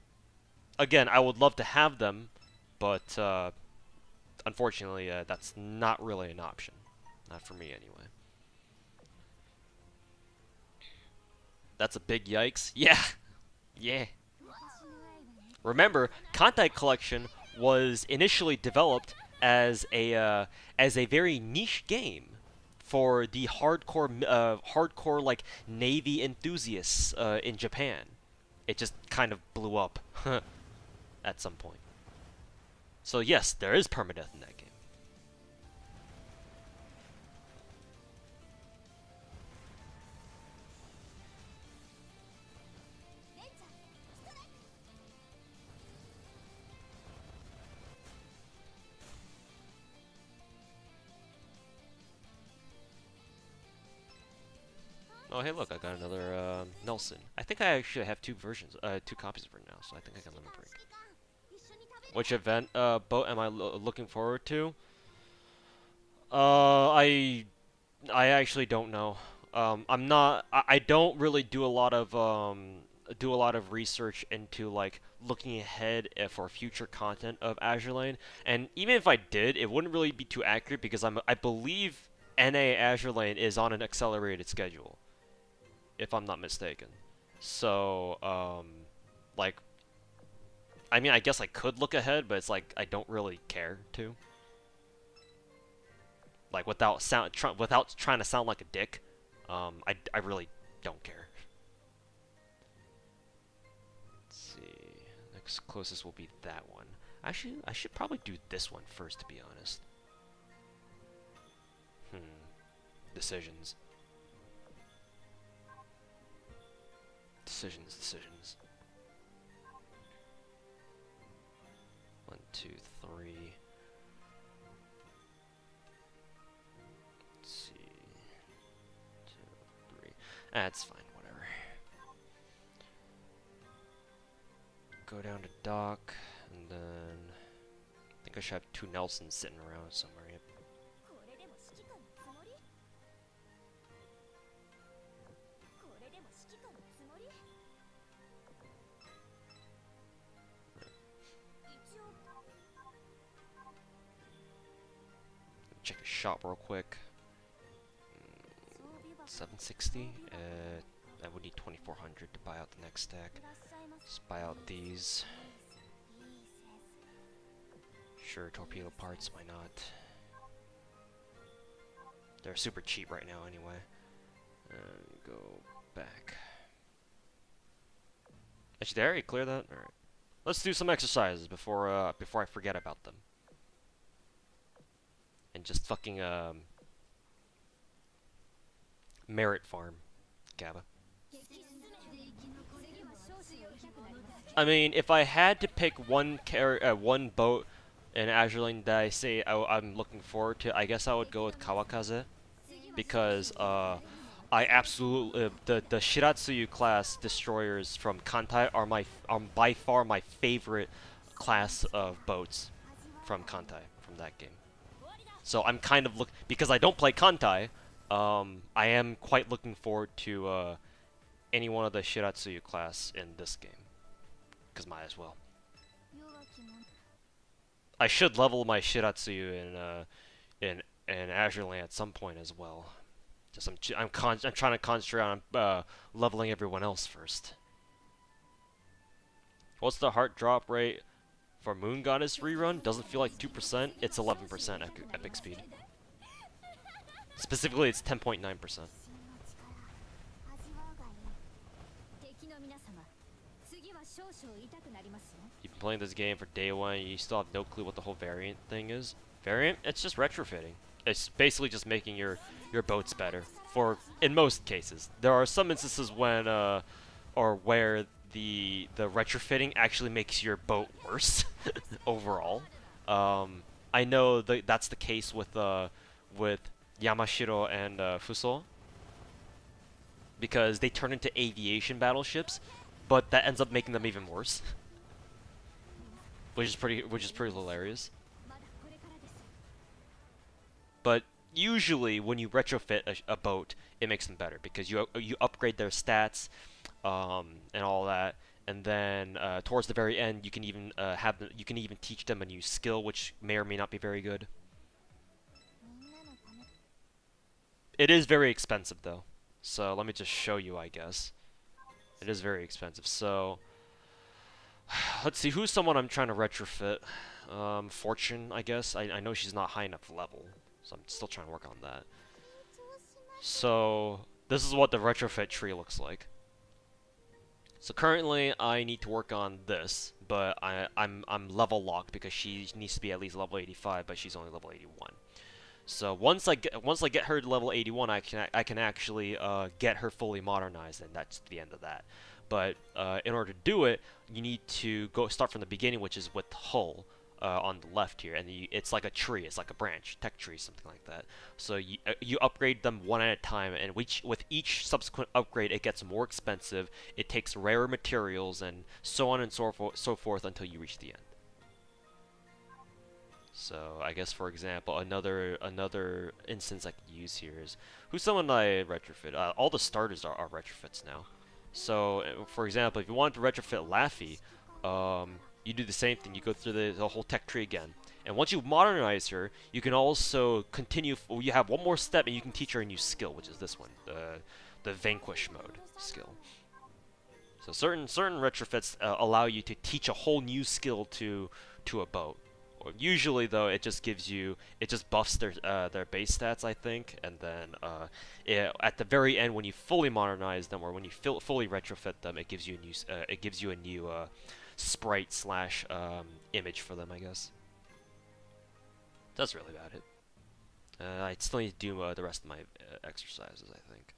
Again, I would love to have them, but unfortunately, that's not really an option. Not for me, anyway. That's a big yikes. Yeah! Yeah. Remember, Kantai Collection was initially developed as a very niche game for the hardcore like Navy enthusiasts in Japan. It just kind of blew up at some point. So yes, there is permadeath in that game. Oh, hey, look, I got another Nelson. I think I actually have two copies of her now, so I think I can let me break. Which event boat am I looking forward to? I actually don't know. I don't really do a lot of research into like looking ahead for future content of Azur Lane, and even if I did, it wouldn't really be too accurate because I believe NA Azur Lane is on an accelerated schedule, if I'm not mistaken. So, like, I mean, I guess I could look ahead, but it's like I don't really care to. Like, without trying to sound like a dick, I really don't care. Let's see, next closest will be that one. Actually, I should probably do this one first, to be honest. Decisions. Decisions. 1, 2, 3. Let's see. 2, 3. That's fine, whatever. Go down to dock, and then I think I should have 2 Nelsons sitting around somewhere. Yep. Check a shop real quick. 760. I would need 2,400 to buy out the next stack. Just buy out these. Sure, torpedo parts. Why not? They're super cheap right now anyway. Go back. Actually, did I already clear that? Alright. Let's do some exercises before I forget about them. And just fucking merit farm, Gabba. I mean, if I had to pick one boat in Azur Lane that I say I'm looking forward to, I guess I would go with Kawakaze, because I absolutely the Shiratsuyu class destroyers from Kantai are by far my favorite class of boats from Kantai, from that game. So I'm kind of because I don't play Kantai, I am quite looking forward to any one of the Shiratsuyu class in this game, because might as well. I should level my Shiratsuyu in Azur Lane at some point as well. Just I'm trying to concentrate on leveling everyone else first. What's the heart drop rate for Moon Goddess rerun? Doesn't feel like 2%. It's 11% epic speed. Specifically, it's 10.9%. You've been playing this game for day one, you still have no clue what the whole variant thing is. Variant? It's just retrofitting. It's basically just making your boats better. In most cases, there are some instances when or where the retrofitting actually makes your boat worse overall. I know that's the case with Yamashiro and Fuso, because they turn into aviation battleships, but that ends up making them even worse, which is pretty hilarious. But usually, when you retrofit a boat, it makes them better because you upgrade their stats and all that, and then towards the very end, you can even teach them a new skill, which may or may not be very good. It is very expensive though, so let me just show you. I guess it is very expensive. So let's see, who's someone I'm trying to retrofit. Fortune, I guess. I know she's not high enough level, so I'm still trying to work on that. So this is what the retrofit tree looks like. So currently I need to work on this, but I'm level locked because she needs to be at least level 85, but she's only level 81. So once I get her to level 81, I can actually get her fully modernized, and that's the end of that. But in order to do it, you need to start from the beginning, which is with hull on the left here, and it's like a tree, it's like a branch, tech tree, something like that. So you upgrade them one at a time, and with each subsequent upgrade, it gets more expensive. It takes rarer materials, and so on and so forth until you reach the end. So I guess, for example, another instance I could use here is who's someone I retrofit. All the starters are retrofits now. So for example, if you want to retrofit Laffy, you do the same thing. You go through the whole tech tree again, and once you modernize her, you can also continue. You have one more step, and you can teach her a new skill, which is this one, the Vanquish mode skill. So certain retrofits allow you to teach a whole new skill to a boat. Usually, though, it just buffs their base stats, I think, and then at the very end, when you fully modernize them, or when you fully retrofit them, it gives you a new sprite slash image for them, I guess. That's really about it. I still need to do the rest of my exercises, I think.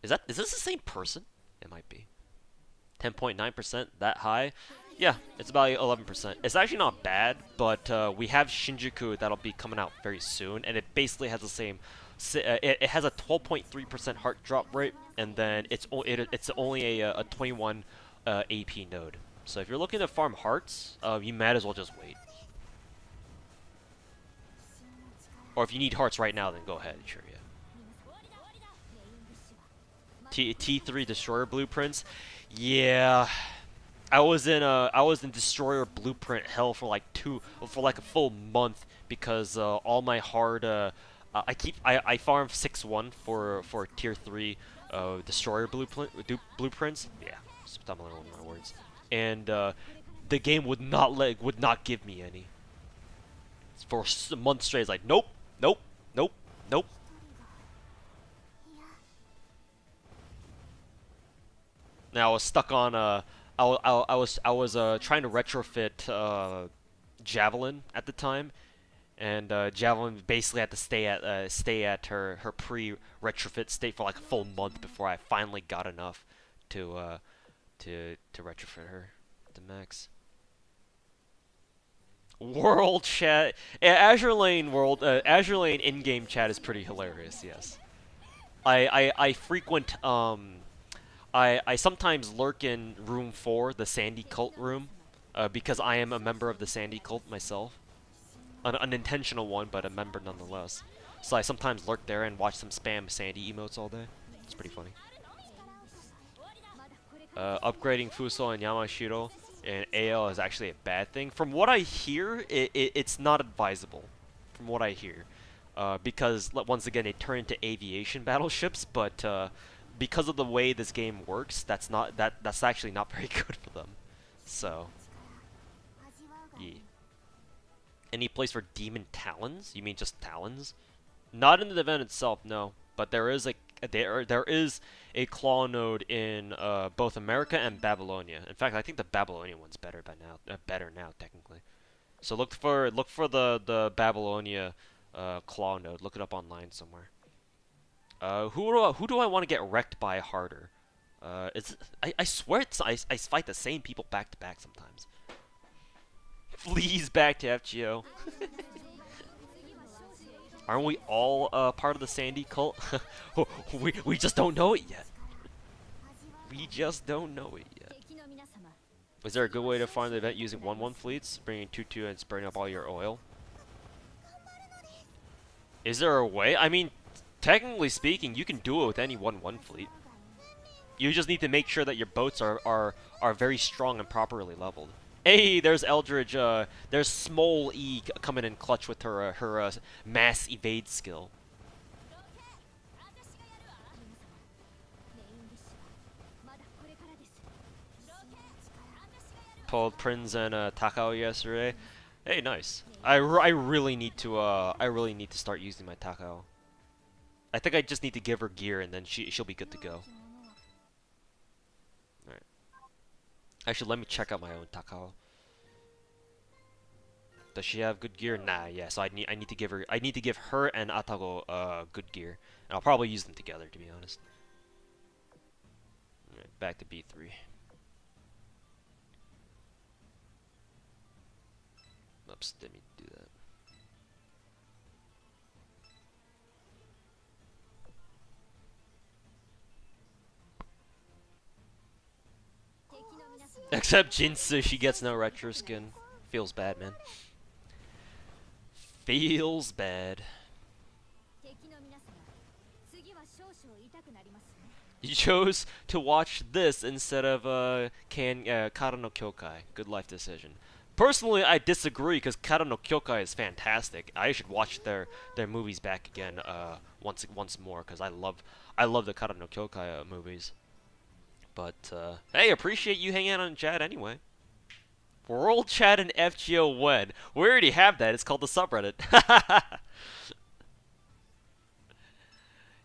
Is this the same person? It might be. 10.9%, that high? Yeah, it's about 11%. It's actually not bad, but we have Shinjuku that'll be coming out very soon, and it basically has the same. It has a 12.3% heart drop rate, and then it's only a 21 AP node. So if you're looking to farm hearts, you might as well just wait. Or if you need hearts right now, then go ahead, sure, yeah. T3 Destroyer Blueprints, yeah. I was in Destroyer Blueprint hell for like a full month because all my hard I farm 6-1 for tier 3 Destroyer blueprints. Yeah, stumbling over my words. And the game would not give me any. For a month straight, it's like, nope, Nope. Nope. Nope. Now I was stuck on I was trying to retrofit Javelin at the time, and Javelin basically had to stay at her pre-retrofit state for like a full month before I finally got enough to retrofit her to max. World chat, yeah, Azur Lane Azur Lane in-game chat is pretty hilarious. Yes, I frequent I sometimes lurk in room 4, the Sandy cult room, because I am a member of the Sandy cult myself. An unintentional one, but a member nonetheless. So I sometimes lurk there and watch them spam Sandy emotes all day. It's pretty funny. Upgrading Fuso and Yamashiro in AL is actually a bad thing. From what I hear, it's not advisable. From what I hear. Because, once again, they turn into aviation battleships, but because of the way this game works, that's actually not very good for them. So, yeah. Any place for demon talons? You mean just talons? Not in the event itself, no. But there is a claw node in both America and Babylonia. In fact, I think the Babylonian one's better by now. Better now, technically. So look for the Babylonia claw node. Look it up online somewhere. Who do I want to get wrecked by harder? I swear I fight the same people back to back sometimes. Please back to FGO. Aren't we all part of the Sandy cult? we just don't know it yet. We just don't know it yet. Is there a good way to farm the event using 1-1 fleets, bringing 2-2 and spreading up all your oil? Is there a way? I mean, technically speaking, you can do it with any 1-1 fleet. You just need to make sure that your boats are very strong and properly leveled. Hey, there's Eldridge. There's Small E coming in clutch with her mass evade skill. Pulled Prince and Takao yesterday. Hey, nice. I really need to start using my Takao. I think I just need to give her gear and then she'll be good to go. Alright. Actually, let me check out my own Takao. Does she have good gear? Nah, yeah. So I need to give her and Atago good gear, and I'll probably use them together, to be honest. Alright, back to B3. Oops, didn't mean to do that. Except Jinsu, she gets no retro skin. Feels bad, man. Feels bad. You chose to watch this instead of Kara no Kyokai. Good life decision. Personally, I disagree because Kara no Kyokai is fantastic. I should watch their movies back again once more because I love the Kara no Kyokai movies. But hey, appreciate you hanging out on chat anyway. World chat and FGO when? We already have that. It's called the subreddit.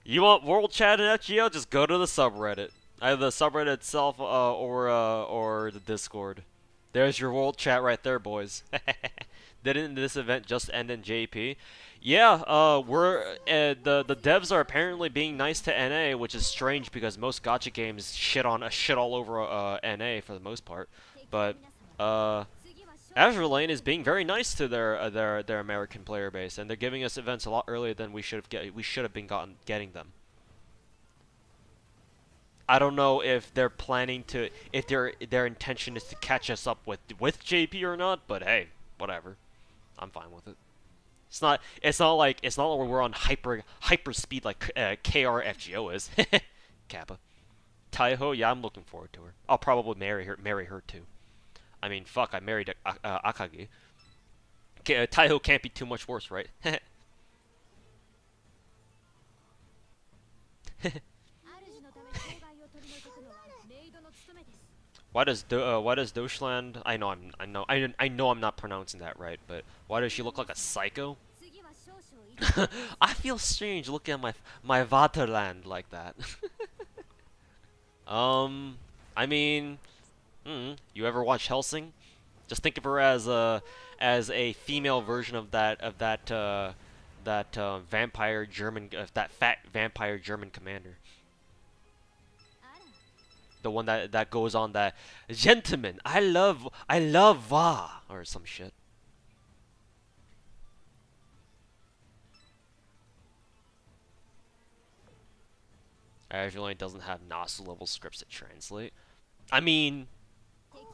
You want world chat and FGO? Just go to the subreddit. Either the subreddit itself or the Discord. There's your world chat right there, boys. Didn't this event just end in JP? Yeah, the devs are apparently being nice to NA, which is strange because most gacha games shit all over NA for the most part. But Azur Lane is being very nice to their American player base, and they're giving us events a lot earlier than we should have been getting them. I don't know if they're planning to, if their intention is to catch us up with JP or not, but hey, whatever. I'm fine with it. It's not like we're on hyper speed like KRFGO is. Kappa. Taiho, yeah, I'm looking forward to her. I'll probably marry her too. I mean, fuck, I married Akagi. Taiho can't be too much worse, right? Why does Deutschland? I know I'm not pronouncing that right, but why does she look like a psycho? I feel strange looking at my Vaterland like that. I mean, you ever watch Helsing? Just think of her as a female version of that vampire German that fat vampire German commander. The one that goes on that gentlemen, I love Va or some shit. Azur Lane doesn't have Nasu level scripts to translate. I mean,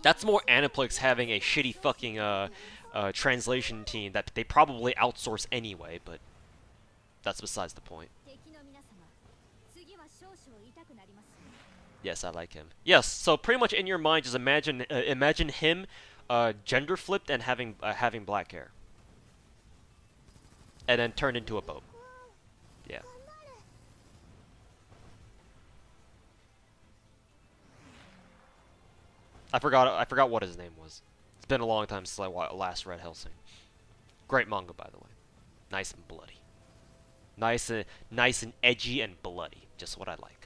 that's more Aniplex having a shitty fucking translation team that they probably outsource anyway, but that's besides the point. Yes, I like him. Yes, so pretty much in your mind, just imagine him gender flipped and having black hair, and then turned into a boat. Yeah. I forgot what his name was. It's been a long time since I last read Helsing. Great manga, by the way. Nice and bloody. Nice and edgy and bloody. Just what I like.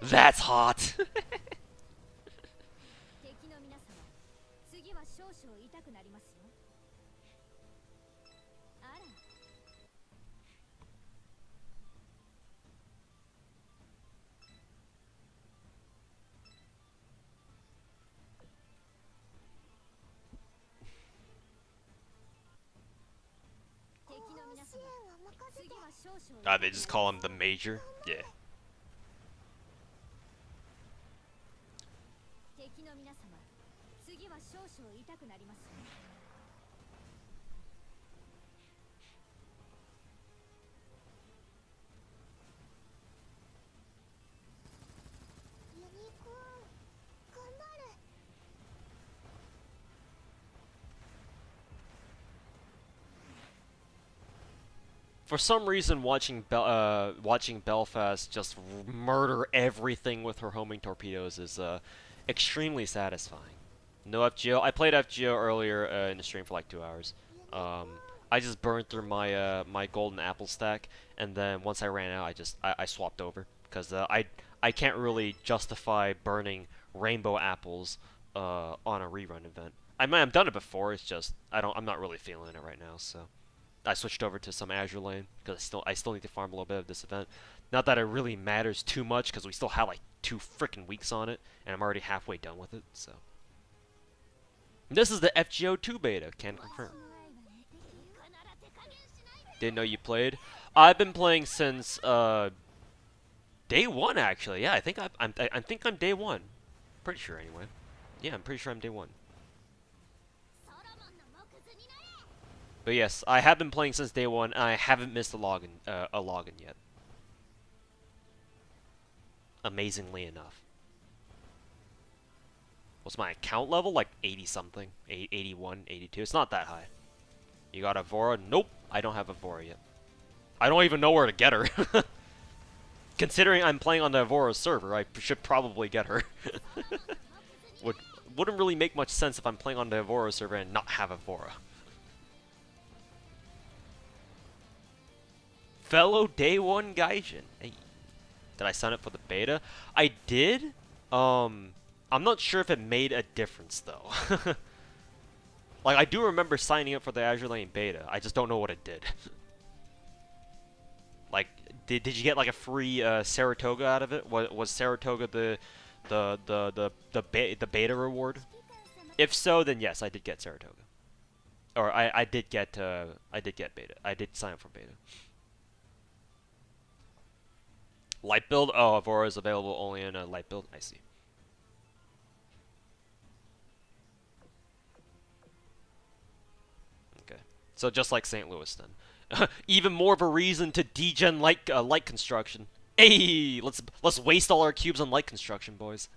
That's hot. They just call him the Major? Yeah. For some reason, watching Belfast just murder everything with her homing torpedoes is extremely satisfying. No FGO. I played FGO earlier in the stream for like 2 hours. I just burned through my my golden apple stack, and then once I ran out, I swapped over because I can't really justify burning rainbow apples on a rerun event. I mean, I've done it before. It's just I'm not really feeling it right now, so. I switched over to some Azur Lane because I still need to farm a little bit of this event. Not that it really matters too much because we still have like 2 freaking weeks on it, and I'm already halfway done with it. So this is the FGO2 beta. Can confirm. Didn't know you played. I've been playing since day 1 actually. Yeah, I think I'm day 1. Pretty sure anyway. Yeah, I'm pretty sure I'm day 1. But yes, I have been playing since day 1, and I haven't missed a login yet. Amazingly enough. What's my account level? Like 80 something, 81, 82. It's not that high. You got Avora? Nope, I don't have Avora yet. I don't even know where to get her. Considering I'm playing on the Avora server, I should probably get her. Wouldn't really make much sense if I'm playing on the Avora server and not have Avora. Fellow Day 1 Gaijin. Hey. Did I sign up for the beta? I did. I'm not sure if it made a difference though. Like I do remember signing up for the Azur Lane beta. I just don't know what it did. Like, did you get like a free Saratoga out of it? Was Saratoga the beta reward? If so, then yes, I did get Saratoga. Or I did get beta. I did sign up for beta. Light build? Oh, Avora is available only in a light build? I see. Okay. So just like St. Louis then. Even more of a reason to degen light construction. Hey, let's waste all our cubes on light construction, boys.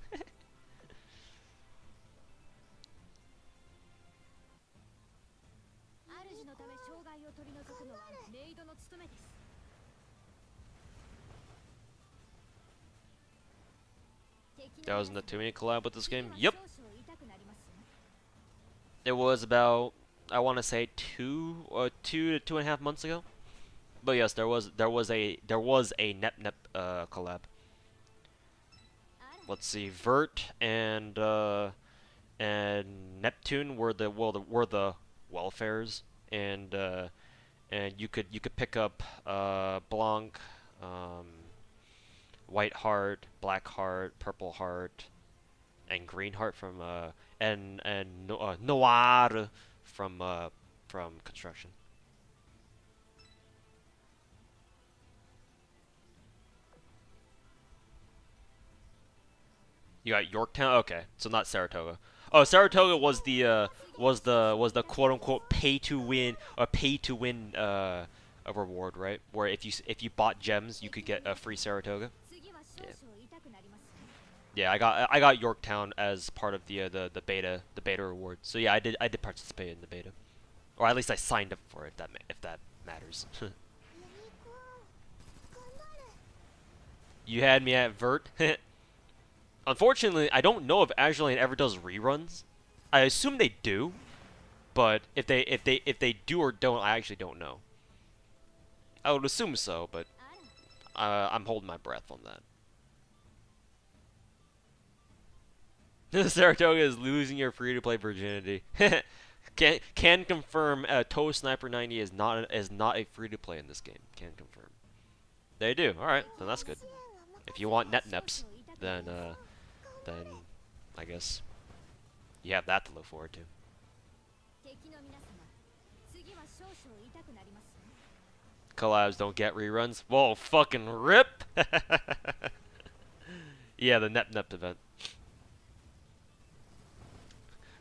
That was in the Natumi collab with this game? Yep. It was about I want to say 2 to 2.5 months ago. But yes, there was a Nep collab. Let's see, Vert and Neptune were the welfares, and you could pick up Blanc, White Heart, Black Heart, Purple Heart, and Green Heart from Noir from Construction. You got Yorktown. Okay, so not Saratoga. Oh, Saratoga was the quote unquote pay to win a reward, right? Where if you bought gems, you could get a free Saratoga. Yeah. Yeah, I got Yorktown as part of the beta reward. So yeah, I did participate in the beta, or at least I signed up for it. If that matters. You had me at Vert. Unfortunately, I don't know if Azur Lane ever does reruns. I assume they do, but if they do or don't, I actually don't know. I would assume so, but I'm holding my breath on that. Saratoga is losing your free-to-play virginity. Can confirm. Toe Sniper 90 is not a free-to-play in this game. Can confirm. They do. All right, then that's good. If you want neps, then I guess you have that to look forward to. Collabs don't get reruns. Whoa, fucking rip! Yeah, the Nep event.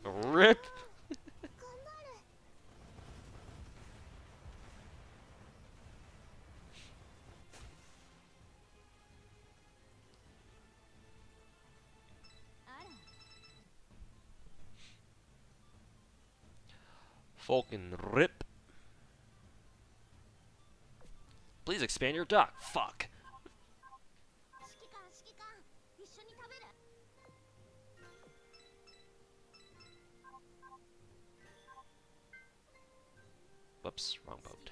Rip! Fucking rip. Please expand your dock. Fuck. Whoops, wrong boat.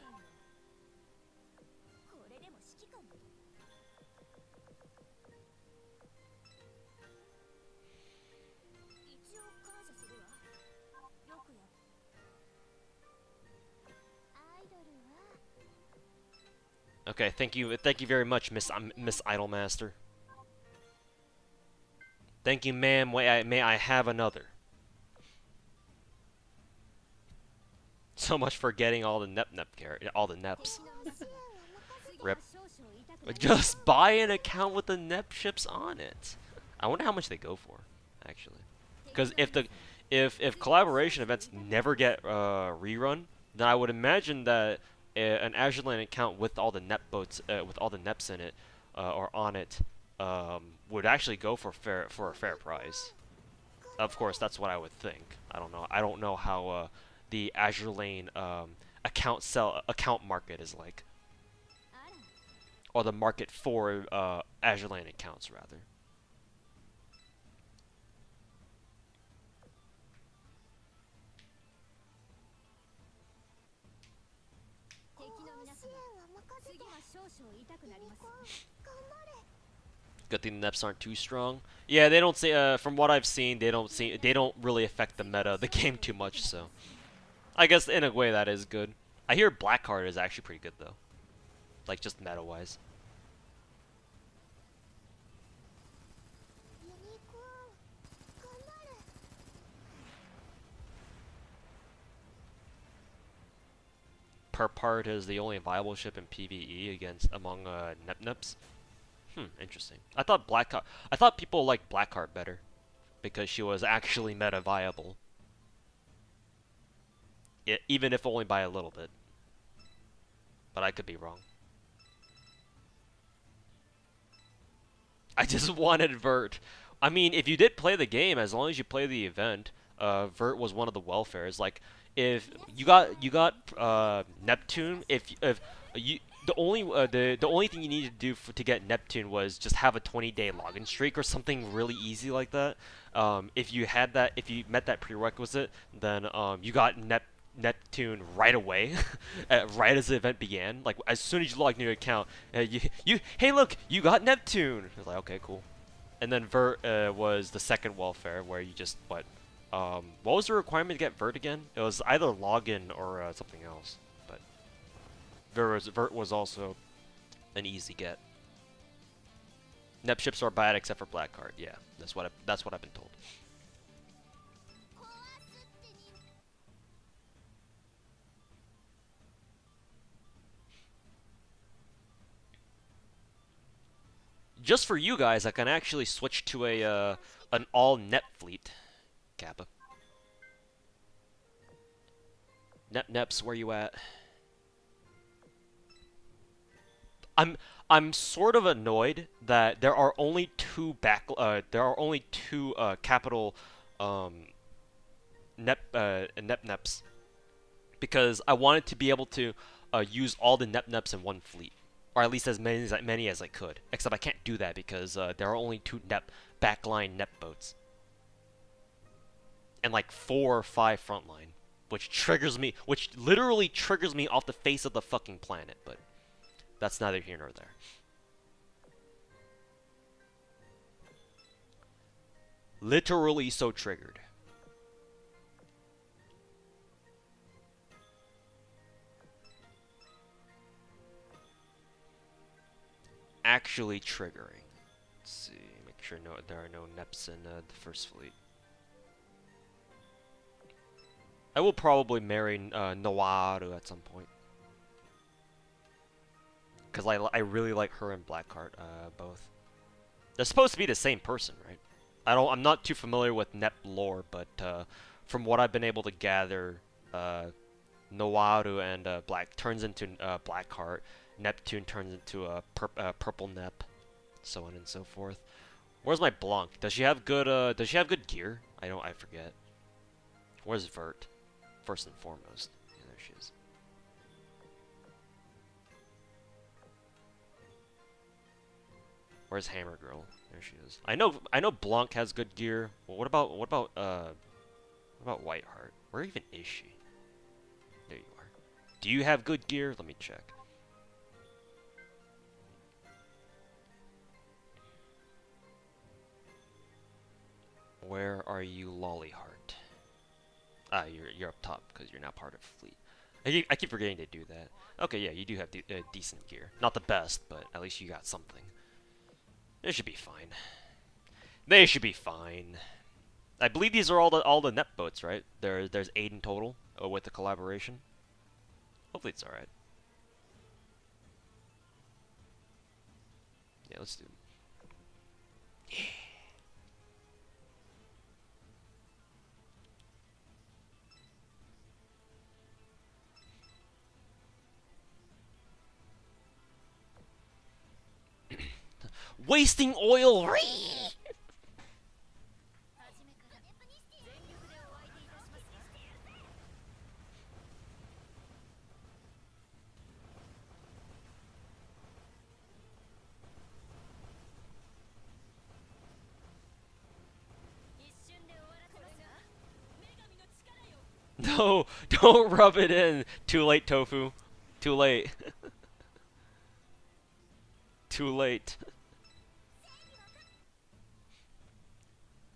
Okay, thank you very much, Miss Idolmaster. Thank you, ma'am. May I have another? So much for getting all the all the neps. Rip. Just buy an account with the nep ships on it. I wonder how much they go for, actually. Because if collaboration events never get rerun, then I would imagine that an Azur Lane account with all the nep boats, with all the neps in it, or on it, would actually go for a fair price. Of course, that's what I would think. I don't know. I don't know how the Azur Lane account market is like, or the market for Azur Lane accounts rather. Good thing the neps aren't too strong. Yeah, they don't say. From what I've seen, they don't really affect the meta of the game too much. So, I guess in a way that is good. I hear Blackheart is actually pretty good though, like just meta wise. Perpart is the only viable ship in PvE among Neps. Interesting. I thought people liked Blackheart better because she was actually meta viable. Even if only by a little bit. But I could be wrong. I just wanted Vert. I mean, if you did play the game, as long as you play the event, Vert was one of the welfares. Like, if you got Neptune, if you the only thing you needed to do to get Neptune was just have a 20-day login streak or something really easy like that. If you met that prerequisite, then you got Neptune right away, right as the event began. Like as soon as you logged into your account, hey look, you got Neptune. I was like, okay, cool. And then Vert was the second welfare where you just what was the requirement to get Vert again? It was either login or something else. But Vert was also an easy get. Nep ships are bad except for Blackheart. Yeah, that's what I've been told. Just for you guys, I can actually switch to a an all Nep fleet. Kappa. Neps, where you at? I'm sort of annoyed that there are only two capital Neps because I wanted to be able to use all the Neps in one fleet, or at least as many as I could. Except I can't do that because there are only two backline Nep boats and like 4 or 5 frontline, which literally triggers me off the face of the fucking planet. But that's neither here nor there. Literally so triggered. Actually triggering. Let's see, make sure there are no Neps in the first fleet. I will probably marry Noaru at some point. Because I really like her and Blackheart, both. They're supposed to be the same person, right? I'm not too familiar with Nep lore, but from what I've been able to gather, Noaru and turns into Blackheart, Neptune turns into a purple Nep, so on and so forth. Where's my Blanc? Does she have good gear? I forget. Where's Vert? First and foremost. Yeah, there she is. Where's Hammer Girl? There she is. I know Blanc has good gear. Well, what about Whiteheart? Where even is she? There you are. Do you have good gear? Let me check. Where are you, Lollyheart? Ah, you're up top because you're now part of fleet. I keep forgetting to do that. Okay, yeah, you do have decent gear. Not the best, but at least you got something. They should be fine. They should be fine. I believe these are all the Nep boats, right? There's 8 in total with the collaboration. Hopefully it's alright. Yeah, let's do it. Yeah. Wasting oil! No, don't rub it in. Too late, Tofu. Too late. Too late.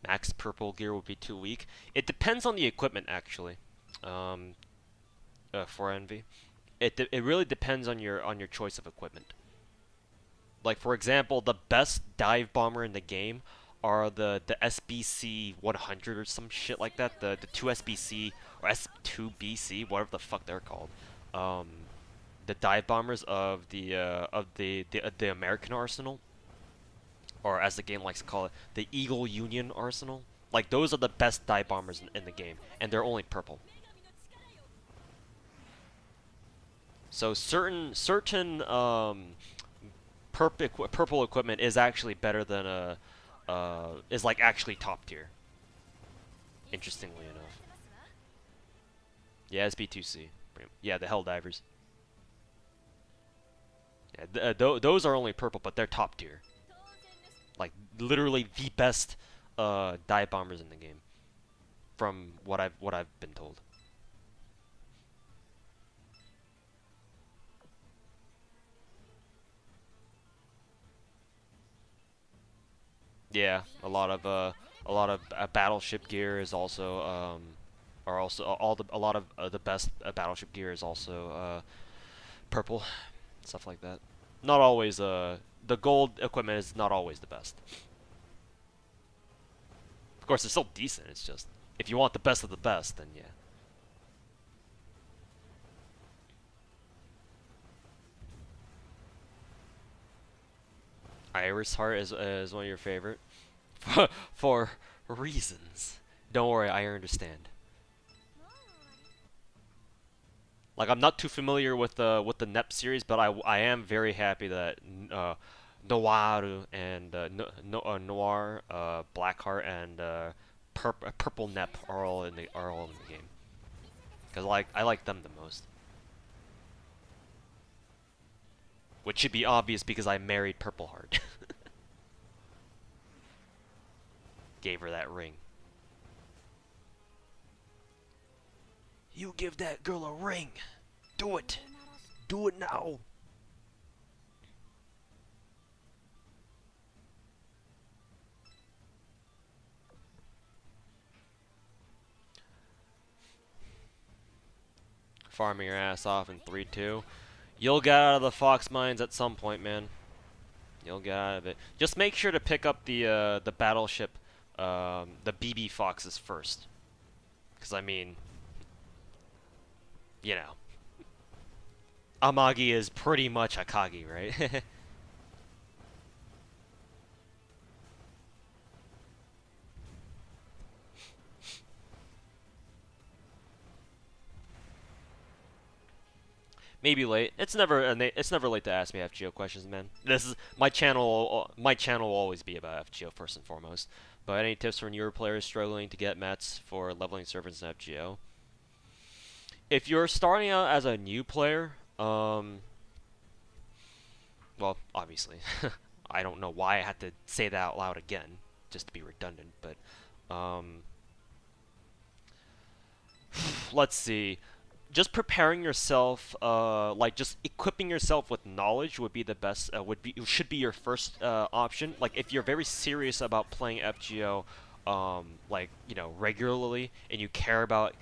Max purple gear would be too weak. It depends on the equipment, actually. For Envy, it really depends on your choice of equipment. Like for example, the best dive bomber in the game are the SBC 100 or some shit like that. The 2SBC or S2BC, whatever the fuck they're called. The dive bombers of the American Arsenal, or as the game likes to call it, the Eagle Union Arsenal. Like those are the best dive bombers in the game, and they're only purple. So certain purple equipment is actually better than is like actually top tier. Interestingly enough. Yeah, SB2C. Yeah, the Helldivers. Yeah, those are only purple, but they're top tier. Like literally the best dive bombers in the game, from what I've been told. Yeah, a lot of battleship gear is also are also all the a lot of the best battleship gear is also purple, stuff like that. Not always the gold equipment is not always the best. Of course, it's still decent. It's just if you want the best of the best, then yeah. Iris Heart is one of your favorite for reasons. Don't worry, I understand. Like I'm not too familiar with the NEP series, but I am very happy that Noir and Noir, Blackheart and Purple NEP are all in the game. Cause I like them the most. Which should be obvious because I married Purple Heart. Gave her that ring. You give that girl a ring. Do it. Do it now. Farming your ass off in 3-2. You'll get out of the Fox Mines at some point, man. You'll get out of it. Just make sure to pick up the battleship, the BB Foxes first. Because, I mean, you know. Amagi is pretty much Akagi, right? Maybe late. It's never late to ask me FGO questions, man. This is my channel. My channel will always be about FGO first and foremost. But any tips for newer players struggling to get mets for leveling servants in FGO? If you're starting out as a new player, well, obviously, I don't know why I had to say that out loud again, just to be redundant. But let's see. Just preparing yourself, like just equipping yourself with knowledge would be the best. Should be your first option. Like if you're very serious about playing FGO, like you know regularly, and you care about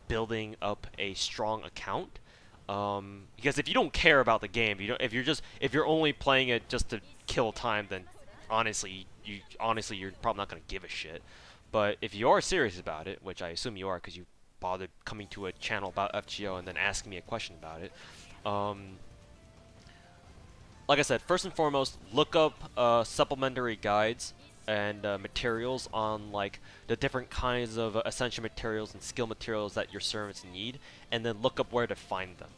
building up a strong account. Because if you don't care about the game, if you're only playing it just to kill time, then honestly you're probably not gonna give a shit. But if you are serious about it, which I assume you are, because you bothered coming to a channel about FGO and then asking me a question about it. Like I said, first and foremost, look up supplementary guides and materials on like the different kinds of essential materials and skill materials that your servants need, and then look up where to find them.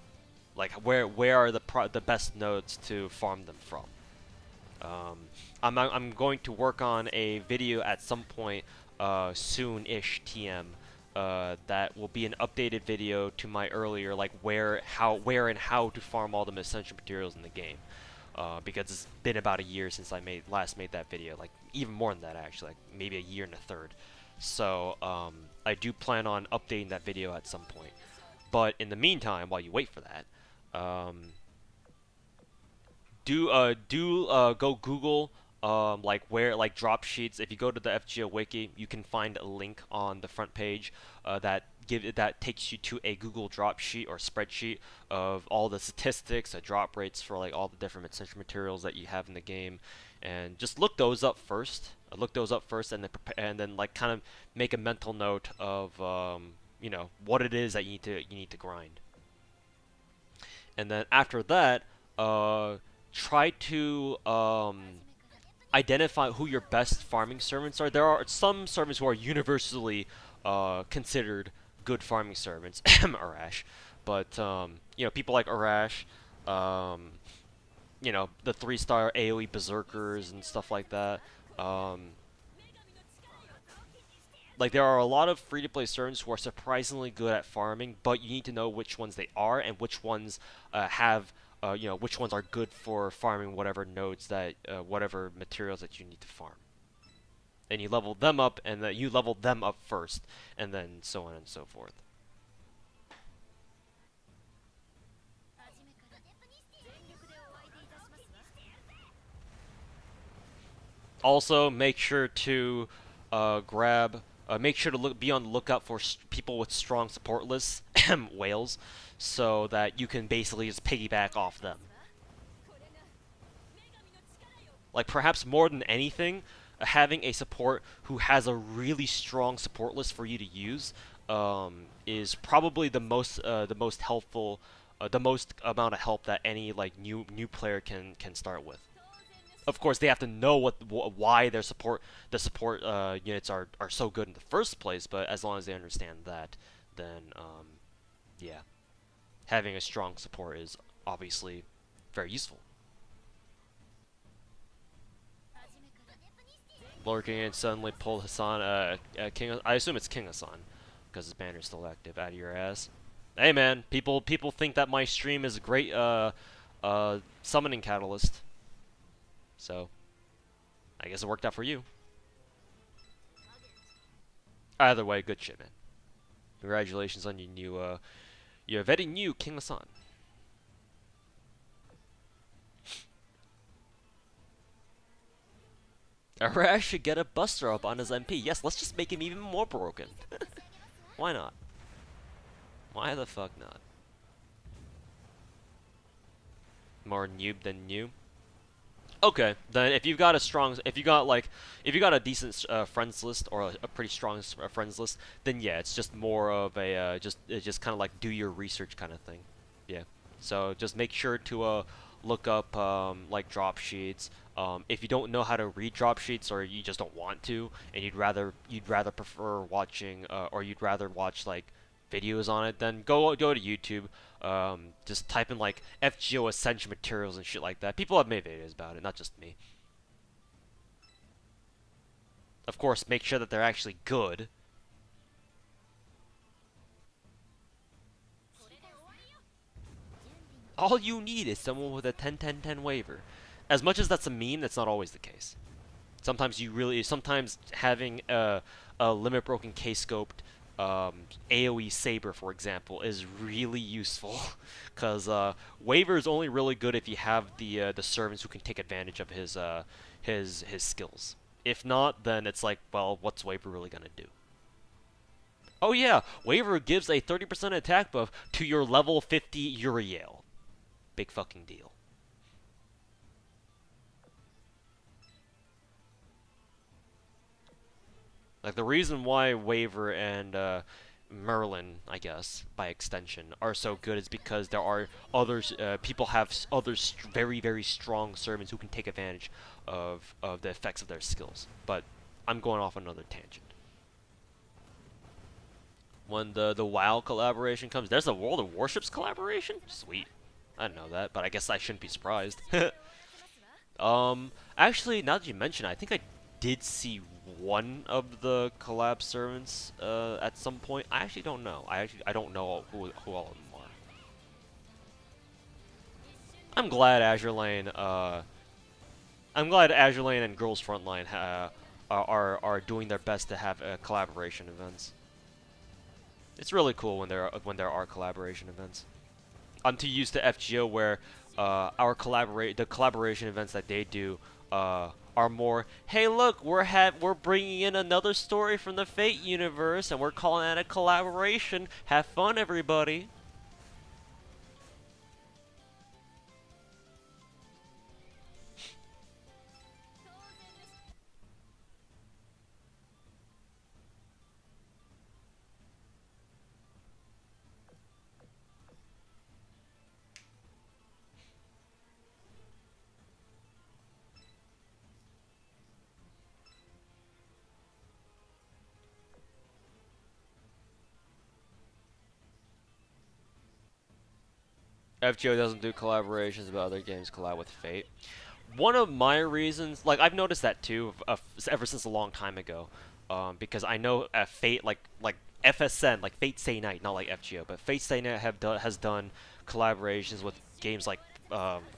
Like where are the best nodes to farm them from. I'm going to work on a video at some point soon-ish TM. That will be an updated video to my earlier, like where and how to farm all the essential materials in the game. Because it's been about a year since I last made that video, like even more than that actually, like maybe a year and a third. So I do plan on updating that video at some point. But in the meantime, while you wait for that, go Google like drop sheets. If you go to the FGO wiki, you can find a link on the front page that takes you to a Google drop sheet or spreadsheet of all the statistics, drop rates for like all the different essential materials that you have in the game, and just look those up first. And then like kind of make a mental note of you know what it is that you need to grind. And then after that, try to identify who your best farming servants are. There are some servants who are universally considered good farming servants, Arash, but you know, people like Arash, you know, the 3-star AoE berserkers and stuff like that. Like there are a lot of free-to-play servants who are surprisingly good at farming, but you need to know which ones they are and which ones have you know, which ones are good for farming whatever nodes that, whatever materials that you need to farm. And you level them up, and then you level them up first, and then so on and so forth. Also, make sure to make sure to be on the lookout for people with strong support lists, whales, so that you can basically just piggyback off them. Like, perhaps more than anything, having a support who has a really strong support list for you to use is probably the most helpful, the most amount of help that any like new player can start with. Of course, they have to know why the support units are so good in the first place. But as long as they understand that, then yeah, having a strong support is obviously very useful. Lurking and suddenly pulled Hassan, King. I assume it's King Hassan, because his banner's still active. Out of your ass. Hey man, people think that my stream is a great summoning catalyst. So, I guess it worked out for you. Either way, good shit, man. Congratulations on your very new King Hassan. Arash should get a buster up on his MP. Yes, let's just make him even more broken. Why not? Why the fuck not? More noob than new. Okay, then if you've got a decent friends list or a pretty strong friends list, then yeah, it's just more of a just kind of like do your research kind of thing. Yeah. So just make sure to look up like drop sheets. If you don't know how to read drop sheets or you just don't want to, and you'd rather prefer watching or you'd rather watch like videos on it, then go to YouTube. Just type in like FGO essential materials and shit like that. People have made videos about it, not just me. Of course, make sure that they're actually good. All you need is someone with a 10-10-10 waiver. As much as that's a meme, that's not always the case. Sometimes having a limit broken K-scoped AoE Saber, for example, is really useful, because waiver is only really good if you have the servants who can take advantage of his skills. If not, then it's like, well, what's waiver really gonna do? Oh yeah, waiver gives a 30% attack buff to your level 50 Uriel. Big fucking deal. Like, the reason why Waver and Merlin, I guess, by extension, are so good is because there are others, people have others very, very strong servants who can take advantage of the effects of their skills. But I'm going off another tangent. When the WoW collaboration comes, there's a World of Warships collaboration? Sweet. I didn't know that, but I guess I shouldn't be surprised. Actually, now that you mention it, I think I did see one of the collab servants at some point. I actually don't know. I don't know who all of them are. I'm glad Azur Lane and Girls Frontline are doing their best to have collaboration events. It's really cool when there are collaboration events. I'm too used to FGO where the collaboration events that they do are more, hey look, we're bringing in another story from the Fate universe and we're calling that a collaboration. Have fun, everybody. FGO doesn't do collaborations, but other games collab with Fate. One of my reasons, like, I've noticed that too, ever since a long time ago, because I know Fate, like FSN, like Fate Stay Night, not like FGO, but Fate Stay Night has done collaborations with games like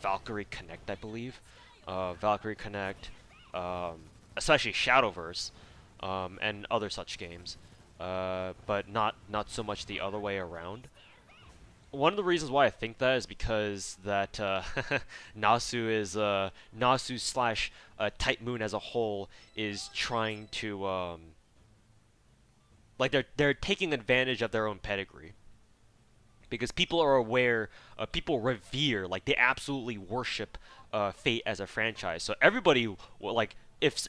Valkyrie Connect, I believe, Valkyrie Connect, especially Shadowverse, and other such games, but not so much the other way around. one of the reasons why I think that is because that Nasu slash Type Moon as a whole is trying to like they're taking advantage of their own pedigree. Because people are aware, people revere, like they absolutely worship Fate as a franchise. So everybody, like, if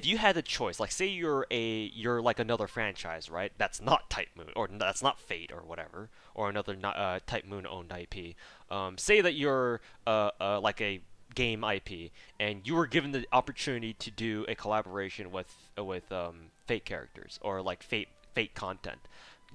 you had the choice, like, say you're like another franchise, right? That's not Type Moon, or that's not Fate, or whatever, or another Type Moon owned IP. Say that you're like a game IP, and you were given the opportunity to do a collaboration with Fate characters or like Fate content.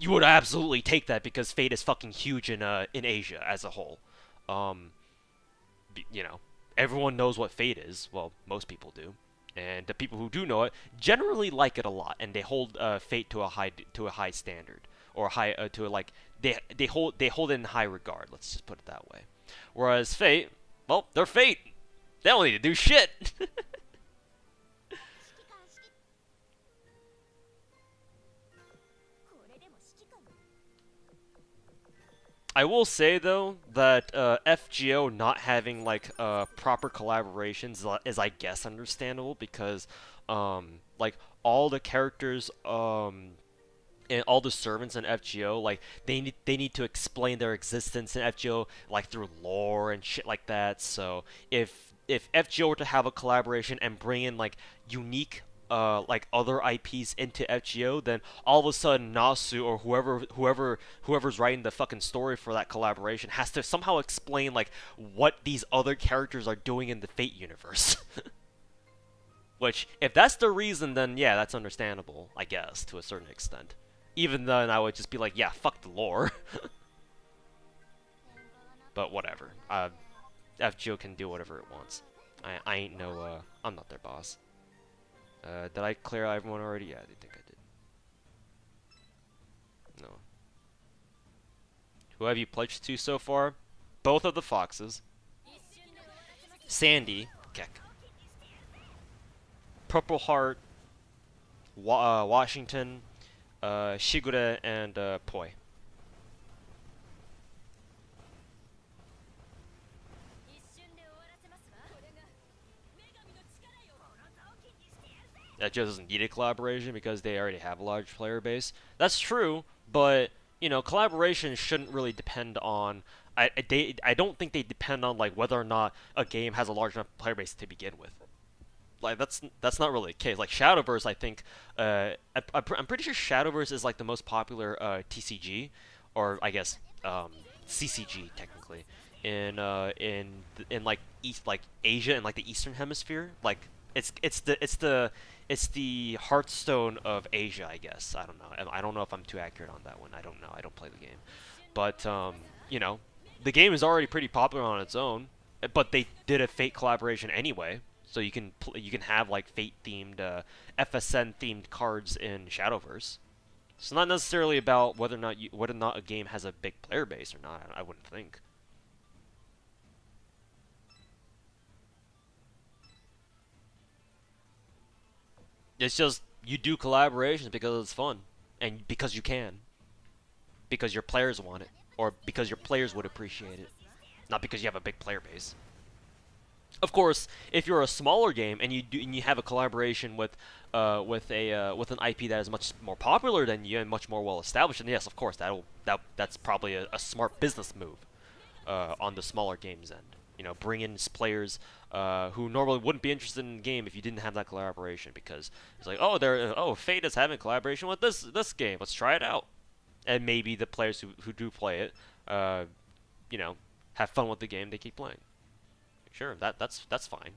You would absolutely take that because Fate is fucking huge in Asia as a whole. You know, everyone knows what Fate is. Well, most people do, and the people who do know it generally like it a lot, and they hold Fate to a high standard, or high to a, like they hold it in high regard. Let's just put it that way. Whereas Fate, well, they're Fate. They don't need to do shit. I will say though that FGO not having like proper collaborations is I guess understandable because like all the characters and all the servants in FGO, like they need to explain their existence in FGO like through lore and shit like that. So if FGO were to have a collaboration and bring in like unique like other IPs into FGO, then all of a sudden Nasu or whoever's writing the fucking story for that collaboration has to somehow explain like what these other characters are doing in the Fate universe. Which, if that's the reason, then yeah, that's understandable, I guess, to a certain extent. Even then, I would just be like, yeah, fuck the lore. But whatever. FGO can do whatever it wants. I ain't no, I'm not their boss. Did I clear everyone already? Yeah, I think I did. No. Who have you pledged to so far? Both of the foxes. Sandy. Keck. Purple Heart. Washington. Shigure and Poi. That just doesn't need a collaboration because they already have a large player base. That's true, but you know, collaboration shouldn't really depend on. I don't think they depend on like whether or not a game has a large enough player base to begin with. Like that's not really the case. Like Shadowverse, I think I'm pretty sure Shadowverse is like the most popular TCG, or I guess CCG technically in like Asia and like the Eastern Hemisphere. Like it's the Hearthstone of Asia, I guess. I don't know. I don't know if I'm too accurate on that one. I don't know. I don't play the game. But, you know, the game is already pretty popular on its own. But they did a Fate collaboration anyway. So you can have, like, Fate-themed, FSN-themed cards in Shadowverse. It's not necessarily about whether or not a game has a big player base or not. I wouldn't think. It's just, you do collaborations because it's fun. And because you can. Because your players want it. Or because your players would appreciate it. Not because you have a big player base. Of course, if you're a smaller game and you have a collaboration with an IP that is much more popular than you and much more well established, then yes, of course, that's probably a smart business move on the smaller games end. You know, bring in players who normally wouldn't be interested in the game if you didn't have that collaboration, because it's like, oh, Fate is having collaboration with this game. Let's try it out, and maybe the players who do play it, you know, have fun with the game. They keep playing. Sure, that's fine.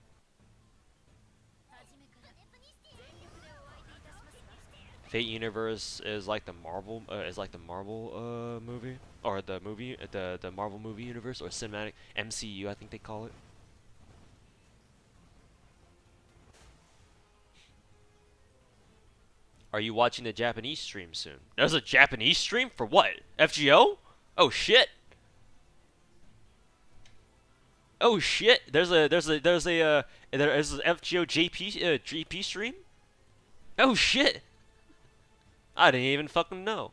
Fate Universe is like the Marvel movie, or the Marvel movie universe, or cinematic MCU, I think they call it. Are you watching the Japanese stream soon? There's a Japanese stream for what? FGO? Oh shit! Oh shit! There's an FGO GP stream? Oh shit! I didn't even fucking know.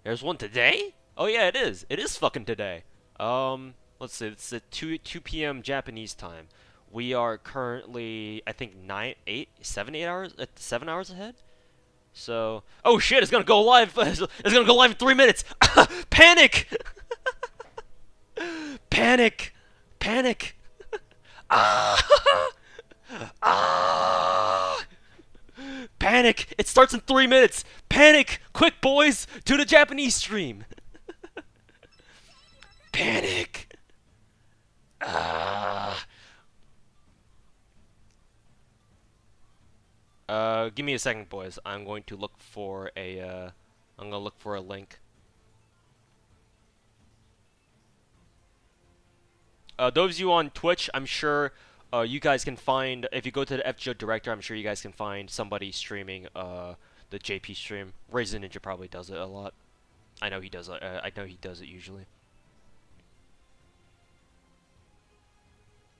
There's one today? Oh yeah, it is. It is fucking today. Let's see. It's at 2 p.m. Japanese time. We are currently, I think, 8 hours, 7 hours ahead. So, oh shit, it's gonna go live. It's gonna go live in 3 minutes. Panic! Panic! Panic! Ah! Ah! Panic! It starts in 3 minutes. Panic! Quick, boys, to the Japanese stream. Panic! Ah! Give me a second, boys. I'm going to look for a, I'm gonna look for a link. Those of you on Twitch, I'm sure, you guys can find, if you go to the FGO Director, I'm sure you guys can find somebody streaming, the JP stream. Raisin Ninja probably does it a lot. I know he does it, I know he does it usually.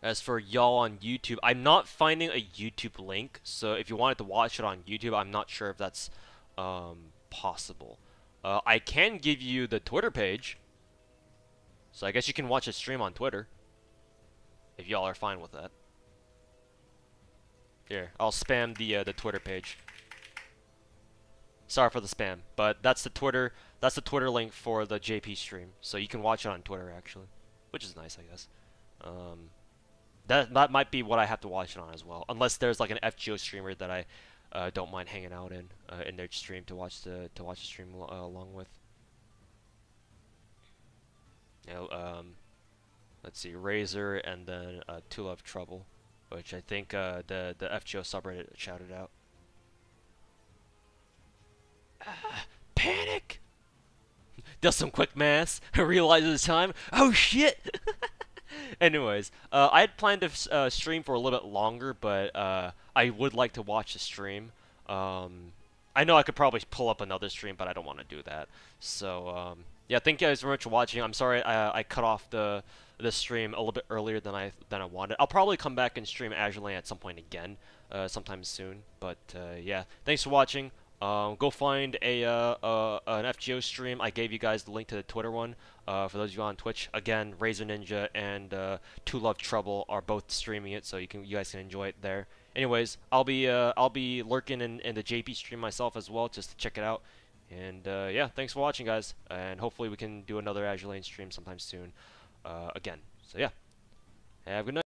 As for y'all on YouTube, I'm not finding a YouTube link, so if you wanted to watch it on YouTube, I'm not sure if that's possible. I can give you the Twitter page, so I guess you can watch a stream on Twitter, if y'all are fine with that. Here, I'll spam the Twitter page. Sorry for the spam, but that's the Twitter link for the JP stream, so you can watch it on Twitter actually, which is nice, I guess. That might be what I have to watch it on as well, unless there's like an FGO streamer that I don't mind hanging out in their stream to watch the stream along with. You know, let's see, Razor and then To Love Trouble, which I think the FGO subreddit shouted out. Panic! Does some quick math, realizes the time. Oh shit! Anyways, I had planned to stream for a little bit longer, but I would like to watch the stream. I know I could probably pull up another stream, but I don't want to do that. So, yeah, thank you guys very much for watching. I'm sorry I cut off the stream a little bit earlier than I wanted. I'll probably come back and stream Azur Lane at some point again, sometime soon. But yeah, thanks for watching. Go find an FGO stream. I gave you guys the link to the Twitter one. For those of you on Twitch, again, Razor Ninja and To Love Trouble are both streaming it, so you guys can enjoy it there. Anyways, I'll be lurking in the JP stream myself as well, just to check it out. And yeah, thanks for watching, guys, and hopefully we can do another Azur Lane stream sometime soon, again. So yeah, have a good night.